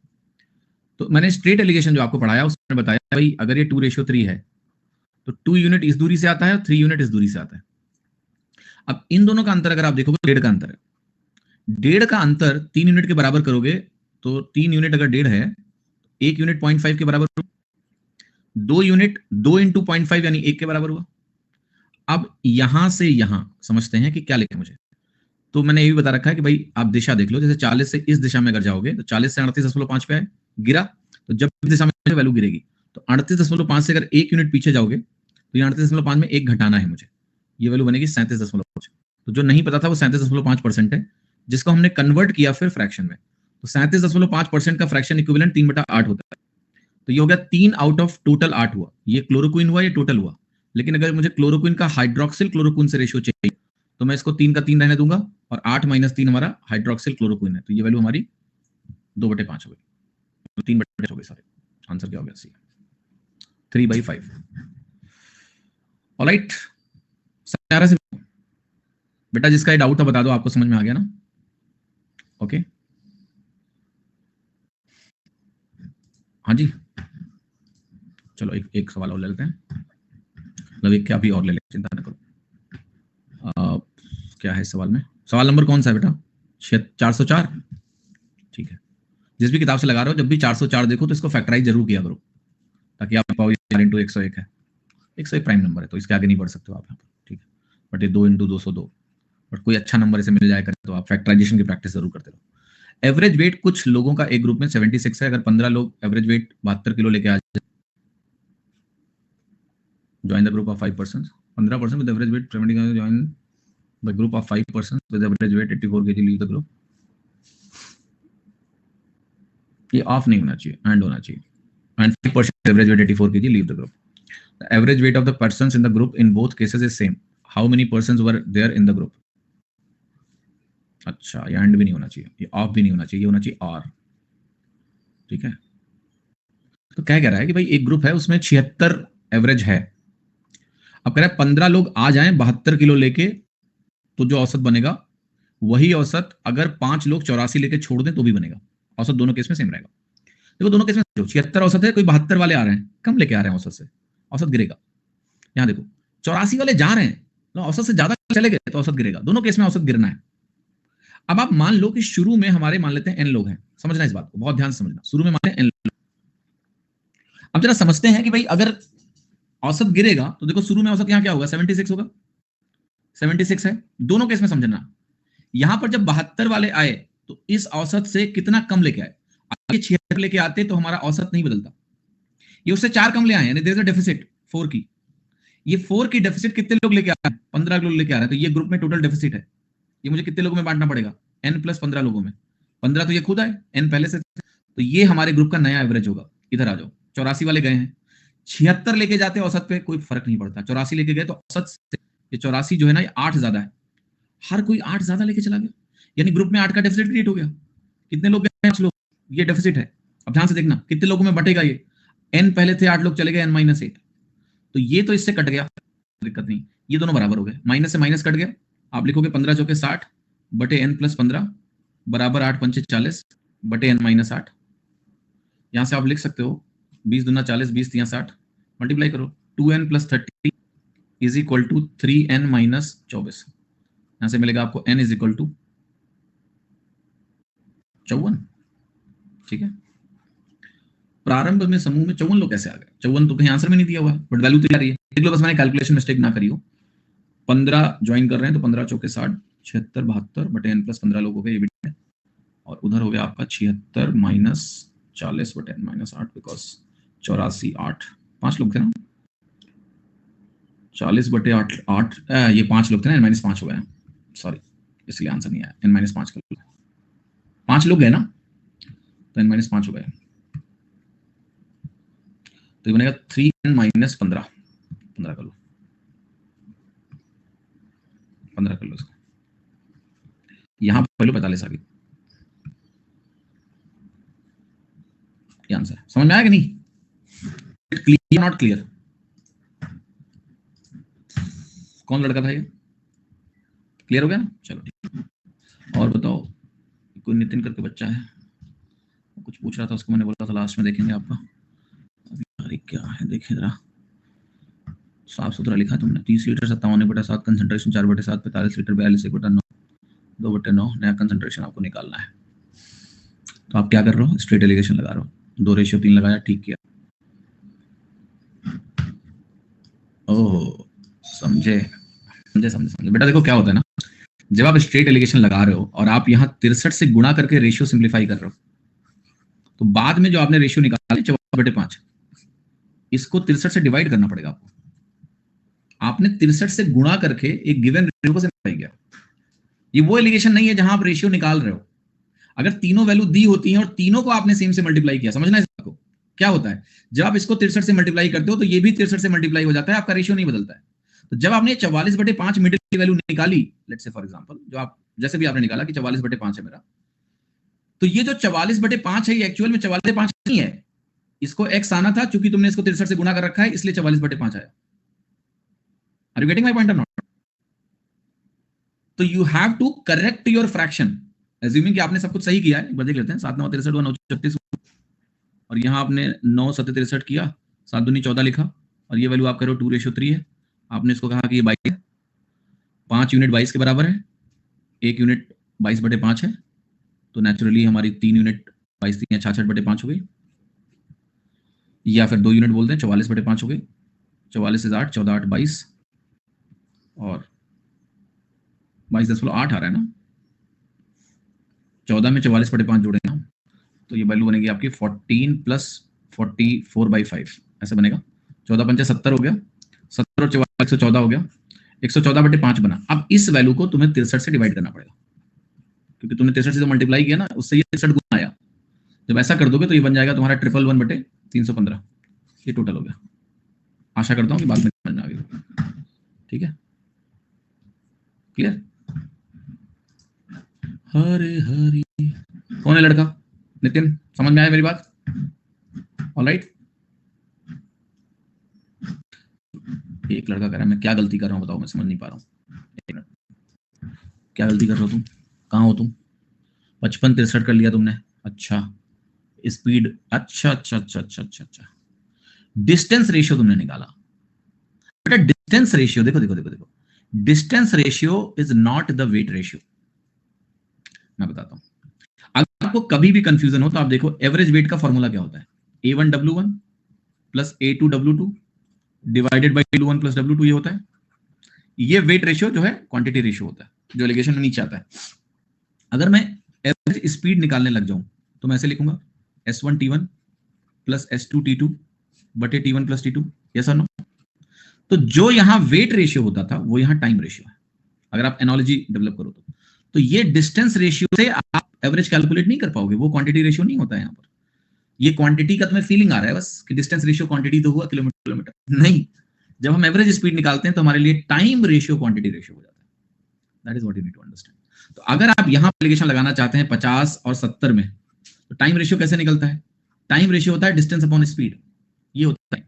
S2: तो मैंने स्ट्रेट एलिगेशन जो आपको पढ़ाया उसमें बताया भाई अगर ये 2:3 है तो 2 यूनिट इस दूरी से आता है और 3 यूनिट इस दूरी से आता है। अब इन दोनों का अंतर अगर आप देखोगे, 1.5 का अंतर है, 1.5 का अंतर 3 यूनिट के बराबर करोगे तो 3 यूनिट अगर 1.5 है, 1 यूनिट 0.5 के बराबर हुआ, 2 यूनिट 2 × 0.5 यानी 1 के बराबर हुआ। अब यहां से यहां समझते हैं कि क्या लिखे मुझे, तो मैंने ये भी बता रखा है कि भाई आप दिशा देख लो, जैसे 40 से इस दिशा में अगर जाओगे तो 40 से 38.5 पे आए, गिरा, तो जब इस दिशा में वैल्यू गिरेगी तो 38.5 से अगर 1 यूनिट पीछे जाओगे तो ये 38.5 में 1 घटाना है मुझे, ये वैल्यू बनेगी 37.5। तो जो नहीं पता था वो 37.5% है, जिसको हमने कन्वर्ट किया फिर फ्रैक्शन में, तो 37.5% का फ्रैक्शन इक्विवेलेंट 3/8 होता है। तो ये हो गया 3 आउट ऑफ टोटल 8 हुआ, ये क्लोरोक्विन हुआ, ये टोटल हुआ। लेकिन अगर मुझे क्लोरोक्विन का हाइड्रोक्सिल क्लोरोक्विन से रेशियो चाहिए तो मैं इसको 3 का 3 रहने दूंगा, और 8 - 3 हमारा हाइड्रोक्सिल क्लोरोक्विन है, तो ये वैल्यू हमारी 2/5 हो गई, तो 3/5 हो गई। सॉरी, आंसर क्या हो गया, सी 3/5। ऑलराइट, सारा से बेटा जिसका ये डाउट था बता दो, आपको समझ में आ गया ना? ओके हाँ जी, चलो एक सवाल और ले लेते हैं, मतलब एक क्या भी और ले लेते, चिंता न करो। क्या है सवाल में, सवाल नंबर कौन सा है बेटा? 404। ठीक है, जिस भी किताब से लगा रहे हो जब भी 404 देखो तो इसको फैक्टराइज जरूर किया करो, ताकि आप पाओ 4 × 101 है, 101 प्राइम नंबर है, तो इसके आगे नहीं बढ़ सकते हो आप यहाँ पर, ठीक है। बट ये 2 × 202, बट कोई अच्छा नंबर इसे मिल जाए करे तो आप फैक्टराइजेशन की प्रैक्टिस जरूर करते रहो। एवरेज वेट कुछ लोगों का एक ग्रुप में 76 है, अगर 15 लोग एवरेज वेट 72 किलो लेके आ जाए, join the group of 5 person, 15% with average weight 70 kilo, join the group of 5 person with average weight 84 kg, leave the group. ये ऑफ नहीं होना चाहिए, एंड होना चाहिए, and 5% average weight 84 kg, leave the group. The average weight of the persons in the group in both cases is same, how many persons were there in the group. अच्छा, ये and भी नहीं होना चाहिए, ये of भी नहीं होना चाहिए, ये होना चाहिए और, ठीक है। तो क्या कह रहा है कि भाई एक ग्रुप है उसमें 76 एवरेज है, अब कह रहा है 15 लोग आ जाएं 72 किलो लेके, तो जो औसत बनेगा वही औसत अगर 5 लोग 84 लेके छोड़ दें तो भी बनेगा, औसत दोनों केस में सेम रहेगा। देखो दोनों केस में 76 औसत है, कोई 72 वाले आ रहे हैं, कम लेके आ रहे हैं औसत से, औसत गिरेगा। यहां देखो 84 वाले जा रहे हैं, औसत से ज्यादा चले गए तो औसत गिरेगा, दोनों केस में औसत गिरना है। अब आप मान लो कि शुरू में हमारे मान लेते हैं n लोग हैं, समझना इस बात को, बहुत ध्यान से समझना, शुरू में मान लेते हैं n लोग। अब जरा समझते हैं कि भाई अगर औसत गिरेगा तो देखो शुरू में औसत यहां क्या होगा, 76 होगा, 76 है, दोनों केस में समझना। यहां पर जब 72 वाले आए तो इस औसत से कितना कम लेके आए, आगे 76 लेके आते तो हमारा औसत नहीं बदलता, ये उससे 4 कम ले आए, यानी देयर इज अ डेफिसिट 4 की। ये 4 की डेफिसिट कितने लोग लेके आ रहे हैं, 15 लोग लेके आ रहे हैं, तो ये ग्रुप में टोटल डेफिसिट है, ये मुझे कितने लोगों में बांटना पड़ेगा, n + 15 लोगों में, 15 तो ये खुद आए, n पहले से, तो ये हमारे ग्रुप का नया एवरेज होगा। इधर आ जाओ, 84 वाले गए हैं, 76 लेके जाते औसत पे कोई फर्क नहीं पड़ता, 84 लेके गए तो औसत से ये 84 जो है ना, ये 8 ज्यादा है, हर कोई 8 ज्यादा लेके चला गया, यानी ग्रुप में 8 का डेफिसिट क्रिएट हो गया। कितने लोग गए, 5 लोग, ये डेफिसिट है। अब ध्यान से देखना कितने लोगों में बटेगा ये, n पहले थे 8 लोग चले गए, n - 8, तो ये तो इससे कट गया, दिक्कत नहीं, ये दोनों बराबर हो गए, माइनस से माइनस कट गया, आप लिखोगे 15 चौके 60 बटे n + 15 बराबर 8 पंचे 40 बटे n - 8। यहां से आप लिख सकते हो 20 दूना 40, 20 तिया 60, मल्टीप्लाई करो, 2n + 30 = 3n - 24। यहां से मिलेगा आपको n = 54, ठीक है। प्रारंभ में समूह में 54 लोग कैसे आ गए, 54 तो कहीं आंसर में नहीं दिया हुआ है, बट वैल्यू तो आ रही है, देख लो, बस मैंने कैलकुलेशन मिस्टेक ना करी हो। 15 ज्वाइन कर रहे हैं तो 15 चौके 60, 76 72 बटे n + 15 लोग हो गए, ये भी है। और उधर हो गया आपका 76 - 40 बटे n - 8, बिकॉज 84 8, 5 लोग थे ना, 40 बटे 8 8, ये 5 लोग थे ना, n - 5 हो गए, सॉरी, इसलिए आंसर नहीं आया, n - 5 कर लो, 5 लोग गए ना, तो n - 5 हो गए, तो ये बनेगा 3n - 15, 15 कर लो, 15 कर लो इसको, यहां पहले 45 आ गई, ये आंसर है। समझ में आया कि नहीं, क्लियर नॉट क्लियर, कौन लड़का था ये, क्लियर हो गया ना, चलो ठीक। और बताओ, कोई नितिन करके बच्चा है, कुछ पूछ रहा था, उसको मैंने बोला था लास्ट में देखेंगे आपका, अभी क्या है देखें जरा, साफ सुथरा लिखा तुमने, 30 लीटर 57/7 कंसंट्रेशन, 4/7 45 लीटर 42 1/9 2/9, नया कंसंट्रेशन आपको निकालना है। तो आप क्या कर रहे हो, स्ट्रेट एलिगेशन लगा रहे हो, 2:3 लगाया, ठीक किया, ओह समझे समझे समझे समझे। बेटा देखो क्या होता है ना, जब आप स्ट्रेट एलिगेशन लगा रहे हो और आप यहाँ 63 से गुणा करके रेशियो सिंप्लीफाई कर रहे हो, तो बाद में जो आपने रेशियो निकाला 44/5, इसको 63 से डिवाइड करना पड़ेगा आपको, आपने 63 से गुणा करके एक गिवन रेशियो को सिंप्लीफाई किया। ये वो एलिगेशन नहीं है जहां आप रेशियो निकाल रहे हो, अगर तीनों वैल्यू दी होती हैं और तीनों को आपने सेम से मल्टीप्लाई किया, समझना इस बात को, क्या होता है जब आप इसको 63 से मल्टीप्लाई करते हो तो ये भी 63 से मल्टीप्लाई हो जाता है, आपका रेशियो नहीं बदलता है। तो जब आपने 44/5 मिडिल की वैल्यू निकाली, लेट्स से फॉर एग्जांपल, जो आप जैसे भी आपने निकाला कि 44/5 है मेरा, तो ये जो 44/5 है ये एक्चुअल में 44/5 नहीं है, इसको x आना था, चूंकि तुमने इसको 63 से गुणा कर रखा है इसलिए 44/5 आया। Are you getting my point और नॉट? तो you have to correct your fraction, assuming कि आपने सब कुछ सही किया है, एक बार देख लेते हैं, 7 9 63 9 36, और यहां आपने 9 7 63 किया, 7 दूनी 14 लिखा, और ये वैल्यू आप करो 2:3 है, आपने इसको कहा कि ये 22 है, 5 यूनिट 22 के बराबर है, 1 यूनिट 22/5 है, तो नेचुरली हमारी 3 यूनिट 22 66/5 हो गई, या फिर 2 यूनिट बोलते हैं 44/5 हो गई, 44 से 8, 14 8 22 और 22.8 आ रहा है ना। 14 में 44/5 जोड़े ना तो ये वैल्यू बनेगी आपकी 14 प्लस 44/5 ऐसे बनेगा। 14 पंचे 70 हो गया, 70 और 44 114 हो गया, 114/5 बना। अब इस वैल्यू को तुम्हें 63 से डिवाइड करना पड़ेगा क्योंकि तुमने 63 से तो मल्टीप्लाई किया ना, उससे ये 63 गुना आया। जब ऐसा कर दोगे तो ये बन जाएगा तुम्हारा 111/315। ये टोटल हो गया। आशा करता हूँ कि बाद में समझ में आ गई। ठीक है, क्लियर। हरे हरी कौन है लड़का? नितिन, समझ में आया मेरी बात? ऑलराइट। एक लड़का कह रहा है मैं क्या गलती कर रहा हूँ बताओ, मैं समझ नहीं पा रहा हूँ। क्या गलती कर रहे हो तुम? कहाँ हो तुम? 55 63 कर लिया तुमने। अच्छा, स्पीड, अच्छा अच्छा अच्छा अच्छा अच्छा अच्छा। डिस्टेंस रेशियो तुमने निकाला। बेटा डिस्टेंस रेशियो देखो देखो देखो देखो, distance ratio is not the weight ratio. मैं बताता हूं, अगर आपको कभी भी कंफ्यूजन हो तो आप देखो एवरेज वेट का फॉर्मूला क्या होता है। A1W1 plus A2W2 divided by W1 plus W2 ये होता है। ये वेट रेशियो जो है क्वांटिटी रेशियो होता है, जो एलिगेशन में नीचे आता है। अगर मैं एवरेज स्पीड निकालने लग जाऊं तो मैं ऐसे लिखूंगा S1T1 प्लस S2T2 बटे T1 प्लस T2। यस और नो? तो जो यहां वेट रेशियो होता था वो यहां टाइम रेशियो है। अगर आप एनालॉजी डेवलप करो तो ये डिस्टेंस रेशियो से आप एवरेज कैलकुलेट नहीं कर पाओगे, वो क्वांटिटी रेशियो नहीं होता है यहां पर। ये क्वांटिटी का तुम्हें फीलिंग आ रहा है बस कि डिस्टेंस रेशियो क्वांटिटी तो हुआ किलोमीटर किलोमीटर, नहीं। जब हम एवरेज स्पीड निकालते हैं तो हमारे लिए टाइम रेशियो क्वांटिटी रेशियो हो जाता है। That is what you need to understand. तो अगर आप यहां एप्लीकेशन लगाना चाहते हैं 50 और 70 में, तो टाइम रेशियो कैसे निकलता है? टाइम रेशियो होता है डिस्टेंस अपॉन स्पीड, ये होता है।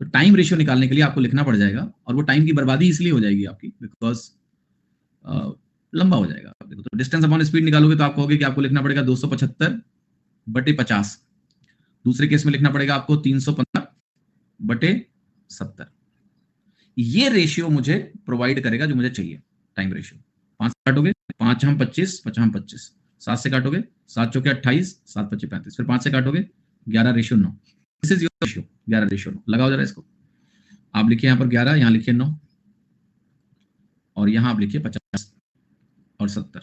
S2: तो टाइम रेशियो निकालने के लिए आपको लिखना पड़ जाएगा, और वो टाइम की बर्बादी इसलिए हो जाएगी आपकी बिकॉज लंबा हो जाएगा। देखो तो डिस्टेंस अपॉन स्पीड निकालोगे तो आप कहोगे कि आपको लिखना पड़ेगा 275/50। दूसरे केस में लिखना पड़ेगा आपको 315/70। ये रेशियो मुझे प्रोवाइड करेगा जो मुझे चाहिए, टाइम रेशियो। 5 से काटोगे 5 हम 25, 5 हम 25। 7 से काटोगे 7 चौके 28, 7 25 35। फिर 5 से काटोगे 11:9। This is your ratio, 11:9। लगाओ जरा इसको। आप लिखिए यहाँ पर 11, यहाँ लिखिए 9, और यहाँ आप लिखिए 50 और 70।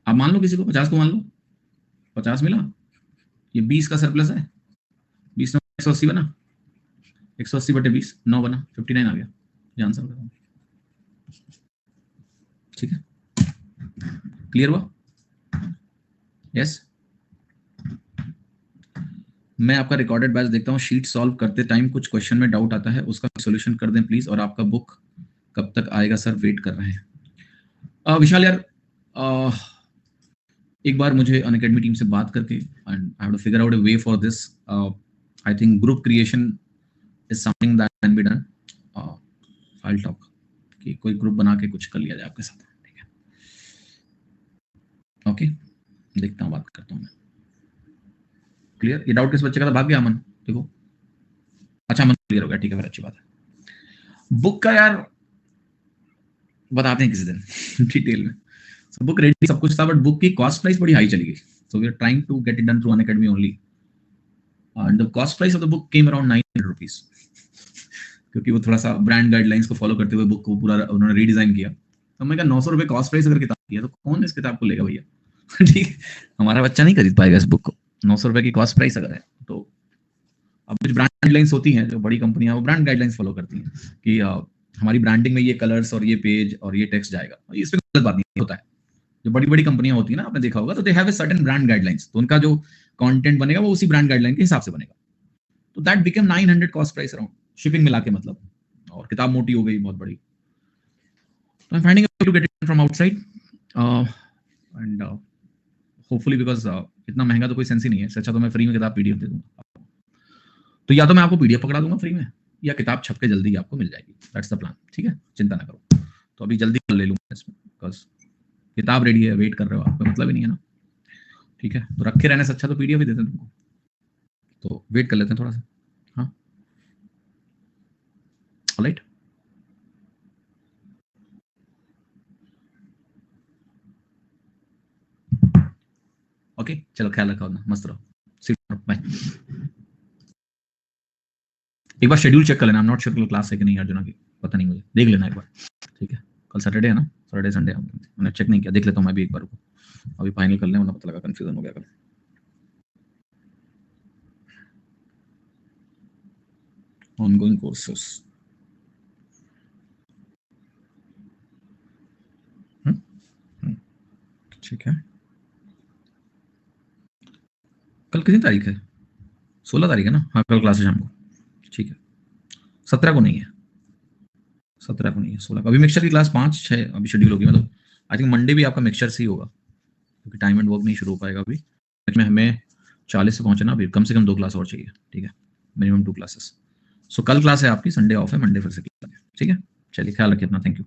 S2: आप मान लो किसी को 50 को मान लो, 50 मिला, ये 20 का सरप्लस है, 20 9 180 बना, 180/20 9 बना, 59 आ गया। ये आंसर होगा। ठीक है, क्लियर हुआ? यस। मैं आपका रिकॉर्डेड बैच देखता हूँ, शीट सॉल्व करते टाइम कुछ क्वेश्चन में डाउट आता है, उसका सॉल्यूशन कर दें प्लीज। और आपका बुक कब तक आएगा सर, वेट कर रहे हैं। विशाल यार, एक बार मुझे अनअकैडमी टीम से बात करके and I have to figure out a way for this. I think group creation is something that can be done. I talk कि कोई ग्रुप बना के कुछ कर लिया जाए आपके साथ। ठीक है, ओके, देखता हूँ, बात करता हूँ मैं। क्लियर? ये डाउट किस बच्चे का था? भाग गया अमन, देखो। अच्छा अमन क्लियर हो गया, ठीक है, फिर अच्छी बात है। बुक का यार बताते हैं किसी दिन डिटेल में। सो बुक रेडी सब कुछ था, बट बुक की कॉस्ट प्राइस बड़ी हाई चली गई। So we are trying to get it done through Unacademy only, and the cost price of the book came around 900 rupees, क्योंकि वो थोड़ा सा ब्रांड गाइडलाइंस को फॉलो करते हुए बुक को पूरा उन्होंने रीडिजाइन किया। तो मैं कहा 900 रुपए कॉस्ट प्राइस अगर किताब की है तो कौन इस किताब को लेगा भैया ठीक है, हमारा बच्चा नहीं खरीद पाएगा इस बुक को। 900 रुपए की कॉस्ट प्राइस अगर है तो। अब कुछ ब्रांड गाइडलाइंस होती हैं, जो बड़ी कंपनियां वो ब्रांड गाइडलाइंस फॉलो करती हैं कि हमारी ब्रांडिंग में ये कलर्स और ये पेज और ये टेक्स्ट जाएगा, इसमें गलत बात नहीं होता है। जो बड़ी बड़ी कंपनियां होती है ना, आपने देखा होगा, तो they have a certain brand guidelines, तो उनका जो कंटेंट बनेगा वो उसी ब्रांड गाइडलाइन के हिसाब से बनेगा। तो that become 900 cost price around, shipping मिला के मतलब, और किताब मोटी हो गई बहुत बड़ी। तो I am finding a way to get it from outside, and hopefully, because इतना महंगा तो कोई सेंस ही नहीं है। अच्छा तो मैं फ्री में किताब पीडीएफ दे दूंगा, तो या तो मैं आपको पीडीएफ पकड़ा दूंगा फ्री में, या किताब छप के जल्दी आपको मिल जाएगी। दैट्स द प्लान, ठीक है, चिंता ना करो। तो अभी जल्दी ले लूंगा इसमें, बिकॉज किताब रेडी है, वेट कर रहे हो आप, कोई मतलब ही नहीं है ना। ठीक है, तो रखे रहने से अच्छा तो पीडीएफ ही देते हैं तुमको। तो वेट कर लेते हैं थोड़ा सा। हाँ, ऑलराइट। ओके, चलो ख्याल रखो अपना, मस्त रहो, बाय। एक बार शेड्यूल चेक कर लेना, आई एम नॉट श्योर कल क्लास है कि नहीं अर्जुना की, पता नहीं मुझे, देख लेना एक बार, ठीक है। कल सैटरडे है ना, सैटरडे संडे मैंने चेक नहीं किया, देख लेता हूँ मैं भी एक बार, अभी फाइनल कर लें वरना पता लगा कंफ्यूजन हो गया कल। ऑनगोइंग कोर्सेस, ठीक है। कल कितनी तारीख है? 16 तारीख है ना, हाँ कल क्लास है शाम को, ठीक है। 17 को नहीं है, 17 को नहीं है, 16 को। अभी मिक्सचर की क्लास 5-6 अभी शेड्यूल होगी, मतलब आई थिंक मंडे भी आपका मिक्सचर से ही होगा, क्योंकि टाइम एंड वर्क नहीं शुरू हो पाएगा अभी। इसमें हमें 40 से पहुंचना, अभी कम से कम 2 क्लास और चाहिए, ठीक है, मिनिमम 2 क्लासेस। सो कल क्लास है आपकी, संडे ऑफ है, मंडे फिर से क्लास है, ठीक है। चलिए ख्याल रखिए अपना, थैंक यू।